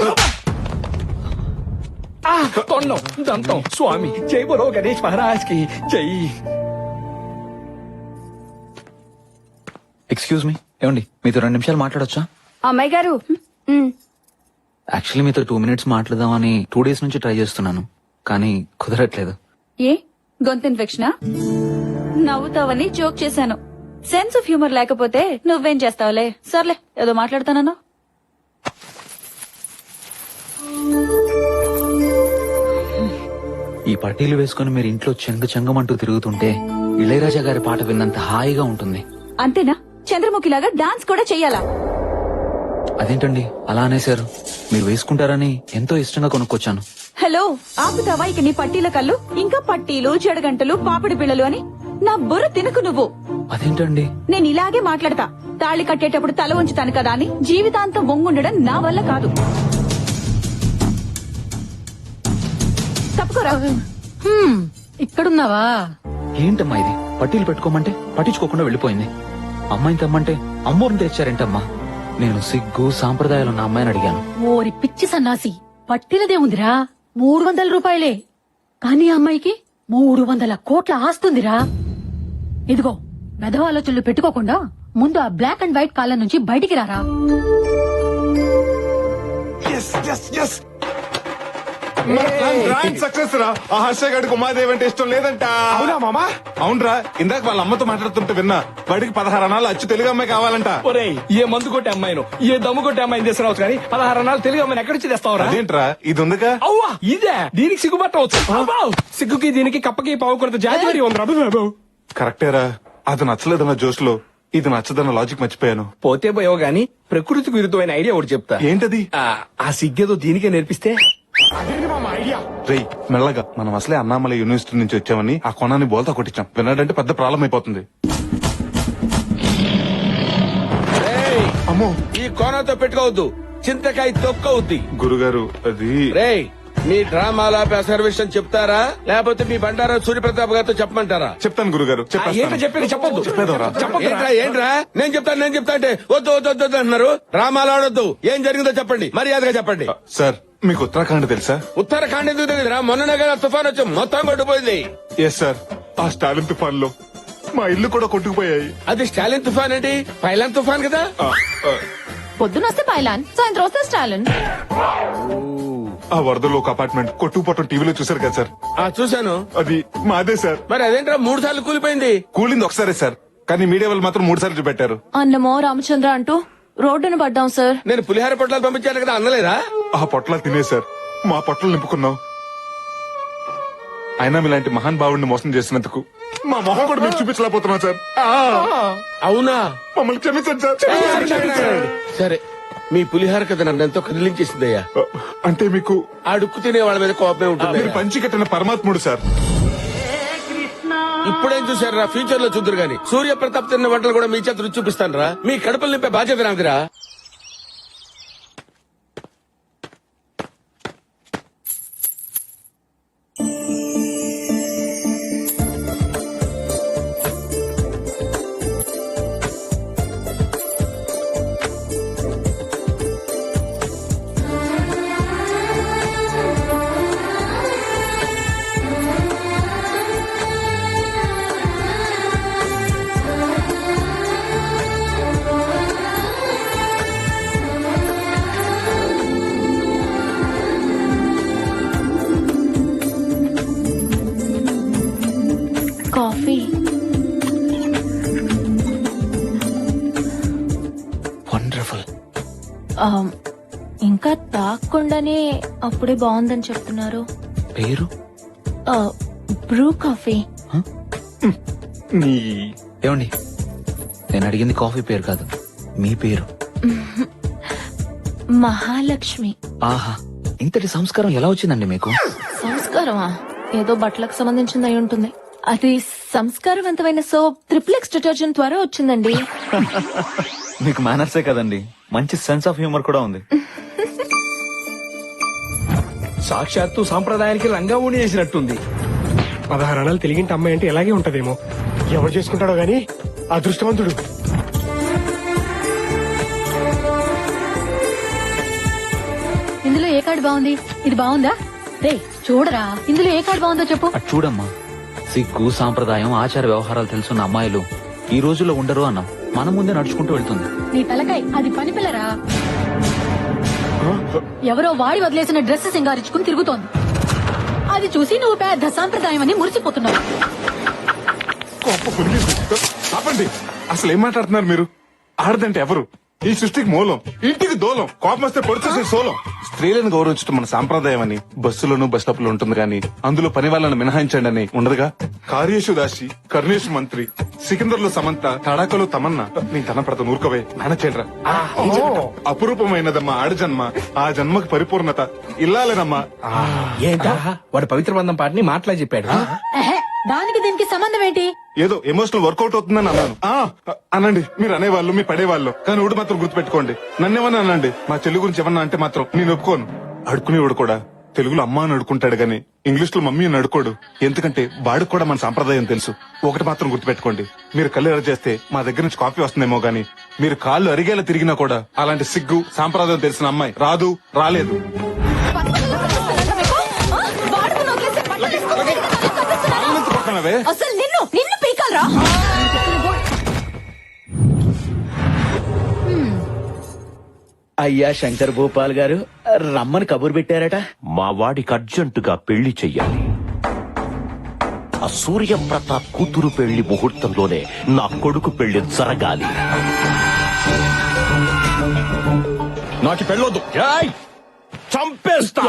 తొండం దంతం స్వామి జై బలో గణేష్ మహారాజ్ కి జై. ఎక్స్క్యూజ్ మీ, ఏమండి మీతో 2 నిమిషాలు మాట్లాడొచ్చా? అమ్మాయి గారు యాక్చువల్లీ మీతో 2 మినిట్స్ మాట్లాడదామని 2 days నుంచి ట్రై చేస్తున్నాను, కానీ కుదరట్లేదు. ఏ గొంతు ఇన్ఫెక్షనా? నవ్వుతావని జోక్ చేశాను. సెన్స్ ఆఫ్ హ్యూమర్ లేకపోతే నువ్వేం చేస్తావులే. సర్లే ఏదో మాట్లాడతానన్నా. ఈ పట్టీలు వేసుకుని మీరు ఇంట్లో చెంగమంటూ తిరుగుతుంటే ఇళయరాజా గారి పాట విన్నంత హాయిగా ఉంటుంది. అంతేనా? చంద్రముఖిలాగా డాన్స్ కూడా చెయ్యాలా? అదేంటండి అలా అనేశారు? మీరు వేసుకుంటారని ఎంతో ఇష్టంగా కొనుక్కొచ్చాను. హలో ఆపుతావా ఇక నీ పట్టీల కళ్ళు? ఇంకా పట్టీలు జడగంటలు పాపిడి పిల్లలు అని నా బుర్ర తినకు నువ్వు. అదేంటండి? నేను ఇలాగే మాట్లాడతా. తాళి కట్టేటప్పుడు తల ఉంచుతాను కదా అని జీవితాంతం వంగుండడం నా వల్ల కాదు. తప్పుకోరా. ఇక్కడున్నావా? ఏంటమ్మా ఇది? పట్టీలు పెట్టుకోమంటే పట్టించుకోకుండా వెళ్ళిపోయింది. అమ్మాయిని తెమ్మంటే అమ్మోరిని తెచ్చారేంటమ్మా? నేను సిగ్గు సాంప్రదాయాలు ఉన్న అమ్మాయిని అడిగాను. ఓరి పిచ్చి సన్నాసి, పట్టినదే ఉందిరా 300 రూపాయలే, కానీ ఆ అమ్మాయికి 300 కోట్ల ఆస్తుందిరా. ఇదిగో మెదవ ఆలోచనలు పెట్టుకోకుండా ముందు ఆ బ్లాక్ అండ్ వైట్ కాలం నుంచి బయటికి రారా. సక్సెస్ రా. ఆ హర్ష గడికి ఉమాదేవి అంటే ఇష్టం లేదంట. అవునా మామా? అవునరా, ఇందాక వాళ్ళ అమ్మతో మాట్లాడుతుంటే విన్నా. వాడికి 16 అనాలు అచ్చు తెలుగు అమ్మాయి కావాలంట. ఒరేయ్, ఏ మందు కొట్టే అమ్మాయిను ఏ దమ్ము కొట్టే అమ్మాయిని తీసుకురావచ్చు కానీ 16 అన్నాలు తెలుగు అమ్మాయిని ఎక్కడి నుంచి తెస్తావురా? అదేంట్రా ఇది ఉందిగా. అవ్వా ఇదే దీనికి సిగ్గుపట్టవచ్చు. సిగ్గుకి దీనికి కప్పకి పావుకొరత జాతి మరి ఉంది. కరెక్టేరా, అది నచ్చలేదన్న జోష్ లో ఇది నచ్చదన్న లాజిక్ మర్చిపోయాను. పోతే పోయావు గాని ప్రకృతికి విరుద్ధమైన ఐడియా ఒకటి చెప్తా. ఏంటది? ఆ సిగ్గేదో దీనికే నేర్పిస్తే. రేయ్ మెల్లగా, మనం అసలే అన్నామలై యూనివర్సిటీ నుంచి వచ్చామని ఆ కొనాన్ని బోల్తా కొట్టించాం. విన్నాడంటే పెద్ద ప్రాబ్లం అయిపోతుంది. అమ్మో, ఈ కోనతో పెట్టుకోవద్దు, చింతకాయ తొక్కవుద్ది. గురుగారు అది. రేయ్ మీ డ్రామాల సర్వేషన్ చెప్తారా లేకపోతే మీ బండారా సూర్యప్రతాప్ గారితో చెప్పమంటారా? చెప్తాను గురుగారు. ఏంటో చెప్పేది చెప్పొద్దు. ఏంట్రా నేను చెప్తా అంటే వద్దు వద్దు వద్దు అంటున్నారు. డ్రామాలు ఆడొద్దు, ఏం జరిగిందో చెప్పండి, మర్యాదగా చెప్పండి. సార్ మీకు ఉత్తరాఖండ్ తెలుసా? ఉత్తరాఖండ్ ఎందుకు తెలియదురా? మొన్ననే కదా తుఫాన్ వచ్చి మొత్తం కొట్టుపోయింది. ఎస్ సార్, ఆ స్టాలిన్ తుఫాన్ లో మా ఇల్లు కూడా కొట్టుకుపోయాయి. అది స్టాలిన్ తుఫాన్ ఏంటి? పైలాన్ తుఫాన్ కదా. పొద్దున వస్తే పైలాన్, సాయంత్రం వస్తే స్టాలిన్. ఆ వరదలో ఒక అపార్ట్మెంట్ కొట్టుకుపోవటం టీవీలో చూసారు కదా సార్? చూశాను. అది మాదే సార్. మరి అదేంట్రా 3 సార్లు కూలిపోయింది? కూలింది ఒకసారి సార్, కానీ మీడియా వాళ్ళు మాత్రం 3 సార్లు చూపెట్టారు. అన్నమో రామచంద్ర అంటూ రోడ్డును పడ్డాం సార్. నేను పులిహార పొట్లాలు పంపించాను కదా, అన్నలేదా? ఆ పొట్లాలు తినే సార్ మా పొట్టలు నింపుకున్నాం. అయినా మీలాంటి మహాన్ భావుడిని మోసం చేసినందుకు మా మొహం కూడా మీకు చూపించలేకపోతున్నాం సార్. అవునా? మమ్మల్ని క్షమించండి సార్. సరే, మీ పులిహార కథ నన్ను ఎంతో కదిలించేసిందయ్యా. అంటే మీకు అడుక్కు తినే వాళ్ళ మీద కోపమే ఉంటుంది. మీరు పంచి కట్టిన పరమాత్ముడు సార్. ఇప్పుడేం చూసారా? ఫ్యూచర్ లో చూద్దరు గాని సూర్యప్రతాప్ తిన్న వంటలు కూడా మీ చేత రుచి చూపిస్తాను రా. మీ కడుపులు నింపే బాధ్యత నాదిరా. కాఫీ. వండర్ఫుల్. ఇంకా ఇంకా తాగకుండానే అప్పుడే బాగుందని చెప్తున్నారు. పేరు బ్రూ కాఫీ. ఏమండి, నేను అడిగింది కాఫీ పేరు కాదు, మీ పేరు. మహాలక్ష్మి. ఆహా, ఇంతటి సంస్కారం ఎలా వచ్చిందండి మీకు? సంస్కారమా? ఏదో బట్టలకు సంబంధించింది అయి ఉంటుంది. అది సంస్కారవంతమైన సోప్ ట్రిప్లెక్స్ డిటర్జెంట్ ద్వారా వచ్చిందండి. మీకు మేనర్సే కదండి, మంచి సెన్స్ ఆఫ్ హ్యూమర్ కూడా ఉంది. సాక్షాత్తు సాంప్రదాయానికి రంగా ఊడి చేసినట్టుంది. 16 అణాలు తెలిగింటి అమ్మాయి అంటే ఇలాగే ఉంటదేమో. ఎవరు చేసుకుంటాడో గాని అదృష్టవంతుడు. ఇందులో ఏ కార్డు బాగుంది? ఇది బాగుందా? రే చూడరా, ఇందులో ఏ కార్డు బాగుందో చెప్పు. అటు చూడమ్మా, సిగ్గు సాంప్రదాయం ఆచార వ్యవహారాలు తెలుసున్న అమ్మాయిలు ఈ రోజుల్లో ఉండరు అన్నాం. మన ముందే నడుచుకుంటూ వెళ్తుంది. నీ తలకాయ్, అది పని పిల్లరా. ఎవరో వాడి వదిలేసిన డ్రెస్ సింగారించుకుని తిరుగుతోంది. అది చూసి నువ్వు పెద్ద సాంప్రదాయం అని మురిసిపోతున్నావు. ఆపండి, అసలు ఏం మాట్లాడుతున్నారు మీరు? ఆడదంటే ఎవరు? ఈ సృష్టికి మూలం, ఇంటికి దూలం, కోపం వస్తే పొడిచేసే సోలం. స్త్రీలను గౌరవించడం మన సాంప్రదాయం అని బస్సులోను బస్ స్టాప్ లో ఉంటుంది కానీ అందులో పని వాళ్ళని మినహాయించండి అని ఉండదుగా. కార్యేషు దాసి, కర్ణేషు మంత్రి, సికిందర్ లో సమంత, తడాకలో తమన్నా. నీ తన ప్రత నూరుకవే నానచేడ్రా. అపురూపమైనదమ్మా ఆడజన్మ, ఆ జన్మకి పరిపూర్ణత ఇల్లాలేనమ్మా. ఏంటా వాడు పవిత్ర బంధం పాటని మాటలా చెప్పాడు. దానికి దీనికి సంబంధం ఏంటి? ఏదో ఎమోషనల్ వర్కౌట్ అవుతుందని అన్నాను. అనండి, మీరు అనేవాళ్ళు, మీ పడేవాళ్ళు, కానీ ఒకటి మాత్రం గుర్తుపెట్టుకోండి. నన్నేమన్నా అనండి, మా చెల్లి గురించి ఏమన్నా అంటే మాత్రం నేను ఒప్పుకోను. అడుకునేవాడు కూడా తెలుగులో అమ్మ అని అడుకుంటాడు గాని ఇంగ్లీష్ లో మమ్మీ అని అడుకోడు. ఎందుకంటే వాడికి కూడా మన సాంప్రదాయం తెలుసు. ఒకటి మాత్రం గుర్తుపెట్టుకోండి, మీరు కళ్ళు ఎర్ర చేస్తే మా దగ్గర నుంచి కాఫీ వస్తుందేమో గానీ మీరు కాళ్ళు అరిగేలా తిరిగినా కూడా అలాంటి సిగ్గు సాంప్రదాయం తెలిసిన అమ్మాయి రాదు, రాలేదు. అసలు నిన్ను పీకాలరా? అయ్యా శంకర్ భూపాల్ గారు రమ్మని కబురు పెట్టారట. మా వాడికి అర్జెంటుగా పెళ్లి చెయ్యాలి. ఆ సూర్య ప్రతాప్ కూతురు పెళ్లి ముహూర్తంలోనే నా కొడుకు పెళ్లి జరగాలి. నాకు పెళ్ళొద్దు, చంపేస్తా.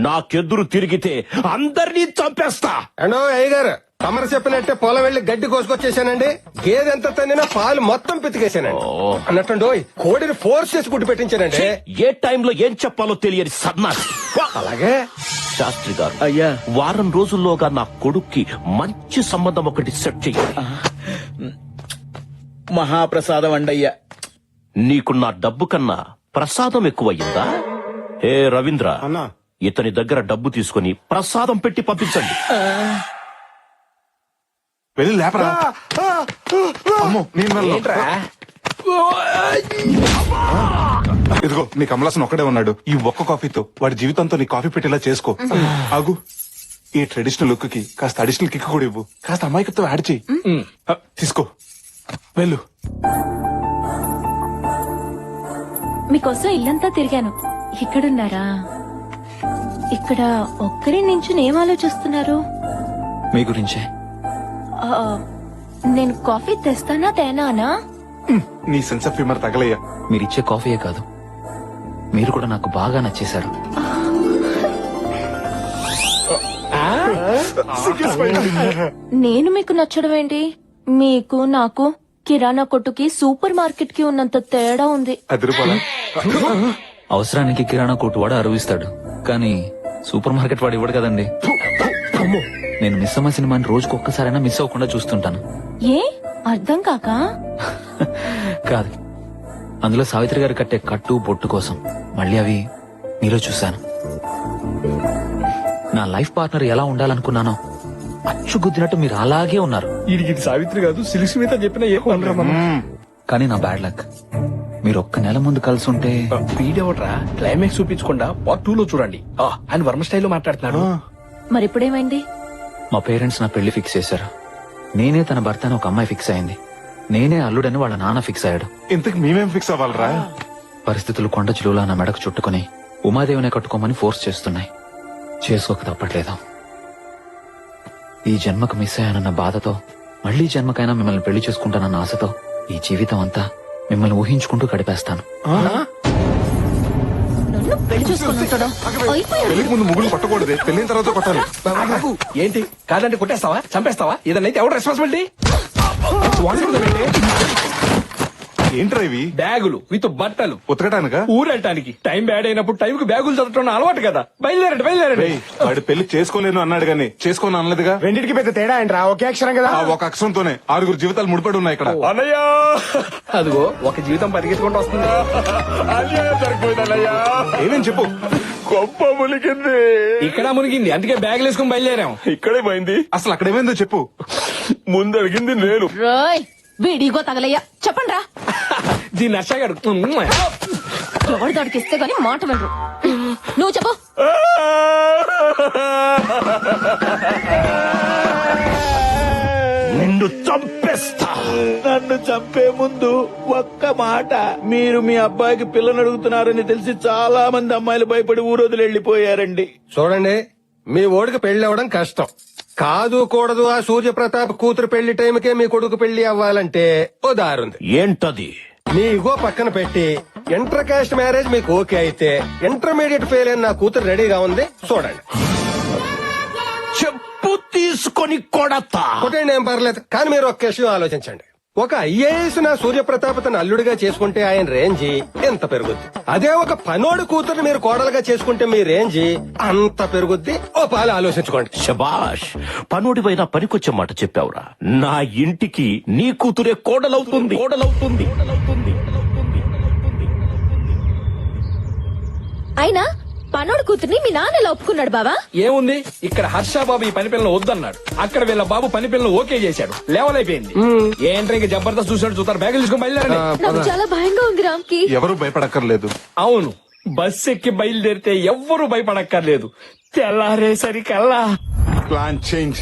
నాకెదురు తిరిగితే అందరినీ చంపేస్తా. అండో అయ్యగారు, తమరు చెప్పినట్టే పొలం వెళ్లి గడ్డి కోసుకొచ్చేసానండి. గేదె ఎంత తన్నినా పాలు మొత్తం పితికేసానండి. అన్నట్టు కోడిని ఫోర్స్ చేసి గుడ్డు పెట్టించానండి. ఏ టైంలో ఏం చెప్పాలో తెలియని సన్నాసి. అలాగే శాస్త్రి గారు, అయ్యా, వారం రోజుల్లోగా నా కొడుక్కి మంచి సంబంధం ఒకటి సెట్ చెయ్యాలి. మహాప్రసాదం అండయ్యా. నీకు నా డబ్బు కన్నా ప్రసాదం ఎక్కువయ్యిందా? ఏ రవీంద్ర, ఇతని దగ్గర డబ్బు తీసుకుని ప్రసాదం పెట్టి పంపించండి. వెళ్ళి లేపరా. అమ్మో, నేను వెళ్ళను. ఇదిగో నీ కమలాసన్ ఒక్కడే ఉన్నాడు. ఈ ఒక్క కాఫీతో వాడి జీవితంతో నీ కాఫీ పెట్టేలా చేసుకో. ఆగు, ఈ ట్రెడిషనల్ లుక్ కి కాస్త అడిషనల్ కిక్ కూడా ఇవ్వు. కాస్త అమాయకత్వం యాడ్ చెయ్యి. తీసుకో, వెళ్ళు. మీకోసం ఇల్లంతా తిరిగాను. ఇక్కడున్నారా? ఇక్కడ ఒక్కరి నుంచి ఏం ఆలోచిస్తున్నారు? మీ గురించే. నేను కాఫీ తెస్తానా తేనానా? నీ సెన్స్ ఆఫ్ హ్యూమర్ తగలయ్యా. మీరిచ్చే కాఫీయే కాదు, మీరు కూడా నాకు బాగా నచ్చేశారు. నేను మీకు నచ్చడం ఏంటి? మీకు నాకు కిరాణా కొట్టుకి సూపర్ మార్కెట్ కి ఉన్నంత తేడా ఉంది. అవసరానికి కిరాణా కొట్టు వాడు అరువిస్తాడు, కానీ సూపర్ మార్కెట్ వాడు ఇవ్వడు కదండి. నేను మిస్ అమ్మ సినిమాని రోజుకు ఒక్కసారైనా మిస్ అవ్వకుండా చూస్తుంటాను. ఏ అర్థం కాక కాదు, అందులో సావిత్రి గారు కట్టే కట్టు బొట్టు కోసం మళ్ళీ అవి మీలో చూశాను. నా లైఫ్ పార్ట్నర్ ఎలా ఉండాలనుకున్నానో అచ్చు గుద్దినట్టు మీరు అలాగే ఉన్నారు. ఇది సావిత్రి కాదు, సిలిసి మీద చెప్పిన కానీ నా బ్యాడ్ లక్, మీరు ఒక్క నెల ముందు కలిసి ఉంటే. వీడెవడ్రా క్లైమాక్స్ చూపించకుండా పార్ట్ 2 లో చూడండి. ఆయన వర్మ స్టైల్లో మాట్లాడుతున్నాడు. మరి ఇప్పుడేమైంది? మా పేరెంట్స్ నా పెళ్లి ఫిక్స్ చేశారు. నేనే తన భర్త అని ఒక అమ్మాయి ఫిక్స్ అయింది. నేనే అల్లుడని వాళ్ళ నాన్న ఫిక్స్ అయ్యాడు. ఇంతకు మేమేం ఫిక్స్ అవ్వాలరా? పరిస్థితులు కొండ చిలువలా నా మెడకు చుట్టుకుని ఉమాదేవినే కట్టుకోమని ఫోర్స్ చేస్తున్నాయి. చేసుకోక తప్పట్లేదు. ఈ జన్మకు మిస్ అయ్యానన్న బాధతో, మళ్లీ జన్మకైనా మిమ్మల్ని పెళ్లి చేసుకుంటానన్న ఆశతో ఈ జీవితం అంతా మిమ్మల్ని ఊహించుకుంటూ గడిపేస్తాను. పెళ్లి చూసుకుని ఉంటాడో అయిపోయాడు. పెళ్లికి ముందు ముగ్గులు కొట్టకూడదు, పెళ్ళిన తర్వాత కొట్టాలి. ఏంటి కాదంటే కొట్టేస్తావా, చంపేస్తావా? ఏదైనా ఎవరు రెస్పాన్సిబిలిటీ? ఏంట్రా ఇవి? బ్యాగులు విత్ బట్టలు ఉతకటానికా? ఊరెళ్ళటానికి. టైం బ్యాడ్ అయినప్పుడు టైంకి బ్యాగులు చదవటం అలవాటు కదా. బయలుదేరండి. రేయ్, వాడు పెళ్లి చేసుకోలేను అన్నాడు గానీ చేసుకోను అనలేదుగా. రెండింటికి పెద్ద తేడా ఏంట్రా? ఒకే అక్షరం కదా. ఆ ఒక అక్షరంతోనే 6 జీవితాలు ముడిపడి ఉన్నాయి ఇక్కడ. అన్నయ్యా, అదిగో ఒక జీవితం పరిగెత్తుకుంటూ వస్తుంది. ఏమేం చెప్పు. గొప్ప ములిగింది. ఇక్కడ మునిగింది, అందుకే బ్యాగులు వేసుకుని బయలుదేరాం. ఇక్కడే పోయింది. అసలు అక్కడ ఏమైందో చెప్పు. ముందు అడిగింది నేను. రోయ్ వీడిగో తగలయ్యా, చెప్పండి రా. దీన్ని నచ్చగాడు. ఎవరి దాడికి ఇస్తే గానీ మాట వినరు. నువ్వు చెప్పు. నిన్ను చంపేస్తా. నన్ను చంపే ముందు ఒక్క మాట, మీరు మీ అబ్బాయికి పిల్లని అడుగుతున్నారని తెలిసి చాలా మంది అమ్మాయిలు భయపడి ఊరోజులు వెళ్లిపోయారండి. చూడండి, మీ ఓడికి పెళ్లి అవ్వడం కష్టం కాదు. కూడదు ఆ సూర్యప్రతాప్ కూతురు పెళ్లి టైంకే మీ కొడుకు పెళ్లి అవ్వాలంటే ఓ దారుంది. ఏంటది? మీ ఇగో పక్కన పెట్టి ఇంటర్ కాస్ట్ మ్యారేజ్ మీకు ఓకే అయితే ఇంటర్మీడియట్ ఫెయిల్ అయిన నా కూతురు రెడీగా ఉంది, చూడండి. చెప్పు తీసుకొని కొడతా. కొట్టండి, ఏం పర్లేదు. కానీ మీరు ఒక్క విషయం ఆలోచించండి. ఒక ఐఏఎస్ నా సూర్యప్రతాప్ తన అల్లుడిగా చేసుకుంటే ఆయన రేంజి ఎంత పెరుగుద్ది. అదే ఒక పనోడు కూతురు మీరు కోడలుగా చేసుకుంటే మీ రేంజి అంత పెరుగుద్ది. ఓ పాలు ఆలోచించుకోండి. శబాష్, పనుడిపైన పనికొచ్చే మాట చెప్పావురా. నా ఇంటికి నీ కూతురే కోడలవుతుంది. అయినా పనోడు కూతుర్ని మీ నాన్న ఎలా ఒప్పుకున్నాడు బావా? ఏముంది, ఇక్కడ హర్ష బాబు ఈ పని పిల్లలు వద్దన్నాడు, అక్కడ వీళ్ళ బాబు పని పిల్లలు ఓకే చేశాడు. లెవెలైపోయింది. ఏంట్రా ఇంకా జబర్దస్త్ చూస్తారు. బ్యాగులు తీసుకుని బయలుదేరండి. నాకు చాలా భయంగా ఉంది రామ్కి. ఎవరు భయపడక్కర్లేదు. అవును, బస్ ఎక్కి బయలుదేరితే ఎవ్వరూ భయపడక్కర్లేదు. తెల్లారేసరికల్లా ప్లాన్ చేంజ్.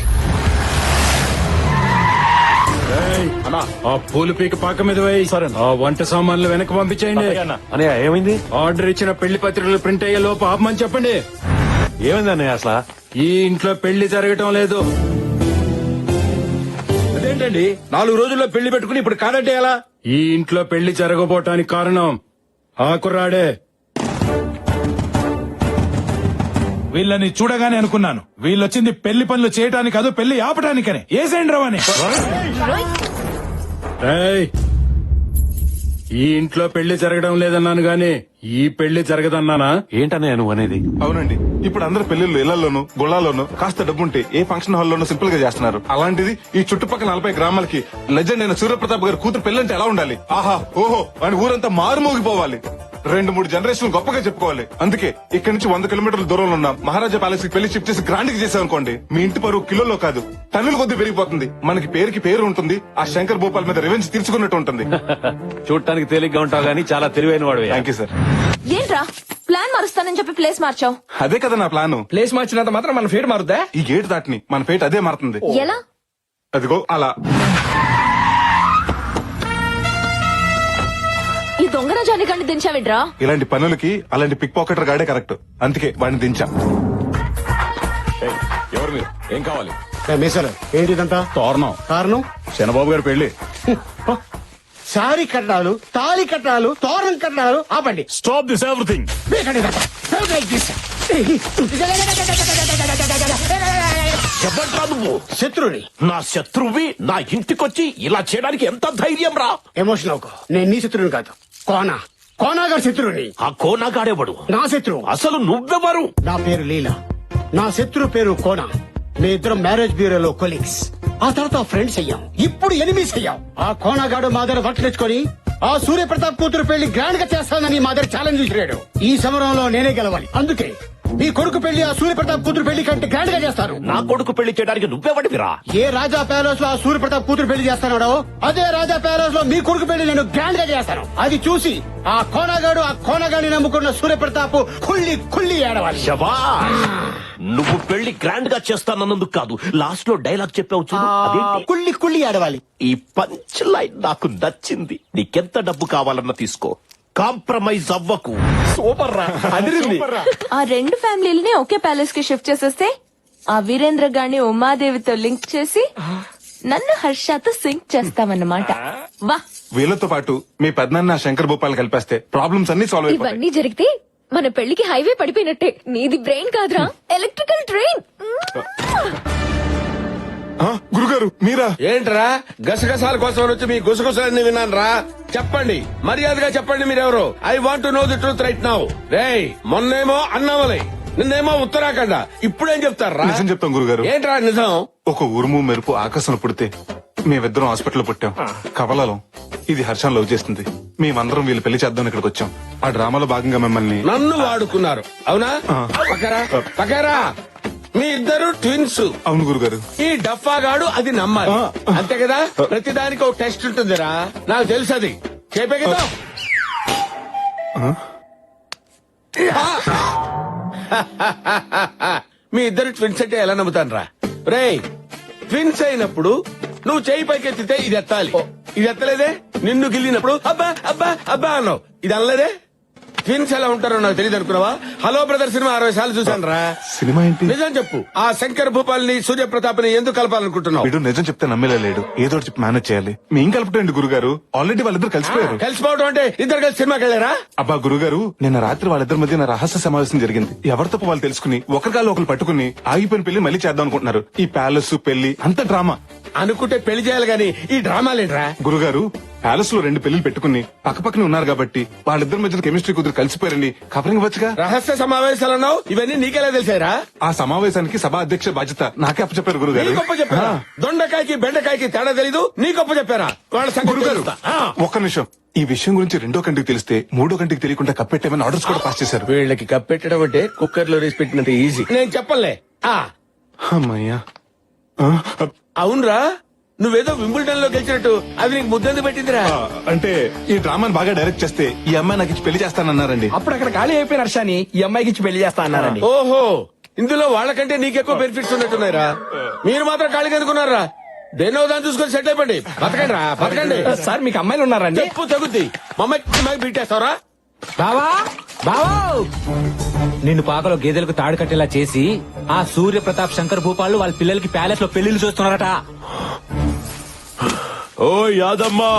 ఆ పూలు పీక పాక మీద వేయి. ఆ వంట సామాన్లు వెనక్కి పంపించేయండి. అన్నయ్య ఏమైంది? ఆర్డర్ ఇచ్చిన పెళ్లి పత్రికలు ప్రింట్ అయ్యే లోపు ఆపమని చెప్పండి. ఏమైంది అన్నయ్య అసలు? ఈ ఇంట్లో పెళ్లి జరగటం లేదు. అదేంటండి 4 రోజుల్లో పెళ్లి పెట్టుకుని ఇప్పుడు కాదంటే ఎలా? ఈ ఇంట్లో పెళ్లి జరగబోటానికి కారణం ఆ కుర్రాడే. వీళ్ళని చూడగానే అనుకున్నాను, వీళ్ళొచ్చింది పెళ్లి పనులు చేయటానికి కాదు, పెళ్లి ఆపటానికని. ఏసేండి రవని. ఏయ్, ఈ ఇంట్లో పెళ్లి జరగడం లేదన్నాను గాని ఈ పెళ్లి జరగదన్నానా? ఏంటన్నయ్య నువ్వు అనేది? అవునండి, ఇప్పుడు అందరు పెళ్లిళ్ళు ఇళ్లలోను గుళ్ళాల్లోనూ కాస్త డబ్బుంటే ఏ ఫంక్షన్ హాల్లోనూ సింపుల్ గా చేస్తున్నారు. అలాంటిది ఈ చుట్టుపక్కల 40 గ్రామాలకి లెజెండ్ అయిన సూర్యప్రతాప్ గారి కూతురు పెళ్లంటే ఎలా ఉండాలి? ఆహా ఓహో అని ఊరంతా మారుమోగిపోవాలి. 2-3 జనరేషన్ గొప్పగా చెప్పుకోవాలి. అందుకే ఇక్కడి నుంచి 100 కిలోమీటర్ల దూరంలో ఉన్న మహారాజా ప్యాలెస్ కి పెళ్లి షిఫ్ట్ చేసి గ్రాండ్ కి చేసామనుకోండి, మీ ఇంటి పరువు కిలోలో కాదు టన్నుల కొద్ది పెరిగిపోతుంది. మనకి పేరుకి పేరు ఉంటుంది. ఆ శంకర్ భూపాల్ మీద రివెంజ్ తీర్చుకున్నట్టు ఉంటుంది. చూడటానికి తేలిగ్గా ఉంటావు గానీ చాలా తెలివైన వాడు. Thank you sir. ఏంట్రా ప్లాన్ మారుస్తానని చెప్పి ప్లేస్ మార్చావు? అదే కదా నా ప్లాన్. ప్లేస్ మార్చినంత మాత్రం మన ఫేట్ మారుద్దా? ఈ గేట్ దాటిని మన ఫేట్ అదే మారుతుంది. ఎలా? అదిగో అలా. ఈ దొంగన జానికాన్ని దించావిడ్రా? ఇలాంటి పనులకి అలాంటి పిక్ పాకెటర్ గాడే కరెక్ట్. అందుకే వాడిని దించా. ఎవరు మీరు? ఏం కావాలి? మీసర్ ఏంటిదంతా? తోరణం. కారణం చంద్రబాబు గారి పెళ్లి. సారీ కట్టాలు, తాళి కట్టాలు, తోరణం కట్టాలు. ఆపండి. Stop this everything. ఎవడ్రా నువ్వు? శత్రుని. నా శత్రువి నా ఇంటికొచ్చి ఇలా చేయడానికి ఎంత ధైర్యం రా? ఎమోషన్ అవుకో. నేను నీ శత్రువుని కాదు, కోనాగారి శత్రువుని. ఆ కోనాగాడేవాడు నా శత్రువు. అసలు నువ్వెవరు? నా పేరు లీలా, నా శత్రువు పేరు కోనా. మీ ఇద్దరం మ్యారేజ్ బ్యూరోలో కొలీగ్స్, ఆ తర్వాత ఫ్రెండ్స్ అయ్యాం, ఇప్పుడు ఎనిమీస్ అయ్యాం. ఆ కోనాగాడు మా దగ్గర వర్క్ తెచ్చుకొని ఆ సూర్యప్రతాప్ కూతురు పెళ్లి గ్రాండ్ గా చేస్తానని మా దగ్గర ఛాలెంజ్ విసిరాడు. ఈ సమరంలో నేనే గెలవాలి. అందుకే మీ కొడుకు పెళ్లి ఆ సూర్యప్రతాప్ కూతురు పెళ్లి కంటే గ్రాండ్ గా చేస్తాను. నా కొడుకు పెళ్లి చేయడానికి నువ్వెవడివిరా? ఏ రాజా ప్యాలెస్ లో ఆ సూర్యప్రతాప్ కూతురు పెళ్లి చేస్తాడో అదే రాజా ప్యాలెస్ లో మీ కొడుకు పెళ్లి నేను గ్రాండ్ గా చేస్తాను. అది చూసి ఆ కోనగాడిని నమ్ముకున్న సూర్యప్రతాప్ కుళ్ళి ఏడవాలి. నువ్వు పెళ్లి గ్రాండ్ గా చేస్తానన్నందుకు కాదు, లాస్ట్ లో డైలాగ్ చెప్పావు చూడు, అదేంటి? కుళ్ళి ఏడవాలి. ఈ పంచ్ లైన్ నాకు నచ్చింది. నీకెంత డబ్బు కావాలన్నా తీసుకో, కాంప్రమైజ్ అవ్వకు. సూపర్ రా, అదిరింది. ఆ 2 ఫ్యామిలీలని ఒకే ప్యాలెస్ కి షిఫ్ట్ చేసేస్తే ఆ వీరేంద్ర గారిని ఉమాదేవితో లింక్ చేసి నన్ను హర్షతో సింక్ చేస్తామన్నమాట. వా. వీళ్ళతో పాటు మీ పెద్దనాన్న శంకర్ భూపాల్ కలిపేస్తే ప్రాబ్లమ్స్ అన్ని సాల్వ్ అయిపోతాయి. ఇవన్నీ జరిగితే మన పెళ్లికి హైవే పడిపోయినట్టే. నీది బ్రెయిన్ కాదురా, ఎలక్ట్రికల్ ట్రైన్. గురుగారు మీరా? ఏంట్రా గసగసాల కోసం వచ్చి మీ గుసగుసలన్నీ విన్నాను రా. చెప్పండి, మర్యాదగా చెప్పండి మీరెవరు. I want to know the truth right now. రేయ్, మొన్నేమో అన్నామలై, నిన్నేమో ఉత్తరాఖండ, ఇప్పుడేం చెప్తారా? నిజం చెప్తాం గురుగారు. ఏంట్రా నిజం? ఒక ఉరుము మెరుపు ఆకాశంలో పుడితే మేమిద్దరం హాస్పిటల్లో పుట్టాం. కవలాలం ఇది హర్షం లవ్ చేస్తుంది. మేమందరం వీళ్ళు పెళ్లి చేద్దాం ఇక్కడికి వచ్చాం. ఆ డ్రామాలో భాగంగా మిమ్మల్ని నన్ను వాడుకున్నారు అవునా? పక్కరా పక్కరా. మీ ఇద్దరు ట్విన్స్. అవును గురుగారు. ఈ డఫాగాడు అది నమ్మాలి, అంతే కదా? ప్రతిదానికి ఒక టెస్ట్ ఉంటుందిరా, నాకు తెలుసు అది. చెప్పే కదా. మీ ఇద్దరు ట్విన్స్ అంటే ఎలా నమ్ముతాను రా? రేయ్, ట్విన్స్ అయినప్పుడు నువ్వు చేయి పైకెత్తితే ఇది ఎత్తాలి. ఇది ఎత్తలేదే. నిన్ను గిల్లినప్పుడు అబ్బా అబ్బా అబ్బా అన్నావు, ఇది అనలేదే. ట్విన్స్ ఎలా ఉంటారో నాకు తెలియదు అనుకున్నావా? హలో బ్రదర్ సినిమా 60 సార్లు చూశాను రా. సినిమా ఏంటి? నిజం చెప్పు, ఆ శంకర్ భూపాల్ని సూర్యప్రతాప్ ని ఎందుకు కలపాలనుకుంటున్నావు? వీడు నిజం చెప్తే నమ్మేలా లేడు. ఏదో ఒకటి చెప్పి మేనేజ్ చేయాలి. మేం కలుపుటండి గురుగారు. ఆల్రెడీ వాళ్ళిద్దరు కలిసిపోయారు. కలిసిపోవడం అంటే ఇద్దరు కలిసి సినిమాకి వెళ్ళారా? అబ్బా గురుగారు, నిన్న రాత్రి వాళ్ళిద్దరి మధ్య నా రహస్య సమావేశం జరిగింది. ఎవరి తప్ప వాళ్ళు తెలుసుకుని ఒకరికాళ్ళు ఒకరు పట్టుకుని ఆగిపోయిన పెళ్లి మళ్ళీ చేద్దాం అనుకుంటున్నారు. ఈ ప్యాలెస్ పెళ్లి అంత డ్రామా. అనుకుంటే పెళ్లి చేయాలి గాని ఈ డ్రామాలేంట్రా? గురుగారు, ప్యాలెస్ లో 2 పెళ్లిలు పెట్టుకుని పక్కపక్కనే ఉన్నారు కాబట్టి వాళ్ళిద్దరి మధ్య కెమిస్ట్రీ కుదిరి కలిసిపోయారని కవరింగ్ వచ్చుగా. రహస్య సమావేశాలన్నావు, ఇవన్నీ నీకెలా తెలిసారా? ఆ సమావేశానికి సభా అధ్యక్ష బాధ్యత నాకే అప్పచెప్పారు గురుగారు. నీ గొప్ప చెప్పారా? దొండకాయకి బెండకాయకి తేడా తెలీదు, నీ గొప్ప చెప్పారా? వాళ్ళ సంగతి గురుగారు తెలుస్తా. ఒక్క నిమిషం. ఈ విషయం గురించి 2వ కంటికి తెలిస్తే 3వ కంటికి తెలియకుండా కప్పెట్టేమని ఆర్డర్స్ కూడా పాస్ చేశారు. వీళ్ళకి కప్పెట్టడం అంటే కుక్కర్ లో రేసి పెట్టినంత ఈజీ. నేను చెప్పలే. అమ్మయ్యా. అవునరా, నువ్వేదో వింబుల్డన్ లో గెలిచినట్టు అది నీకు ముద్దంది పెట్టిందిరా. అంటే ఈ డ్రామాని బాగా డైరెక్ట్ చేస్తే ఈ అమ్మాయి నాకు ఇచ్చి పెళ్లి చేస్తానన్నారండి. అప్పుడు అక్కడ ఖాళీ అయిపోయిన హర్షాని ఈ అమ్మాయికి ఇచ్చి పెళ్లి చేస్తా అన్నారండి. ఓహో, ఇందులో వాళ్ళకంటే నీకెక్కువ బెనిఫిట్స్ ఉన్నట్టున్నాయిరా. మీరు మాత్రం ఖాళీగా ఎందుకున్నారా? దేన్నో దాన్ని చూసుకొని సెట్ అయిపోండి. బతకండి రా, బతకండి. సార్ మీకు అమ్మాయిలు ఉన్నారండి? చెప్పు తగ్గుద్ది. మమ్మకి బీటేస్తావరా? బావా బావా, నిన్ను పాకలో గేదెలకు తాడు కట్టేలా చేసి ఆ సూర్య ప్రతాప్ శంకర్ భూపాలు వాళ్ళ పిల్లలకి ప్యాలెస్ లో పెళ్లిళ్ళు చూస్తున్నారట. ఓ యాదమ్మా,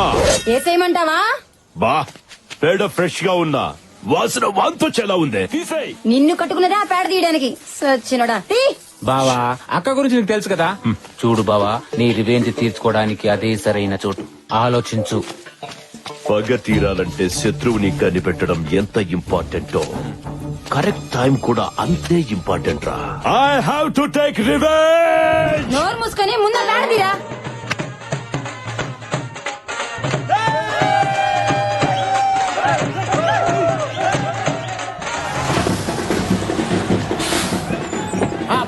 ఏసేయమంటావా? బా పేడ ఫ్రెష్ గా ఉన్నా, వాసన వాంతొచ్చేలా ఉంది. తీసేయ్. నిన్ను కట్టుకున్నదే ఆ పేడ తీయడానికి. సచ్చినోడా తీ. బావా, అక్క గురించి నీకు తెలుసు కదా. చూడు బావా, నీ రివెంజ్ తీర్చుకోవడానికి అదే సరైన చోటు. ఆలోచించు. పగ తీరాలంటే శత్రువుని కనిపెట్టడం ఎంత ఇంపార్టెంటో కరెక్ట్ టైం కూడా అంతే ఇంపార్టెంట్ రా. I have to take revenge. నోరు మూసుకొని ముందు పేడ తీరా.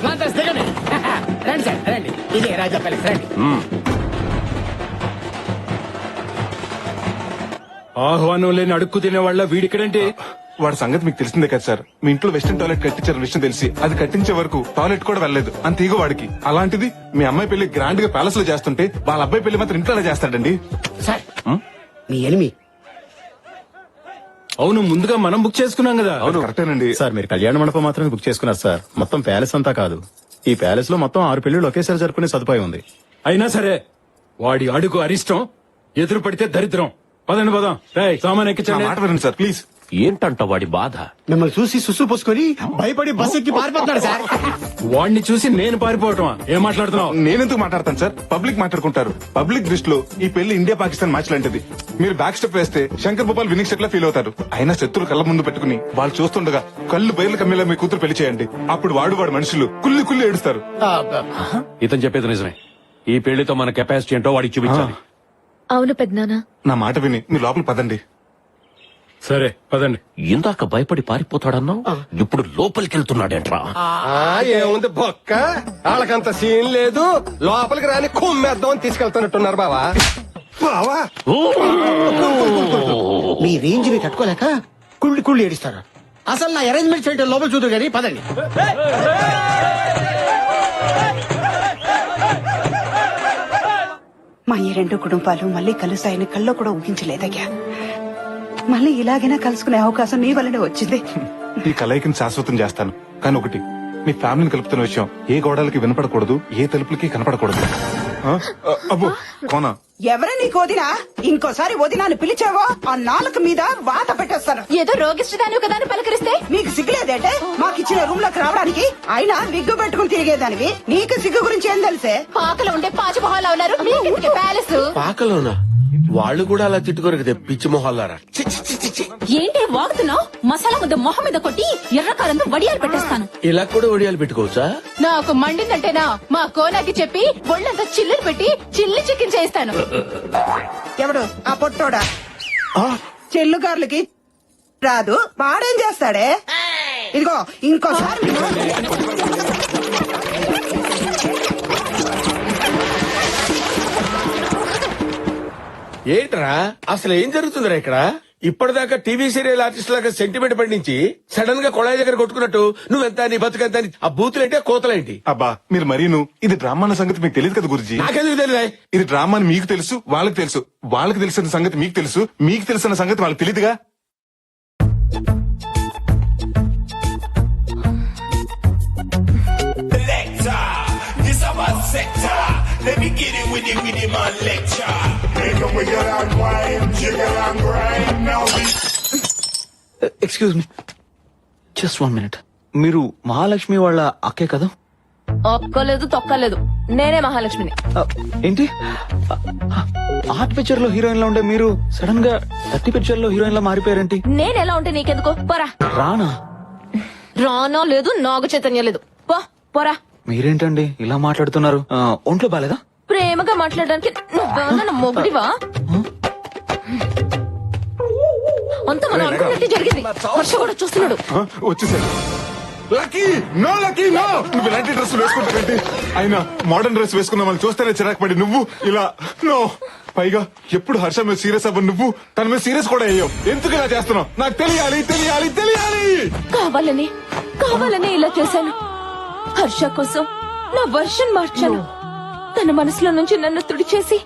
ప్లాంటర్స్ దిగండి. రండి సార్ రండి. ఇదే రాజా ప్యాలెస్, రండి. ఆహ్వానం లేని అడుక్కు తినే వాళ్ళ వీడిక్కడంటే. వాడి సంగతి మీకు తెలిసిందే కదా సార్. మీ ఇంట్లో వెస్టర్న్ టాయిలెట్ కట్టించారన్న విషయం తెలిసి అది కట్టించే వరకు టాయిలెట్ కూడా వెళ్ళలేదు. అంత ఈగో వాడికి. అలాంటిది మీ అమ్మాయి పెళ్లి గ్రాండ్ గా ప్యాలెస్ లో చేస్తుంటే వాళ్ళ అబ్బాయి పెళ్లి మాత్రం ఇంట్లోనే చేస్తాడండి. సార్, మీ ఎనిమి. అవును, ముందుగా మనం బుక్ చేసుకున్నాం కదా. అవును కరెక్టేనండి సార్. మీరు కళ్యాణ మండపం మాత్రమే బుక్ చేసుకున్నారు సార్, మొత్తం ప్యాలెస్ అంతా కాదు. ఈ ప్యాలెస్ లో మొత్తం 6 పెళ్లిళ్ళు ఒకేసారి జరుపుకునే సదుపాయం ఉంది. అయినా సరే వాడి అడుగు అరిష్టం, ఎదురు పడితే దరిద్రం. పదండి పదం. సామాన్ ఎక్కించండి. మాట వినండి సార్ ప్లీజ్. ఏంటంట వాడి బాధ? మిమ్మల్ని చూసి సుస్సు పోసుకొని భయపడి బస్సు ఎక్కి పారిపోతున్నాడు సార్. వాడిని చూసి నేను పారిపోవటమా? ఏం మాట్లాడుతున్నావు? నేనెందుకు మాట్లాడతాను సార్? పబ్లిక్ మాట్లాడుకుంటారు. పబ్లిక్ దృష్టిలో ఈ పెళ్లి ఇండియా పాకిస్తాన్ మ్యాచ్ లాంటిది. మీరు బ్యాక్ స్టెప్ వేస్తే శంకర్ భూపాల్ వినింగ్ సెట్ లా ఫీల్ అవుతారు. అయినా శత్రులు కళ్ళ ముందు పెట్టుకుని వాళ్ళు చూస్తుండగా కళ్ళు బయలు కమ్మేలా మీ కూతురు పెళ్లి చేయండి. అప్పుడు వాడు మనుషులు కుల్లి కుల్లి ఏడుస్తారు. ఇతను చెప్పేది నిజమే. ఈ పెళ్లితో మన కెపాసిటీ ఏంటో వాడికి చూపించాలి. అవును పెద్దనాన్న. నా మాట విని మీరు లోపల పదండి. సరే పదండి. ఇందాక భయపడి పారిపోతాడన్నావు, ఇప్పుడు లోపలికి వెళ్తున్నాడేంట్రా? ఏముంది బొక్క, వాళ్ళకంత సీన్ లేదు. లోపలికి రాని కుమ్మేద్దాం అని తీసుకెళ్తున్నట్టున్నారు బావా. మీ రేంజ్ ని తట్టుకోలేక కుళ్ళి కుళ్ళి ఏడుస్తారు. అసలు నా అరేంజ్మెంట్ చేయడం లోపల చూద్దరు కానీ పదండి. మా ఈ 2 కుటుంబాలు మళ్ళీ కలుస్తాయని కల్లో కూడా ఊహించలేదయ్యా. మళ్ళీ ఇలాగైనా కలుసుకునే అవకాశం నీ వల్లనే వచ్చింది. ఈ కలయికని శాశ్వతం చేస్తాను. కానీ ఒకటి, మీ ఫ్యామిలీని కలుపుతున్న విషయం ఏ గోడలకి వినపడకూడదు, ఏ తలుపులకి కనపడకూడదు. అబ్బో కోనా, ఎవరు నీకు వదినా? ఇంకోసారి వదినాన్ని పిలిచావో ఆ నాలుక మీద వాత పెట్టేస్తాను. ఏదో రోగిష్టిదాని కదా అని పలకరిస్తే మీకు సిగ్గులేదేటే మాకిచ్చిన రూమ్ లోకి రావడానికి? అయినా విగ్గు పెట్టుకుని తిరిగేదానివి, నీకు సిగ్గు గురించి ఏం తెలిసే? పాకలో ఉండే పాచిమొహాలు ఉన్నారు మీకెందుకు ప్యాలెస్? పాకలోనా? వాళ్ళు కూడా అలా తిట్టుకోరు కదా పిచ్చి మొహాలారా. ఏంటి వాగుతున్నావు? మసాలా ముద్ద మొహం మీద కొట్టి ఎర్రకారంతో వడియాలు పెట్టేస్తాను. ఇలా కూడా ఒడియాలు పెట్టుకోవచ్చా? నాకు మండిందంటేనా మా కోనాకి చెప్పి ఒళ్ళంతా చిల్లులు పెట్టి చిల్లి చికెన్ చేయిస్తాను. ఎవడు ఆ పొట్టోడా? చెల్లుగార్లకి రాదు, వాడేం చేస్తాడే? ఇదిగో ఇంకోసారి ఏంట్రా అసలు ఏం జరుగుతుందిరా ఇక్కడ? ఇప్పటిదాకా టీవీ సీరియల్ ఆర్టిస్ట్ లాగా సెంటిమెంట్ పండించి సడన్ గా కొళాయి దగ్గర కొట్టుకున్నట్టు నువ్వెంత నీ బతుకెంత అని ఆ బూతులేంటి ఆ కోతలేంటి? అబ్బా మీరు మరీను ఇది డ్రామా అన్న సంగతి మీకు తెలియదు కదా గురుజీ. నాకెందుకు తెలియదా? ఇది డ్రామా అని మీకు తెలుసు, వాళ్ళకి తెలుసు. వాళ్ళకి తెలిసిన సంగతి మీకు తెలుసు, మీకు తెలిసిన సంగతి వాళ్ళకి తెలియదుగా. Excuse me, just 1 minute. మీరు మహాలక్ష్మి వాళ్ళ అక్కే కదా? ఒక్కలేదు తొక్కలేదు, నేనే మహాలక్ష్మిని. ఏంటి ఆర్ట్ పిక్చర్ లో హీరోయిన్ లా ఉండే మీరు సడన్ గా 30 పిక్చర్ లో హీరోయిన్ లా మారిపోయారేంటి? నేనెలా ఉంటే నీకెందుకు? పోరా. రానా? రానో లేదు, నాగ చైతన్యం లేదు. పోరా. మీరేంటండి ఇలా మాట్లాడుతున్నారు? ఒంట్లో బాలేదా? ప్రేమగా మాట్లాడడానికి నువ్వేమన్నా మొగుడివా? అంత మనం అనుకున్నట్టు జరిగింది. హర్ష కూడా చూస్తున్నాడు. వచ్చేసారు. Lucky no, Lucky no. నువ్వు ఇలాంటి డ్రెస్ వేసుకుంటావేంటి? అయినా మోడర్న్ డ్రెస్ వేసుకున్న వాళ్ళు చూస్తేనే చిరాకు పడి నువ్వు ఇలా నో. పైగా ఎప్పుడు హర్ష మీద సీరియస్ అవ్వ నువ్వు తన మీద సీరియస్ కూడా అయ్యావు. ఎందుకు ఇలా చేస్తున్నావు? నాకు తెలియాలి తెలియాలి తెలియాలి. కావాలని ఇలా చేశాను. హర్ష కోసం నా వర్షన్ మార్చాను. తన మనసులో నుంచి నన్ను తుడిచేసి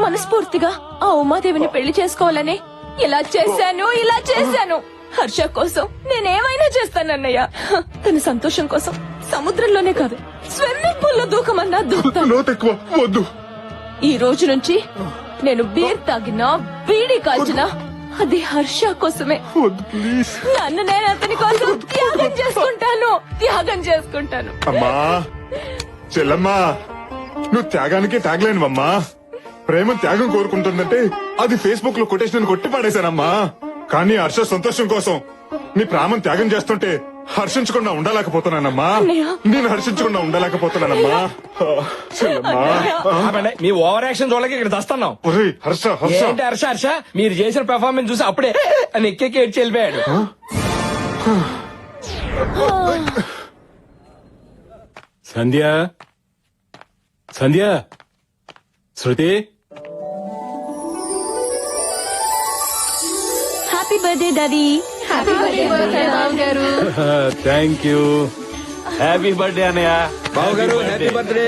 మనస్ఫూర్తిగా ఆ ఉమాదేవిని పెళ్లి చేసుకోవాలని ఇలా చేశాను. హర్ష కోసం నేనేమైనా చేస్తానన్నయ్య. తన సంతోషం కోసం సముద్రంలోనే కాదు, స్విమ్మింగ్ పూల్ లో దూకమన్నా వద్దు. ఈ రోజు నుంచి నేను బీర్ తాగినా బీడీ కాల్చినా అది హర్ష కోసమే. నన్ను నేను అతని కోసం త్యాగం చేసుకుంటాను. అమ్మా చెల్లమ్మా, నువ్వు త్యాగానికి త్యాగలేనివమ్మా. ప్రేమ త్యాగం కోరుకుంటుందంటే అది ఫేస్బుక్ లో కొటేషన్ కొట్టి పాడేశానమ్మా. కానీ హర్ష సంతోషం కోసం నీ ప్రాణం త్యాగం చేస్తుంటే హర్షించకుండా ఉండలేకపోతున్నానమ్మా. నేను హర్షించకుండా ఉండలేకపోతున్నానమ్మా. మీ ఓవర్ యాక్షన్ చూడలేక ఇక్కడ దస్తున్నాం. హర్ష హర్ష మీరు చేసిన పెర్ఫార్మెన్స్ చూసి అప్పుడే అని ఎక్కేకి ఏడ్చి వెళ్ళిపోయాడు. Sandhya, Shruti, happy birthday daddy. Happy birthday గారు. Thank you. హ్యాపీ బర్త్డే అన్నయ్య. బావగారు happy birthday.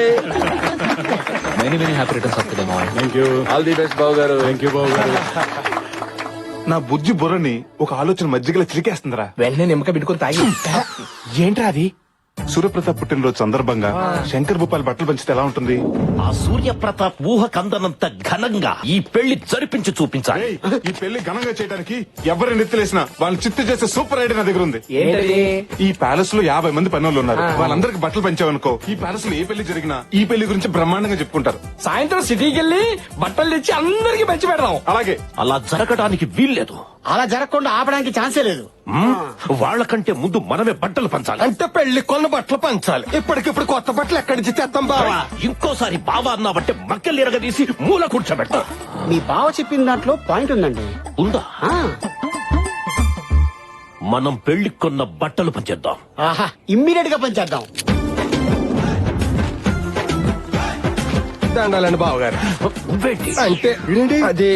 Many happy returns of the day మావయ్య. Thank you. All the best బావగారు. థ్యాంక్ యూ బావగారు. నా బుజ్జి బుర్రని ఒక ఆలోచన మజ్జిగలో చిరికేస్తుందిరా. వెంటనే నిమ్మక పెట్టుకుని తాగి. ఏంట్రా అది? సూర్యప్రతాప్ పుట్టినరోజు సందర్భంగా శంకర్ భూపాల్ బట్టలు పంచితే ఎలా ఉంటుంది? ఆ సూర్యప్రతాప్ ఊహ కందనంత ఘనంగా ఈ పెళ్లి జరిపించి చూపించాలి. ఈ పెళ్లి ఘనంగా చేయడానికి ఎవరిని నెత్తిలేసినా వాళ్ళని చిత్తు చేసే సూపర్ ఐడియా నా దగ్గర ఉంది. ఈ ప్యాలెస్ లో 50 మంది పనులు ఉన్నారు. వాళ్ళందరికి బట్టలు పంచావనుకో, ఈ ప్యాలెస్ లో ఏ పెళ్లి జరిగినా ఈ పెళ్లి గురించి బ్రహ్మాండంగా చెప్పుకుంటారు. సాయంత్రం సిటీకి వెళ్ళి బట్టలు తెచ్చి అందరికి పంచి పెడదాం. అలాగే. అలా జరగడానికి వీల్లేదు. అలా జరగకుండా ఆపడానికి ఛాన్సే లేదు. వాళ్ళకంటే ముందు మనమే బట్టలు పంచాలి. అంటే పెళ్లి కొన్న బట్టలు పంచాలి. ఇప్పటికిప్పుడు కొత్త బట్టలు ఎక్కడి నుంచి తెస్తాం బావా? ఇంకోసారి బావా అన్నావంటే మక్కలు ఎరగదీసి మూల కూర్చోబెడతా. మీ బావ చెప్పిన దాంట్లో పాయింట్ ఉందండి. ఉందా? మనం పెళ్లి కొన్న బట్టలు పంచేద్దాం. ఆహా, ఇమ్మీడియట్ గా పంచేద్దాం. దండాలండి బావగారు. అంటే అది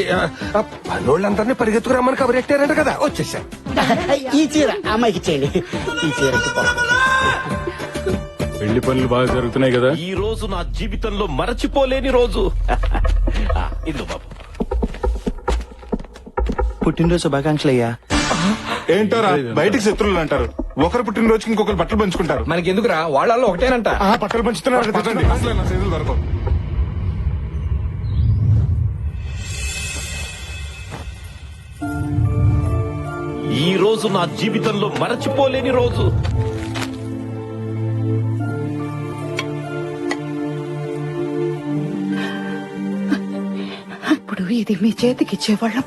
పనులందరినీ పరిగెత్తుకురమ్మని కబరెట్టారంట కదా, వచ్చేసారు. ఈ చీర అమ్మాయికి ఇచ్చేయండి. ఈ చీర పెళ్లి పనులు బాగా జరుగుతున్నాయి కదా? ఈ రోజు నా జీవితంలో మరచిపోలేని రోజు. ఇదిగో బాబు. పుట్టినరోజు శుభాకాంక్షలు అయ్యా. ఏంటోరా బయటికి శత్రువులు అంటారు. ఒకరు పుట్టినరోజుకి ఇంకొకరు బట్టలు పంచుకుంటారు. మనకి ఎందుకురా, వాళ్ళల్లో ఒకటేనంట. బట్టలు పంచుతున్నారు. ఈ రోజు నా జీవితంలో మరచిపోలేని రోజు. ఇప్పుడు ఇది మీ చేతికి ఇచ్చేవాళ్ళం.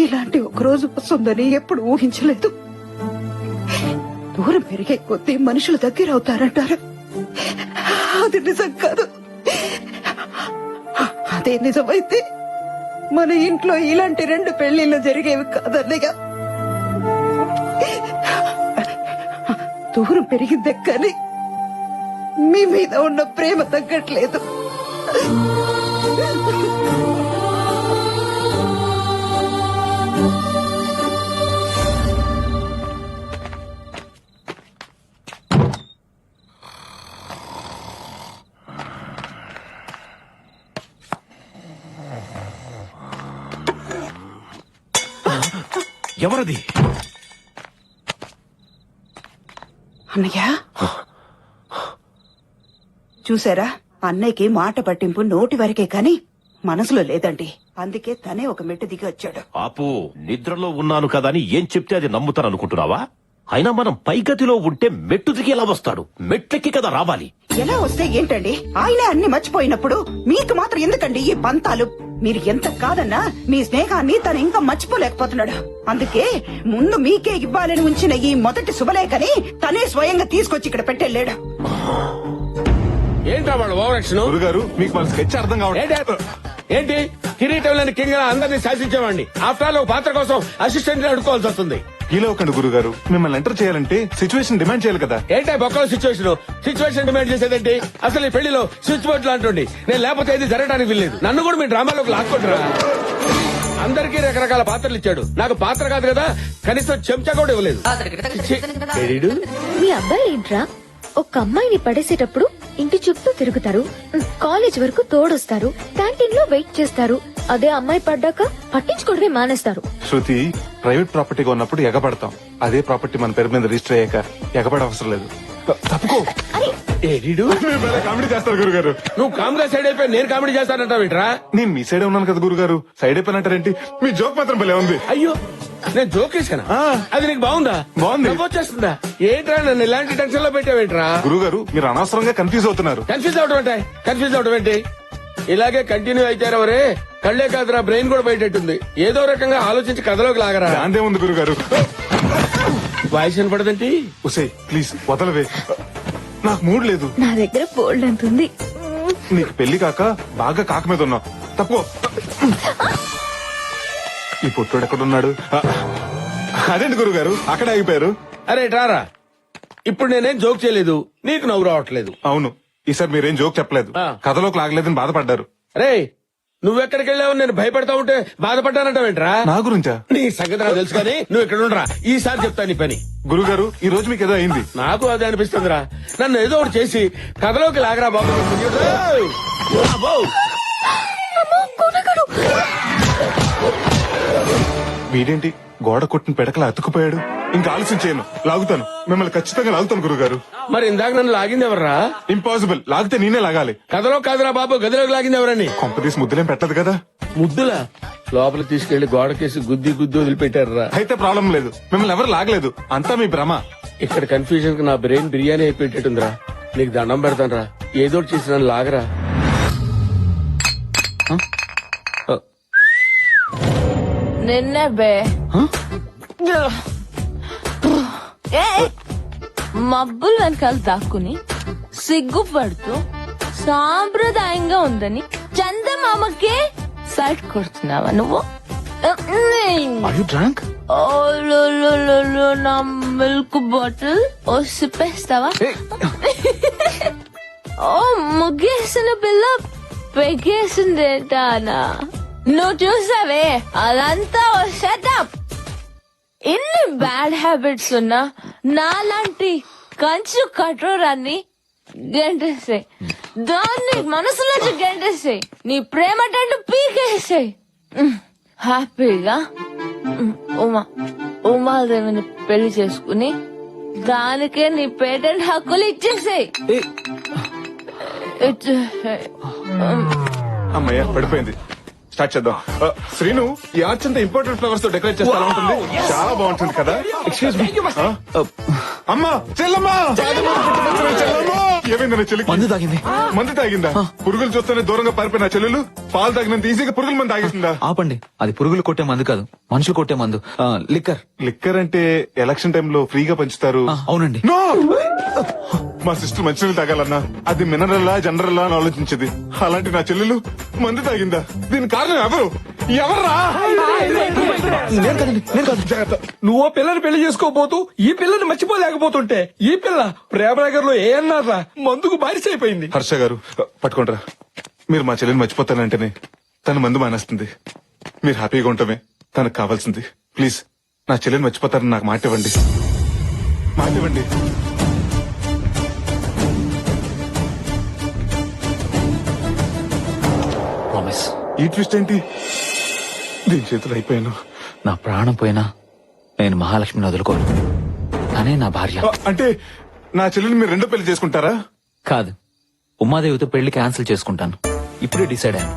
ఇలాంటి ఒక రోజు వస్తుందని ఎప్పుడు ఊహించలేదు. దూరం పెరిగే కొద్దీ మనుషులు దగ్గర అవుతారంటారు. అది నిజం కాదు. అదే నిజమైతే మన ఇంట్లో ఇలాంటి 2 పెళ్లిళ్ళు జరిగేవి కాదన్నగా. దూరం పెరిగిందే కానీ మీ మీద ఉన్న ప్రేమ తగ్గట్లేదు. ఎవరది? అన్నయ్య చూసారా, అన్నయ్యకి మాట పట్టింపు నోటి వరకే కాని మనసులో లేదండి. అందుకే తనే ఒక మెట్టు దిగి వచ్చాడు. ఆపు, నిద్రలో ఉన్నాను కదా అని ఏం చెప్తే అది నమ్ముతాను అనుకుంటున్నావా? అయినా మనం పైగతిలో ఉంటే మెట్టు దిగి ఎలా వస్తాడు? మెట్లెక్కి కదా రావాలి. ఎలా వస్తే ఏంటండి, ఆయనే అన్ని మర్చిపోయినప్పుడు మీకు మాత్రం ఎందుకండి ఈ పంతాలు? మీరు ఎంత కాదన్నా మీ స్నేహాన్ని తను ఇంకా మర్చిపోలేకపోతున్నాడు. అందుకే ముందు మీకే ఇవ్వాలని ఉంచిన ఈ మొదటి శుభలేఖని తనే స్వయంగా తీసుకొచ్చి ఇక్కడ పెట్టెళ్ళాడు. ఏంట్రా వాళ్ళు ఓవరాక్షన్? గురుగారు మీకు మన స్కెచ్ అర్థం కావట్లేదు. ఏంటి కిరీటం లేని కింగ్ అందరినీ శాసించేవాడిని. ఆఫ్టర్ ఆల్ ఒక పాత్ర కోసం అసిస్టెంట్ అడుకోవాల్సి వస్తుంది. ఇలా ఒకండి గురుగారు, మిమ్మల్ని ఎంటర్ చేయాలంటే సిచ్యువేషన్ డిమాండ్ చేయాలి కదా. ఏంటా బొక్కల సిచ్యువేషన్ డిమాండ్ చేసేదేంటి? అసలు ఈ పెళ్లిలో స్విచ్ బోర్డు లాంటి నేను లేకపోతే ఏది జరగడానికి వీల్లేదు. నన్ను కూడా మీ డ్రామాలోకి లాక్కుంటారా? అందరికీ రకరకాల పాత్రలు ఇచ్చాడు, నాకు పాత్ర కాదు కదా, కనీసం చెంచా కూడా ఇవ్వలేదు. మీ అబ్బాయి ఏంట్రా, ఒక అమ్మాయిని పడేసేటప్పుడు ఇంటి చుట్టూ తిరుగుతారు, కాలేజ్ వరకు తోడొస్తారు, క్యాంటీన్ లో వెయిట్ చేస్తారు. అదే అమ్మాయి పడ్డాక పట్టించుకోవడమే మానేస్తారు. శృతి, ప్రైవేట్ ప్రాపర్టీగా ఉన్నప్పుడు ఎగబడతాం. అదే ప్రాపర్టీ మన పేరు మీద రిజిస్టర్ అయ్యాక ఎగబడ అవసరం లేదు. తప్పుకో. కామెడీ చేస్తారు గురుగారు. నువ్వు కామ్ గా సైడ్ అయిపోయి నేను కామెడీ చేస్తానంటావేంట్రా? నేను మీ సైడే ఉన్నాను కదా గురుగారు, సైడ్ అయిపోయినట్టారేంటి? మీ జోక్ మాత్రం భలే ఉంది. అయ్యో, నేను జోక్ వేసానా? అది నీకు బాగుందా? బాగుంది. వచ్చేస్తుందా? ఏంట్రా నన్ను ఇలాంటి టెన్షన్ లో పెట్టావేంట్రా? గురుగారు మీరు అనవసరంగా కన్ఫ్యూజ్ అవుతున్నారు. కన్ఫ్యూజ్ అవడం ఏంటి? ఇలాగే కంటిన్యూ అయితారవరే, కళ్లే కాదురా బ్రెయిన్ కూడా బయటెట్టుంది. ఏదో రకంగా ఆలోచించి కథలోకి లాగరా. అంతే ఉంది గురుగారు. వాయిస్ వినపడదండి. ఉసే ప్లీజ్ వదలవే, నాకు మూడ్ లేదు. నా దగ్గర బోల్డ్ అంత ఉంది. నీకు పెళ్లి కాక బాగా కాక మీద ఉన్నావు. తప్పు. ఈ పుట్టుడు ఎక్కడున్నాడు? అదేంటి గురుగారు అక్కడ ఆగిపోయారు? అరే రారా, ఇప్పుడు నేనేం జోక్ చేయలేదు, నీకు నవ్వు రావట్లేదు. అవును, ఈసారి మీరేం జోక్ చెప్పలేదు, కథలోకి లాగలేదని బాధపడ్డారు. రే, నువ్వెక్కడికి వెళ్ళావు నేను భయపడతా ఉంటే బాధపడ్డానంటావేంట్రా? నా గురించా? నీ సంగతి నాకు తెలుసు కానీ నువ్వు ఇక్కడ ఉండరా, ఈసారి చెప్తా నీ పని. గురుగారు ఈ రోజు మీకు ఏదో అయింది. నాకు అదే అనిపిస్తుందిరా, నన్ను ఏదో ఒకటి చేసి కథలోకి లాగరా బాబు. వీడేంటి గోడ కొట్టిన పెడకలా అతుకుపోయాడు? ఇంకా ఆలస్యం చేయను, లాగుతాను, మిమ్మల్ని ఖచ్చితంగా లాగుతాను గురుగారు. మరి ఇందాక నన్ను లాగింది ఎవర్రా? ఇంపాసిబుల్, లాగితే నేనే లాగాలి. కథలో కాదురా బాబు, గదిలోకి లాగింది ఎవరని? కొంపదీసి ముద్దులేం పెట్టదు కదా. ముద్దులా? లోపల తీసుకెళ్లి గోడకేసి గుద్ది వదిలిపెట్టారా? అయితే ప్రాబ్లం లేదు, మిమ్మల్ని ఎవరు లాగలేదు, అంతా మీ భ్రమ. ఇక్కడ కన్ఫ్యూజన్ కి నా బ్రెయిన్ బిర్యానీ అయిపోయేటట్టుందిరా. నీకు దండం పెడతానరా, ఏదో చేసి నన్ను లాగరా. నిన్నే బే మబ్బులు వెనకాల దాక్కుని సిగ్గుపడుతూ సాంప్రదాయంగా ఉందని చందమామకే సైట్ కొడుతున్నావా నువ్వు? నా మిల్క్ బాటిల్ ఓ సిప్పేస్తావా? ఓ ముగ్గేసిన పిల్ల పెగేసిందేటానా? నువ్వు చూసావే, అదంతా ఓ సెటప్. ఎన్ని బ్యాడ్ హ్యాబిట్స్ ఉన్నా నాలాంటి కంచు కఠోరాన్ని గెంటేసాయి, దాన్ని మనసులోంచి గెంటేసాయి, నీ ప్రేమ టంటు పీకేసాయి. హ్యాపీగా ఉమాదేవిని పెళ్లి చేసుకుని దానికే నీ పేటెంట్ హక్కులు ఇచ్చేసాయి. అమ్మయ్య పడిపోయింది. స్టార్ట్ చేద్దాం. శ్రీను, ఈ ఆర్చ్ అంతా ఇంపార్టెంట్ ఫ్లవర్స్ తో డెకరేట్ చేస్తా ఉంటుంది. చాలా బాగుంటుంది కదా. Excuse me. అమ్మా, చెల్లమ్మా, చెల్లమ్మా. ఏమైంది చెల్లికి? మందు తాగింది. మందు తాగిందా? పురుగులు చూస్తేనే దూరంగా పారిపోయిన చెల్లెలు పాలు తాగినంత ఈజీగా పురుగుల మంది తాగేసిందా? ఆపండి, అది పురుగులు కొట్టే మందు కాదు, మనుషులు కొట్టే మందు. లిక్కర్. లిక్కర్ అంటే ఎలక్షన్ టైంలో ఫ్రీగా పంచుతారు. అవునండి. నో! మా సిస్టర్ మంచినీళ్ళు తాగాలన్నా అది మినరల్లా జనరల్లా అని ఆలోచించేది. అలాంటి నా చెల్లెలు మందు తాగిందా? దీని కారణం ఎవరు? ఎవర్రా? నువ్వు పిల్లని పెళ్లి చేసుకోబోతూ ఈ పిల్లని మర్చిపోలేకపోతుంటే ఈ పిల్ల ప్రేమనగర్ లో ఏ అన్నారా మందుకు బారిస అయిపోయింది. హర్ష గారు, పట్టుకుంటారా. మీరు మా చెల్లెని మర్చిపోతానంటేనే తను మందు మానేస్తుంది. మీరు హ్యాపీగా ఉండటమే తనకు కావాల్సింది. ప్లీజ్ నా చెల్లెని మర్చిపోతారని నాకు మాట ఇవ్వండి. మాట ఇవ్వండి. ప్రామిస్. ఈ ట్విస్ట్ ఏంటి? దీని చేతులు అయిపోయాను. నా ప్రాణం పోయినా నేను మహాలక్ష్మిని వదులుకోను. తనే నా భార్య. అంటే నా చెల్లెని మీరు రెండో పెళ్లి చేసుకుంటారా? కాదు, ఉమాదేవితో పెళ్లి క్యాన్సిల్ చేసుకుంటాను. ఇప్పుడే డిసైడ్ అయ్యాను.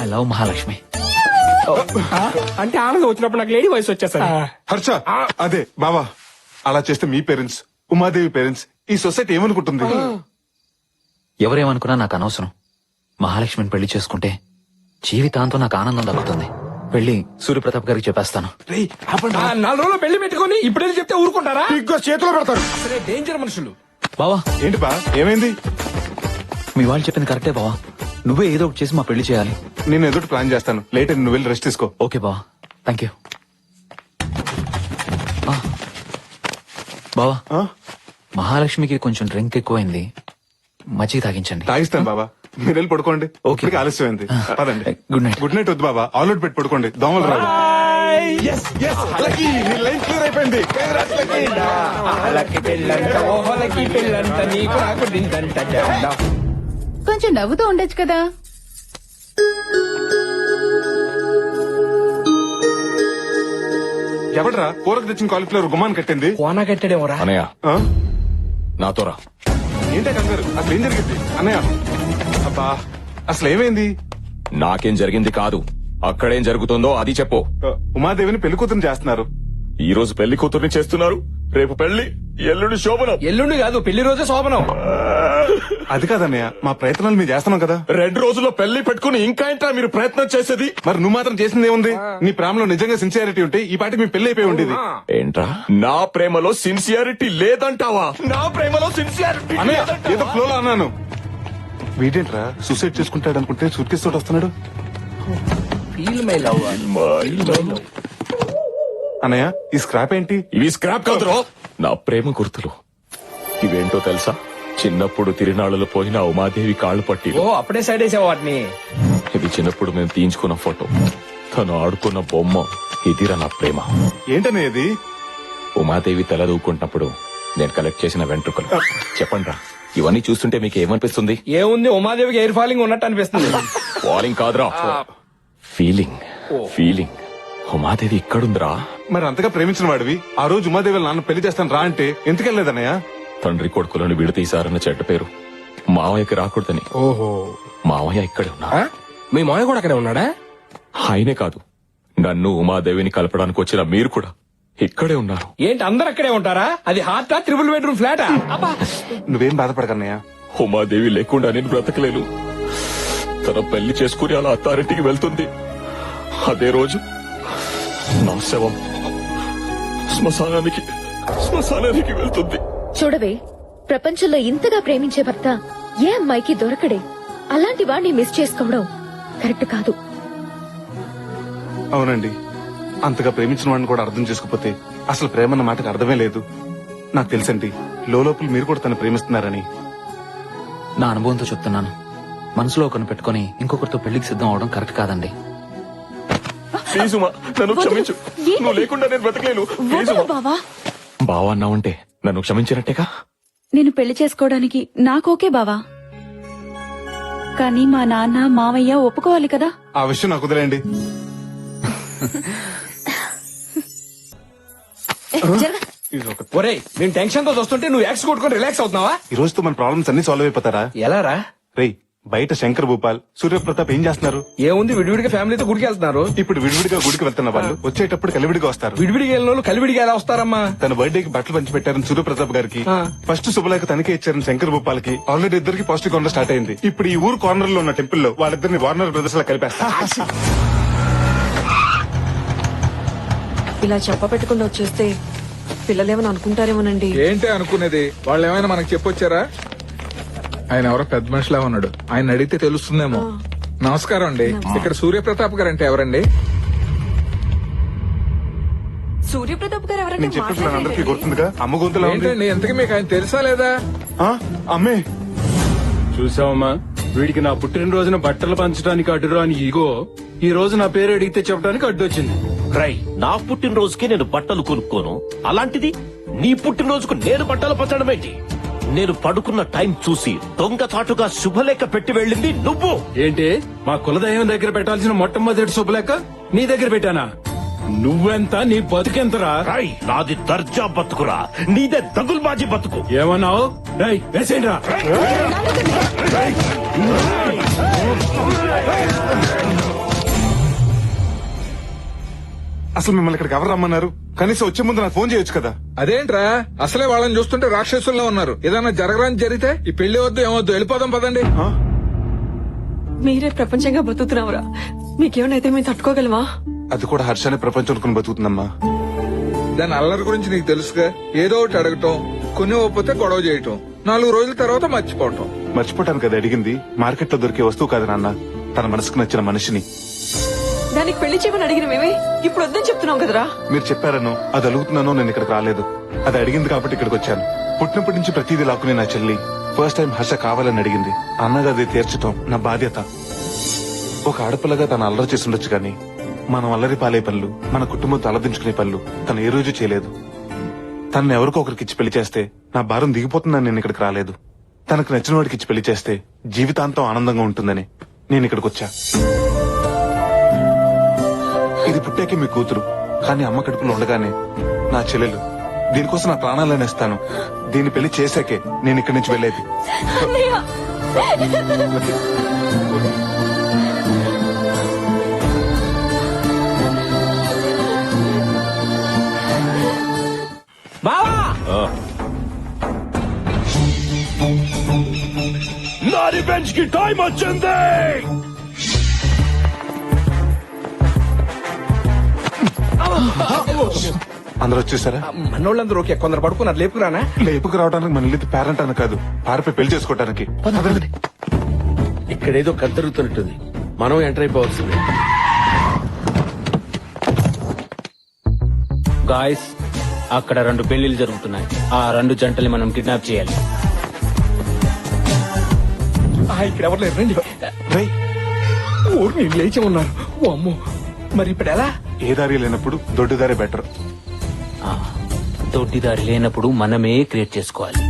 I love Mahalakshmi. అంటే ఆనందం వచ్చినప్పుడు నాకు లేడీ వయసు వచ్చేసరి. హర్ష, అదే బావా, అలా చేస్తే మీ పేరెంట్స్, ఉమాదేవి పేరెంట్స్, ఈ సొసైటీ ఏమనుకుంటుంది? ఎవరేమనుకున్నా నాకు అనవసరం. మహాలక్ష్మిని పెళ్లి చేసుకుంటే జీవితాంతం నాకు ఆనందం దక్కుతుంది. పెళ్లి సూర్యప్రతాప్ గారికి చెప్పేస్తాను. 4 రోజులు పెళ్లి పెట్టుకుని ఇప్పుడే చెప్తే ఊరుకుంటారా? చేతిలో పెడతారు. సరే, డేంజర్ మనుషులు. బావా, ఏంటి బా, ఏమైంది? మీ వాళ్ళు చెప్పింది కరెక్టే బావా. నువ్వే ఏదో ఒకటి చేసి మా పెళ్లి చేయాలి. నేను ఏదో ప్లాన్ చేస్తాను. లేట్ అని నువ్వు వెళ్ళి రెస్ట్ తీసుకో. ఓకే బావా, థ్యాంక్ యూ. బావా, మహాలక్ష్మికి కొంచెం డ్రింక్ ఎక్కువైంది, మజ్జిగ తాగించండి. తాగిస్తాను బాబా, మీరు వెళ్ళి పడుకోండి. ఓకే, ఆలస్యమైంది. పదండి. Good night. గుడ్ నైట్ వద్దు బాబా, ఆల్అౌట్ పెట్టి పడుకోండి, దోమలు రావు. లైన్ క్లియర్ అయిపోయింది. కొంచెం నవ్వుతూ ఉండొచ్చు కదా. ఎవడరా కూరకు తెచ్చిన కాలీఫ్లవర్ గుమ్మాన్ని కట్టింది? కోనా కట్టాడేమోరా. అనయ్య, నాతో రా. ఏంటే కంగారు? అసలు ఏం జరిగింది అన్నయ్య? అబ్బా, అసలు ఏమైంది? నాకేం జరిగింది కాదు, అక్కడేం జరుగుతుందో అది చెప్పు. ఉమాదేవిని పెళ్లి కూతురు చేస్తున్నారు. ఈ రోజు పెళ్లి కూతుర్ని చేస్తున్నారు, రేపు పెళ్లి, ఎల్లుండి శోభనం. ఎల్లుండి కాదు, పెళ్లి రోజే శోభనం. అది కాదన్నయ్య, మా ప్రయత్నాలు మేము చేస్తున్నాం కదా. 2 రోజుల్లో పెళ్లి పెట్టుకుని ఇంకా ఏంట్రా మీరు ప్రయత్నం చేసేది? మరి నువ్వు మాత్రం చేసింది ఏముంది? నీ ప్రేమలో నిజంగా సిన్సియారిటీ ఉంటే ఈ పాటికి మీ పెళ్లి అయిపోయి ఉండేది. ఏంట్రా, నా ప్రేమలో సిన్సియారిటీ లేదంటావా? నా ప్రేమలో సిన్సియారిటీ అన్నయ్య, ఏదో ఫ్లోలో అన్నాను. వీడేంట్రా సూసైడ్ చేసుకుంటాడు అనుకుంటే సూట్ కేసు తోటి వస్తున్నాడు. అన్నయ్య, ఈ స్క్రాప్ ఏంటి? ఇవి స్క్రాప్ కాదురో, నా ప్రేమ గుర్తులు. ఇవేంటో తెలుసా? చిన్నప్పుడు తిరునాళ్ళలో పోయిన ఉమాదేవి కాళ్ళు పట్టి. ఓ, అప్పుడే సైడ్ వేసావు వాటిని. ఇది చిన్నప్పుడు మేము తీయించుకున్న ఫోటో, తను ఆడుకున్న బొమ్మ. ఇదిరా నా ప్రేమ. ఏంటనే ఇది? ఉమాదేవి తల దూకుంటున్నప్పుడు నేను కలెక్ట్ చేసిన వెంట్రుకలు. చెప్పండి రా, ఇవన్నీ చూస్తుంటే మీకు ఏమనిపిస్తుంది? ఏముంది, ఉమాదేవికి ఎయిర్ ఫాలింగ్ ఉన్నట్టు అనిపిస్తుంది. ఫాలింగ్ కాదురా, ఫీలింగ్. ఫీలింగ్. ఉమాదేవి ఇక్కడుందిరా. మరి అంతగా ప్రేమించిన వాడివి ఆ రోజు ఉమాదేవి నాన్న పెళ్లి చేస్తాను రా అంటే ఎందుకెళ్ళలేదన్నయ్య? తండ్రి కొడుకులను విడతీశారన్న చెడ్డ పేరు మావయ్యకి రాకూడదని. ఓహో, మావయ్య ఇక్కడే ఉన్నా. మీ మావయ్య కూడా అక్కడే ఉన్నాడా? ఆయనే కాదు, నన్ను ఉమాదేవిని కలపడానికి వచ్చిన మీరు కూడా ఇక్కడే ఉన్నారు. ఏంటి, అందరు అక్కడే ఉంటారా? అది హార్టా, 3 బెడ్రూమ్ ఫ్లాటా? నువ్వేం బాధపడకన్నయ్య, ఉమాదేవి లేకుండా నేను బ్రతకలేను. తన పెళ్లి చేసుకుని అలా అథారిటీకి వెళ్తుంది. అదే రోజు నా శవం శ్మశానానికి వెళ్తుంది. చూడవే, ప్రపంచంలో ఇంతగా ప్రేమించే భర్త ఏ అమ్మాయికి దొరకడే. అలాంటి వాడిని మిస్ చేసుకోవడం కరెక్ట్ కాదు. అవునండి, అంతగా ప్రేమించిన వాడిని కూడా అర్థం చేసుకోకపోతే అసలు ప్రేమ అన్న మాటకు అర్థమే లేదు. నాకు తెలుసండి, లోపల మీరు కూడా తను ప్రేమిస్తున్నారని. నా అనుభవంతో చెప్తున్నాను. మనసులో ఒకరిని పెట్టుకుని ఇంకొకరితో పెళ్లికి సిద్ధం అవడం కరెక్ట్ కాదండి. ప్లీజ్ ఉమా, నన్ను క్షమించు. నువ్వు లేకుండా నేను బ్రతకలేను. బావా అన్నావంటే నన్ను క్షమించినట్టేగా. నేను పెళ్లి చేసుకోవడానికి నాకోకే బావా, కానీ మా నాన్న మావయ్య ఒప్పుకోవాలి కదా. ఆ విషయం నాకు వదిలేయండి. ఒరేయ్, నేను టెన్షన్ తో వస్తుంటే నువ్వు యాక్స్ కొట్టుకొని రిలాక్స్ అవుతున్నావా? ఈ రోజుతో మన ప్రాబ్లమ్స్ అన్ని సాల్వ్ అయిపోతారా? ఎలా రా? రేయ్, బయట శంకర్ భూపాల్ సూర్యప్రతాప్ ఏం చేస్తున్నారు? ఏముంది, విడివిడిగా ఫ్యామిలీతో గుడికి వెళ్తున్నారు. ఇప్పుడు విడివిడిగా గుడికి వెళ్తున్న వాళ్ళు వచ్చేటప్పుడు కలివిడిగా వస్తారు. విడివిడిగా వెళ్ళిన వాళ్ళు కలివిడిగా ఎలా వస్తారమ్మా? తన బర్త్డేకి బట్టలు పంచి పెట్టారని సూర్యప్రతాప్ గారికి, ఫస్ట్ శుభలేఖ తనకే ఇచ్చారని శంకర్ భూపాల్ కి ఆల్రెడీ ఇద్దరికి పాజిటివ్ గా స్టార్ట్ అయింది. ఇప్పుడు ఈ ఊరు కార్నర్ లో ఉన్న టెంపుల్ లో వాళ్ళిద్దరిని వార్నర్ బ్రదర్స్ లా కలిపేస్తారు. ఇలా చెప్ప పెట్టకుండా వచ్చేస్తే పిల్లలేమని అనుకుంటారేమోనండి. ఏంటి అనుకునేది? వాళ్ళు ఏమైనా మనకు చెప్పొచ్చారా? ఆయన ఎవరో పెద్ద మనిషిలా ఉన్నాడు, ఆయన అడిగితే తెలుస్తుందేమో. నమస్కారం అండి, ఇక్కడ సూర్యప్రతాప్ గారు అంటే ఎవరండి? సూర్యప్రతాప్ గారు నేను చెప్పిన అందరికీ గుర్తుందిగా, అమ్మ గొంతులా ఉంది. ఏంటండి ఎంతకీ మీకు ఆయన తెలుసా లేదా? అమ్మే చూసావమ్మా, వీడికి నా పుట్టినరోజున బట్టలు పంచడానికి అడ్డురా అని ఈగో ఈ రోజు నా పేరు అడిగితే చెప్పడానికి అడ్డొచ్చింది. రై, నా పుట్టినరోజుకి నేను బట్టలు కొనుక్కోను, అలాంటిది నీ పుట్టినరోజుకు నేను బట్టలు పంచడం ఏంటి? నేను పడుకున్న టైం చూసి దొంగచాటుగా శుభలేఖ పెట్టి వెళ్ళింది నువ్వు. ఏంటి, మా కులదైవం దగ్గర పెట్టాల్సిన మొట్టమొదటి శుభలేఖ నీ దగ్గర పెట్టానా? నువ్వెంత, నీ బతుకెంతరా? రై, నాది దర్జా బతుకురా, నీదే దగుల్బాజీ బతుకు. ఏమన్నావు? రై, వేసేయండిరా. అసలు మిమ్మల్ని ఇక్కడికి ఎవరు రమ్మన్నారు? కనీసం వచ్చే ముందు నాకు ఫోన్ చేయొచ్చు కదా. అదేంట్రా, అసలే వాళ్ళని చూస్తుంటే రాక్షసుల్లో ఉన్నారు. ఏదైనా జరగరాని జరిగితే ఈ పెళ్లి వద్దు ఏమొద్దు, వెళ్ళిపోదాం పదండి. మీరే ప్రపంచంగా బతుకుతున్నావురా, మీకేమైనా మేము తట్టుకోగలమా? అది కూడా హర్షాన్ని ప్రపంచం అనుకుని బతుకుతుందమ్మా. దాని అల్లరి గురించి నీకు తెలుసుగా. ఏదో ఒకటి అడగటం, కొన్ని ఒప్పితే గొడవ చేయటం, 4 రోజుల తర్వాత మర్చిపోవటం. మర్చిపోవటానికి అది అడిగింది మార్కెట్ లో దొరికే వస్తువు కాదు నాన్న, తన మనసుకు నచ్చిన మనిషిని. దానికి పెళ్లి చేయమని అడిగిన మేమే ఇప్పుడు వద్దని చెప్తున్నాం కదరా. మీరు చెప్పారను అది అడుగుతున్నానో నేను ఇక్కడికి రాలేదు. అది అడిగింది కాబట్టి ఇక్కడికి వచ్చాను. పుట్టినప్పటి నుంచి ప్రతిదీ లాక్కునే నా చెల్లి ఫస్ట్ టైం హర్ష కావాలని అడిగింది. అన్నగా అది తీర్చటం నా బాధ్యత. ఒక ఆడపిల్లగా తను అల్లరి చేసి ఉండొచ్చు కానీ మనం అల్లరి పాలే పనులు, మన కుటుంబంతో అలదించుకునే పనులు తను ఏ రోజు చేయలేదు. తనను ఎవరికో ఒకరికి ఇచ్చి పెళ్లి చేస్తే నా భారం దిగిపోతుందని నేను ఇక్కడికి రాలేదు. తనకు నచ్చిన వాడికి ఇచ్చి పెళ్లి చేస్తే జీవితాంతం ఆనందంగా ఉంటుందని నేను ఇక్కడికి వచ్చా. ఇది పుట్టాకే మీ కూతురు, కానీ అమ్మ కడుపులో ఉండగానే నా చెల్లెలు. దీనికోసం నా ప్రాణాలను ఇస్తాను. దీన్ని పెళ్లి చేశాకే నేను ఇక్కడి నుంచి వెళ్ళేది. బావా, నా రివెంజ్ కి టైం వచ్చింది. అందరూ వచ్చేసారా? మనోళ్ళందరూ ఓకే, కొందరు పడుకున్నారు. లేపుకురానా? లేపుకు రావడానికి మన ఇల్లు పేరెంట్ అని కాదు, పారిపోయి పెళ్లి చేసుకోవడానికి. ఇక్కడేదో కద్దరుగుతున్నట్టుంది, మనం ఎంటర్ అయిపోవాల్సిందే. గాయస్, అక్కడ 2 పెళ్లిళ్ళు జరుగుతున్నాయి. ఆ 2 జంటల్ని మనం కిడ్నాప్ చేయాలి. ఇక్కడ ఎవరు లేరు, రండి. ఊరిని లేచి ఉన్నారు. ఓ అమ్మో, మరి ఇప్పుడు ఎలా? ఏ దారి లేనప్పుడు దొడ్డు దారి బెటర్. దొడ్డిదారి లేనప్పుడు మనమే క్రియేట్ చేసుకోవాలి.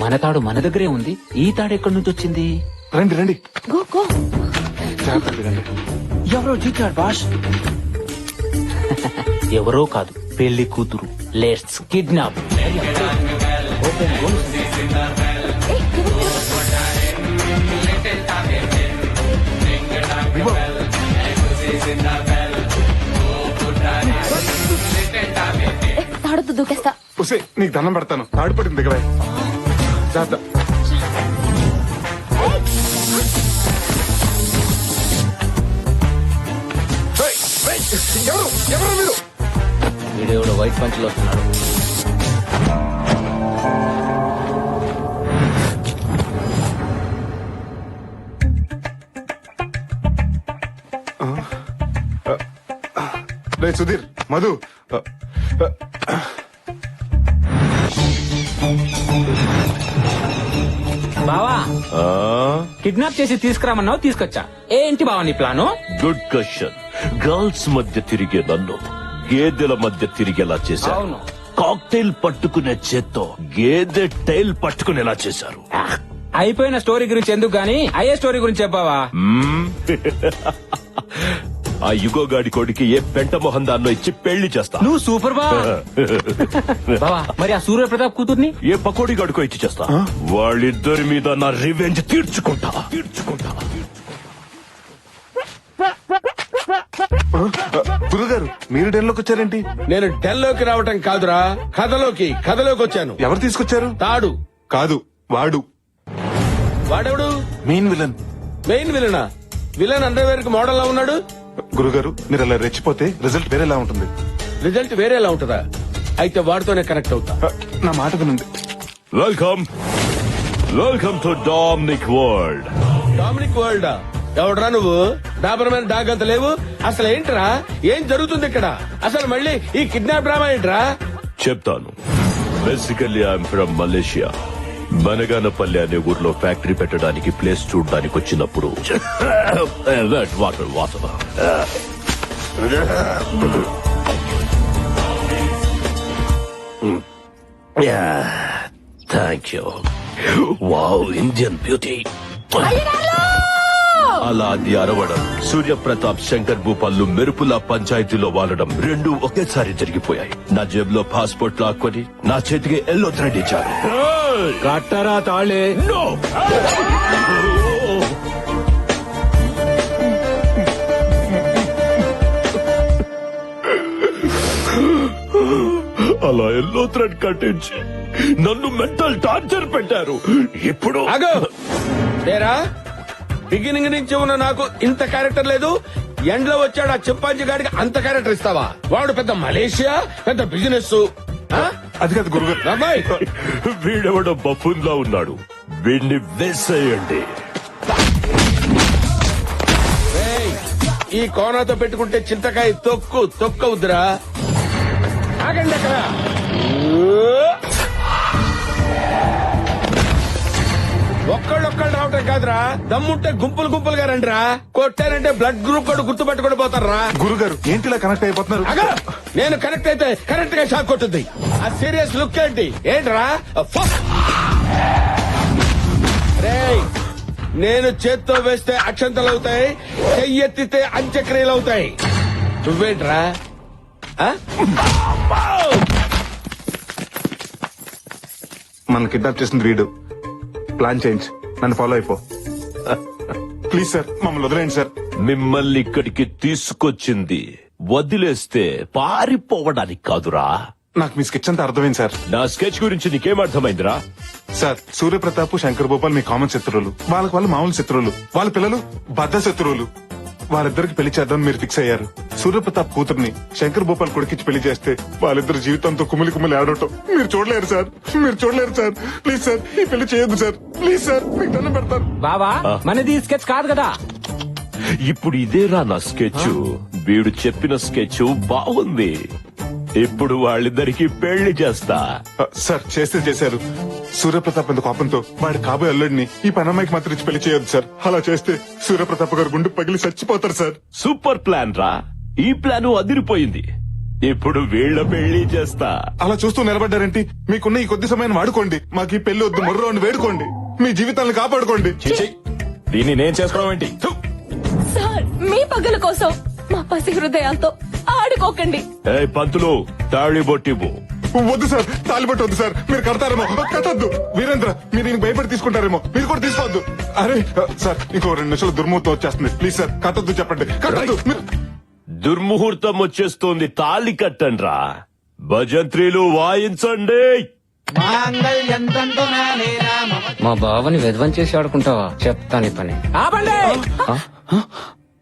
మన తాడు మన దగ్గరే ఉంది. ఈ తాడు ఎక్కడి నుంచి వచ్చింది? రండి రండి. ఎవరో జీతాడు బాస్. ఎవరో కాదు, పెళ్లి కూతురు. Let's kidnap. తాడుతూ దూకేస్తా. ఉసే, నీకు దండం పెడతాను, తాడు పట్టింది దగ్గర. జాగ్రత్త. ఎవరు మీరు? వీడేవాడు వైట్ పంచులు వస్తున్నాడు. సుధీర్, మధు, బావా, కిడ్నాప్ చేసి తీసుకురామన్నావు, తీసుకొచ్చా. ఏంటి బావా నీ ప్లాను? Good question. గర్ల్స్ మధ్య తిరిగే నన్ను గేదెల మధ్య తిరిగేలా చేశారు. అవును. కాక్టైల్ పట్టుకునే చేత్తో గేదె టైల్ పట్టుకునేలా చేశారు. అయిపోయిన స్టోరీ గురించి ఎందుకు గానీ అయ్యే స్టోరీ గురించి చెప్పావా? ఆ యుగో గాడి కొడుకి ఏ పెంట మొహం దాన్నో ఇచ్చి పెళ్లి చేస్తా. నువ్వు సూపర్ బావా. మరి ఆ సూర్య ప్రతాప్ కూతుర్ని ఏ పకోడి గడుకో ఇచ్చి చేస్తా. వాళ్ళిద్దరి మీద నా రివెంజ్ తీర్చుకుంటా. గురుగారు మీరు డెన్లోకి వచ్చారేంటి? నేను డెల్లోకి రావటం కాదురా, కథలోకి వచ్చాను. ఎవరు తీసుకొచ్చారు? తాడు కాదు, వాడు. వాడెవడు? Main villain. మెయిన్ విలనా? విలన్ అండర్వేర్ కి మోడల్ లా ఉన్నాడు. గురుగారు మీరు అలా రెచ్చిపోతే రిజల్ట్ వేరేలా ఉంటుంది. రిజల్ట్ వేరేలా ఉంటుందా? అయితే వాడితోనే కనెక్ట్ అవుతా. నా మాట వినండి. Welcome to Dominic world. Dominic world ఎవడరా నువ్వు? డాబర్మెన్ డాగ్ అంత లేవు. అసలు ఏంట్రా, ఏం జరుగుతుంది ఇక్కడ? అసలు మళ్ళీ ఈ కిడ్నాప్ డ్రామా ఏంట్రా? చెప్తాను. Basically I'm from Malaysia. Banaganapalli అనే ఊర్లో ఫ్యాక్టరీ పెట్టడానికి ప్లేస్ చూడడానికి వచ్చినప్పుడు water thank you. Wow, Indian beauty. అలా అది అరవడం, సూర్యప్రతాప్ శంకర్ భూపాల్లు మెరుపుల పంచాయతీలో వాలడం రెండూ ఒకేసారి జరిగిపోయాయి. నా జేబులో పాస్పోర్ట్ లాక్కొని నా చేతికి ఎల్లో థ్రెడ్ ఇచ్చారు. కట్టరా తాళే. అలా ఎల్లో థ్రెడ్ కట్టించి నన్ను మెంటల్ టార్చర్ పెట్టారు. ఇప్పుడు బిగినింగ్ నుంచి ఉన్న నాకు ఇంత క్యారెక్టర్ లేదు. ఎండ్ లో వచ్చాడు ఆ చింపాంజీ గాడికి అంత క్యారెక్టర్ ఇస్తావా? వాడు పెద్ద మలేషియా, పెద్ద బిజినెస్. అది కాదు గురుగారు. వీడెవడో బఫూన్ లా ఉన్నాడు. వీడిని వేసేయండి. ఈ కోనాతో పెట్టుకుంటే చింతకాయ తొక్కవుద్దురా. ఆగండి అక్కడ. ఒక్కళ్ళొక్కళ్ళు రావటం కాదురా, దమ్ముంటే గుంపులుగా రండిరా. కొట్టారంటే బ్లడ్ గ్రూప్ కూడా గుర్తుపెట్టుకుని పోతారా. గురుగారు ఏంటిలా కనెక్ట్ అయిపోతున్నారు? నేను కనెక్ట్ అయితే కరెక్ట్ గా షాక్ కొట్టుద్ది. ఆ సీరియస్ లుక్ ఏంట్రా? రేయ్, నేను చేత్తో వేస్తే అక్షంతలు అవుతాయి, చెయ్యెత్తితే అంత్యక్రియలు అవుతాయి. నువ్వేంట్రా? మన కిడ్నాప్ చేసింది వీడు. ప్లాన్ చేంజ్, నన్ను ఫాలో అయిపో. ప్లీజ్ సార్, మమ్మల్ని వదిలేండి సార్. మిమ్మల్ని ఇక్కడికి తీసుకొచ్చింది వదిలేస్తే పారిపోవడానికి కాదురా. నాకు మీ స్కెచ్ అంతా అర్థమైంది సార్. నా స్కెచ్ గురించి నీకేం అర్థమైందిరా? సార్, సూర్యప్రతాప్ శంకర్ భూపాల్ మీ కామన్ శత్రువులు. వాళ్ళకి వాళ్ళు మామూలు శత్రువులు. వాళ్ళ పిల్లలు బద్ద శత్రువులు. వాళ్ళిద్దరికి పెళ్లి చేద్దామని మీరు ఫిక్స్ అయ్యారు. సూర్యప్రతాప్ కూతుర్ని శంకర్ భూపాల్ కొడుకిచ్చి పెళ్లి చేస్తే వాళ్ళిద్దరు జీవితంతో కుమిలి ఆడటం మీరు చూడలేరు సార్. ప్లీజ్ సార్, ఈ పెళ్లి చేయొద్దు సార్. ప్లీజ్ సార్, మీకు దండం పెడతారు. బాబా, మనది స్కెచ్ కాదు కదా. ఇప్పుడు ఇదేరా నా స్కెచ్. వీడు చెప్పిన స్కెచ్ బాగుంది. ఇప్పుడు వాళ్ళిద్దరికి పెళ్లి చేస్తా. సార్, చేస్తే చేశారు. సూర్యప్రతాప్ ఎంత కోపంతో వాడి కాబోయే అల్లుడిని ఈ పనమ్మాయికి మాత్రం ఇచ్చి పెళ్లి చేయొద్దు సార్. అలా చేస్తే సూర్యప్రతాప్ గారు గుండె పగిలి చచ్చిపోతారు సార్. సూపర్ ప్లాన్ రా. ఈ ప్లాన్ అదిరిపోయింది. ఇప్పుడు వీళ్ళ పెళ్లి చేస్తా. అలా చూస్తూ నిలబడ్డారేంటి? మీకున్న ఈ కొద్ది సమయాన్ని వాడుకోండి. మాకు ఈ పెళ్లి వద్దు, మొర్రో అని వేడుకోండి. మీ జీవితాలను కాపాడుకోండి. దీన్ని నేను చేసుకోవడం ఏంటి? సార్, మీ పగల కోసం మా పసి హృదయాలతో ఆడుకోకండి. పంతులు, తాళి బొట్టివ్వు. వద్దు సార్, తాలిబట్టు వద్దు సార్. మీరు కడతారేమో. కట్టద్దు. వీరేంద్ర, మీరు ఈయన భయపడి తీసుకుంటారేమో. మీరు కూడా తీసుకోవద్దు. అరే సార్, ఇంకో 2 నిమిషాలు దుర్ముహూర్తం వచ్చేస్తుంది. ప్లీజ్ సార్, కట్టద్దు. చెప్పండి, కట్టద్దు. దుర్ముహూర్తం వచ్చేస్తోంది. తాళి కట్టండ్రా. భజంత్రీలు వాయించండి. మా బావని విధ్వం చేసి ఆడుకుంటావా? చెప్తాను ఈ పని.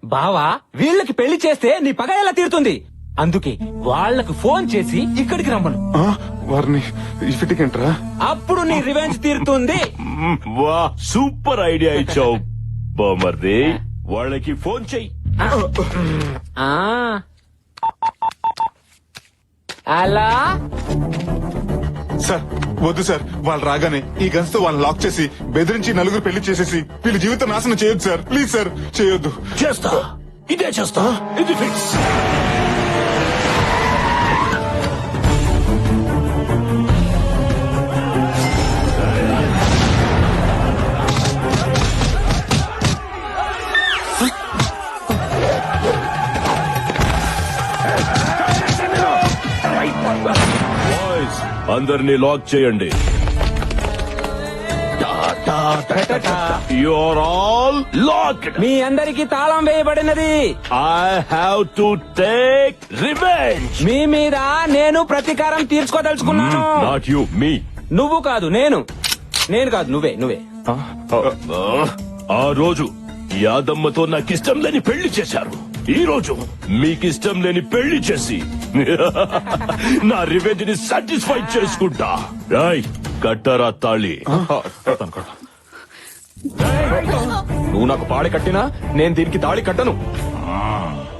బావా, వీళ్ళకి పెళ్లి చేస్తే నీ పగ ఎలా తీరుతుంది? అందుకే వాళ్లకు ఫోన్ చేసి ఇక్కడికి రమ్మను. వారిని ఇఫిటికేంట్రా? అప్పుడు నీ రివెంజ్ తీరుతుంది. వా, సూపర్ ఐడియా ఇచ్చావు బామర్ది. వాళ్ళకి ఫోన్ చెయ్యి. అలా సార్, వద్దు సార్. వాళ్ళు రాగానే ఈ గన్స్ తో వాళ్ళని లాక్ చేసి బెదిరించి నలుగురు పెళ్లి చేసేసి వీళ్ళ జీవితం నాశనం చేయొద్దు సార్. ప్లీజ్ సార్, చేయొద్దు. చేస్తా, ఇదే చేస్తా. ఇది ఫిక్స్. అందరినీ లాక్ చేయండి. You're all locked. మీ అందరికి తాళం వేయబడినది. I have to take revenge. మీ మీద నేను ప్రతీకారం తీర్చుకోదలుచుకున్నాను. Not you, me. నువ్వు కాదు నేను కాదు నువ్వే. ఆ రోజు యాదమ్మతో నాకిష్టం లేని పెళ్లి చేశారు. ఈ రోజు మీకిష్టం లేని పెళ్లి చేసి నా రివెంజ్ ని సాటిస్ఫై చేసుకుంటా. రాయ్ కట్టరా తాళి. నువ్వు నాకు పాడి కట్టినా నేను దీనికి తాళి కట్టను.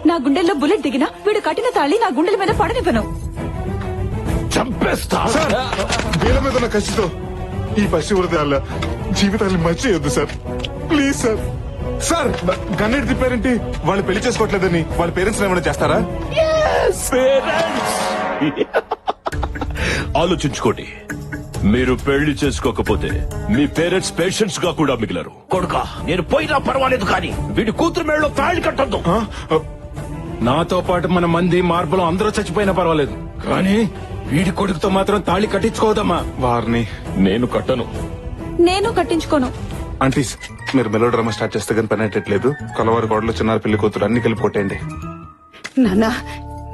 నా గుండెల్లో బుల్లెట్ దిగినా వీడు కట్టిన తాళి నా గుండెల మీద పడనివ్వను. చంపేస్తా. వీళ్ళ మీద ఉన్న కసితో ఈ పసి హృదయాల జీవితాన్ని మర్చియొద్దు సార్. Please sir. సార్ గన్నెట్ తిప్పారేంటి? వాళ్ళు పెళ్లి చేసుకోవట్లేదని వాళ్ళ పేరెంట్స్ ఏమైనా చేస్తారా? ఆలోచించుకోండి. మీరు పెళ్లి చేసుకోకపోతే మీ పేరెంట్స్ పేషెంట్స్ గా కూడా మిగిలరు. కొడుకా నేను పోయినా పర్వాలేదు కానీ వీడి కూతురు మేడలో తాళి కట్టొద్దు. నాతో పాటు మన మంది మార్పులు అందరూ చచ్చిపోయినా పర్వాలేదు కానీ వీడి కొడుకుతో మాత్రం తాళి కట్టించుకోదమ్మా. వారిని నేను కట్టను. నేను కట్టించుకోను. ఆంటీస్ మీరు మెలో డ్రామా స్టార్ట్ చేస్తే కానీ పని అయ్యట్లేదు. కలవారి కోడలు చిన్నారు పెళ్లి కూతురు అన్ని కలిపి కొట్టేయండి. నాన్నా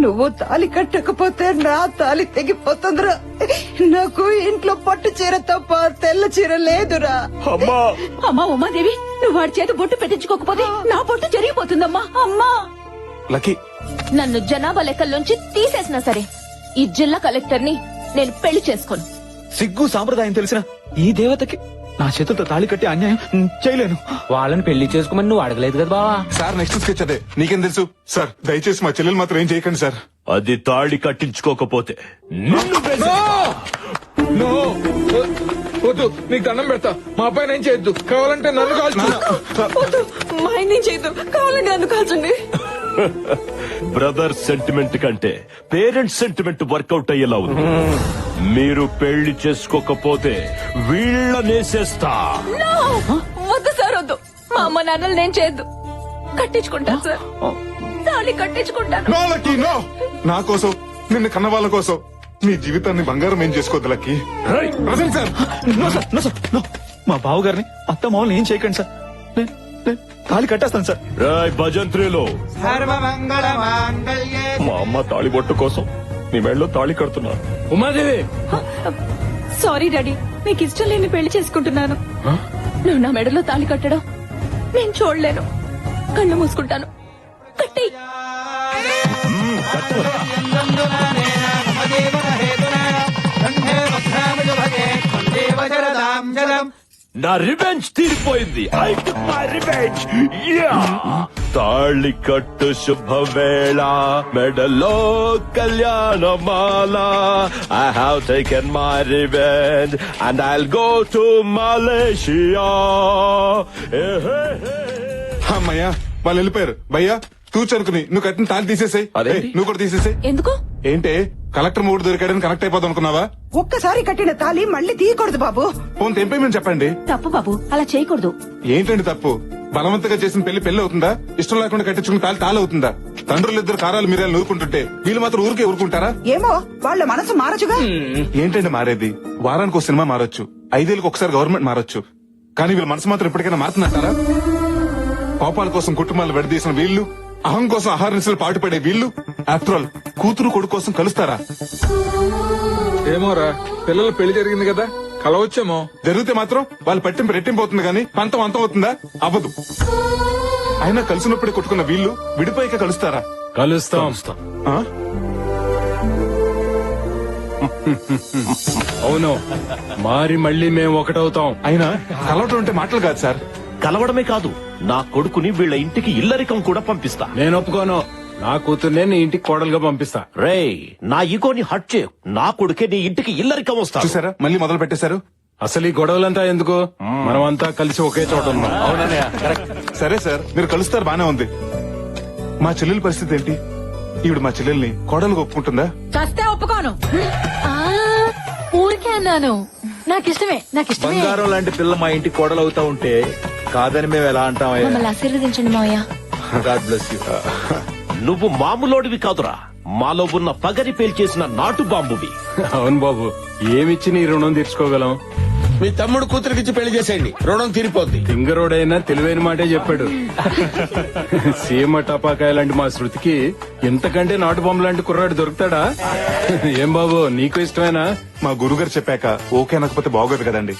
నువ్వు తాలి కట్టకపోతే నా తాలి తెగిపోతుందిరా. నాకు ఇంట్లో పట్టు చీర తప్ప తెల్ల చీర లేదురా. అమ్మా ఉమాదేవి నువ్వు వాడి చేత బొట్టు పెట్టించుకోకపోతే నా బొట్టు జరిగిపోతుందమ్మా. అమ్మా లక్కీ నన్ను జనాభా లెక్కల్లోంచి తీసేసినా సరే ఈ జిల్లా కలెక్టర్ ని నేను పెళ్లి చేసుకోను. సిగ్గు సాంప్రదాయం తెలిసిన ఈ దేవతకి నా చేతులతో తాళి కట్టి అన్యాయం చేయలేను. వాళ్ళని పెళ్లి చేసుకోమని నువ్వు అడగలేదు కదా బావా. సార్ నెక్స్ట్ స్కెచ్ అదే. నీకేం తెలుసు సార్? దయచేసి మా చెల్లెలు మాత్రం ఏం చేయకండి సార్. అది తాళి కట్టించుకోకపోతే నిన్ను నో వద్దు, నీకు దండం పెడతా. మా అబ్బాయి నేను చేయొద్దు. కావాలంటే నన్ను కాల్చు. మా ఆయన చేయదు, కావాలంటే నన్ను కాల్చండి. బ్రదర్ సెంటిమెంట్ కంటే పేరెంట్స్ సెంటిమెంట్ వర్కౌట్ అయ్యేలా ఉంది. మీరు పెళ్లి చేసుకోకపోతే వీళ్ళనేసేస్తా. వద్దు సార్ వద్దు. మా అమ్మ నాన్నలు నేను చేయొద్దు. కట్టించుకుంటాను సార్. తాళి కట్టించుకుంటాను. No Lucky no. నా కోసం నిన్ను కన్న వాళ్ళ కోసం నీ జీవితాన్ని బంగారం ఏం చేసుకోవద్దు Lucky. Present sir. No sir no sir no. మా బావు గారిని అత్త మామూలు ఏం చేయకండి సార్. తాళి కట్టేస్తాను సార్. రాయ్ భజంత్రిలో మా అమ్మ తాళి బొట్టు కోసం నీ మెళ్ళలో తాళి కడుతున్నాను. ఉమాదేవి సారీ డాడీ, మీకు ఇష్టం లేని పెళ్లి చేసుకుంటున్నాను. నువ్వు నా మెడలో తాళి కట్టడం నేను చూడలేను. కళ్ళు మూసుకుంటాను. కట్టి నా రివెంజ్ తీరిపోయింది. I took my revenge. తాళి కట్టు శుభవేళ మెడలో కళ్యాణమాల. I have taken my revenge and I'll go to Malaysia. అమ్మయ్యా వాళ్ళు వెళ్ళిపోయారు. భయ్యా తూచనుకుని నువ్వు కట్టిన తాళి తీసేసాయి. నువ్వు కూడా తీసేసాయి. ఎందుకు? ఏంటే కలెక్టర్ మూడు దొరికాడని కనెక్ట్ అయిపోదాం అనుకున్నావా? ఒక్కసారి కట్టిన తాలి మళ్ళీ తీయకూడదు బాబు. ఫోన్ తెంపేమని చెప్పండి. తప్పు బాబు, అలా చేయకూడదు. ఏంటండి తప్పు? బలవంతంగా చేసిన పెళ్లి అవుతుందా? ఇష్టం లేకుండా కట్టించుకున్న తాళి అవుతుందా? తండ్రులిద్దరు కారాలు మీరాలు నూరుకుంటుంటే వీళ్ళు మాత్రం ఊరికే ఊరుకుంటారా? ఏమో వాళ్ళ మనసు మారచుగా. ఏంటండి మారేది? వారానికి ఒక సినిమా మారొచ్చు, 5 ఏళ్ళకి ఒకసారి గవర్నమెంట్ మారొచ్చు, కానీ వీళ్ళ మనసు మాత్రం ఎప్పటికైనా మారుతుందంటారా? కోపాల కోసం కుటుంబాలు విడదీసిన వీళ్ళు, అహం కోసం ఆహారనిశలు పాటుపడే వీళ్ళు, ఆఫ్టర్ ఆల్ కూతురు కొడుకు కోసం కలుస్తారా? ఏమోరా, పిల్లల పెళ్లి జరిగింది కదా, కలవచ్చేమో. జరిగితే మాత్రం వాళ్ళు పట్టింపు రెట్టింపోతుంది కానీ పంతం అంతం అవుతుందా? అవ్వదు. అయినా కలిసినప్పుడే కొట్టుకున్న వీళ్ళు విడిపోయాక కలుస్తారా? కలుస్తాం. అవును, మారి మళ్ళీ మేము ఒకటవుతాం. అయినా కలవటం అంటే మాటలు కాదు సార్. కలవడమే కాదు, నా కొడుకుని వీళ్ళ ఇంటికి ఇల్లరికం కూడా పంపిస్తా. నేను ఒప్పుకోను. నా కూతుర్నే నీ ఇంటికి కోడలుగా పంపిస్తా. రేయ్, నా ఈగోని హట్ చేయు. నా కొడుకే నీ ఇంటికి ఇల్లరికం వస్తా. చూసారా, మళ్ళీ మొదలు పెట్టేశారు. అసలు ఈ గొడవలంతా ఎందుకు? మనమంతా కలిసి ఒకే చోట ఉన్నాం. సరే సార్, మీరు కలుస్తారు బానే ఉంది. మా చెల్లెల పరిస్థితి ఏంటి? ఈవిడ మా చెల్లెల్ని కోడలుగా ఒప్పుకుంటుందా? చస్తే ఒప్పుకోను. ఊరికే అన్నాను. నాకిష్టమే. బంగారం లాంటి పిల్ల మా ఇంటి కోడలు అవుతా ఉంటే కాదని మేము ఎలా అంటామయ్యా? మమ్మల్ని ఆశీర్వదించండి మావయ్య. God bless you. నువ్వు మామూలోడివి కాదురా, మాలో ఉన్న పగని పేల్చేసిన నాటు బాంబువి. అవును బాబు, ఏమిచ్చి నీ రుణం తీర్చుకోగలం? మీ తమ్ముడు కూతురికిచ్చి పెళ్లి చేసేయండి, రుణం తీరిపోద్ది. తింగరోడైనా తెలివైన మాటే చెప్పాడు. సీమ టపాకాయ లాంటి మా శృతికి ఇంతకంటే నాటు బొమ్మ లాంటి కుర్రాడు దొరుకుతాడా? ఏం బాబు, నీకు ఇష్టమేనా? మా గురుగారు చెప్పాక ఓకే అనకపోతే బాగోదు కదండి.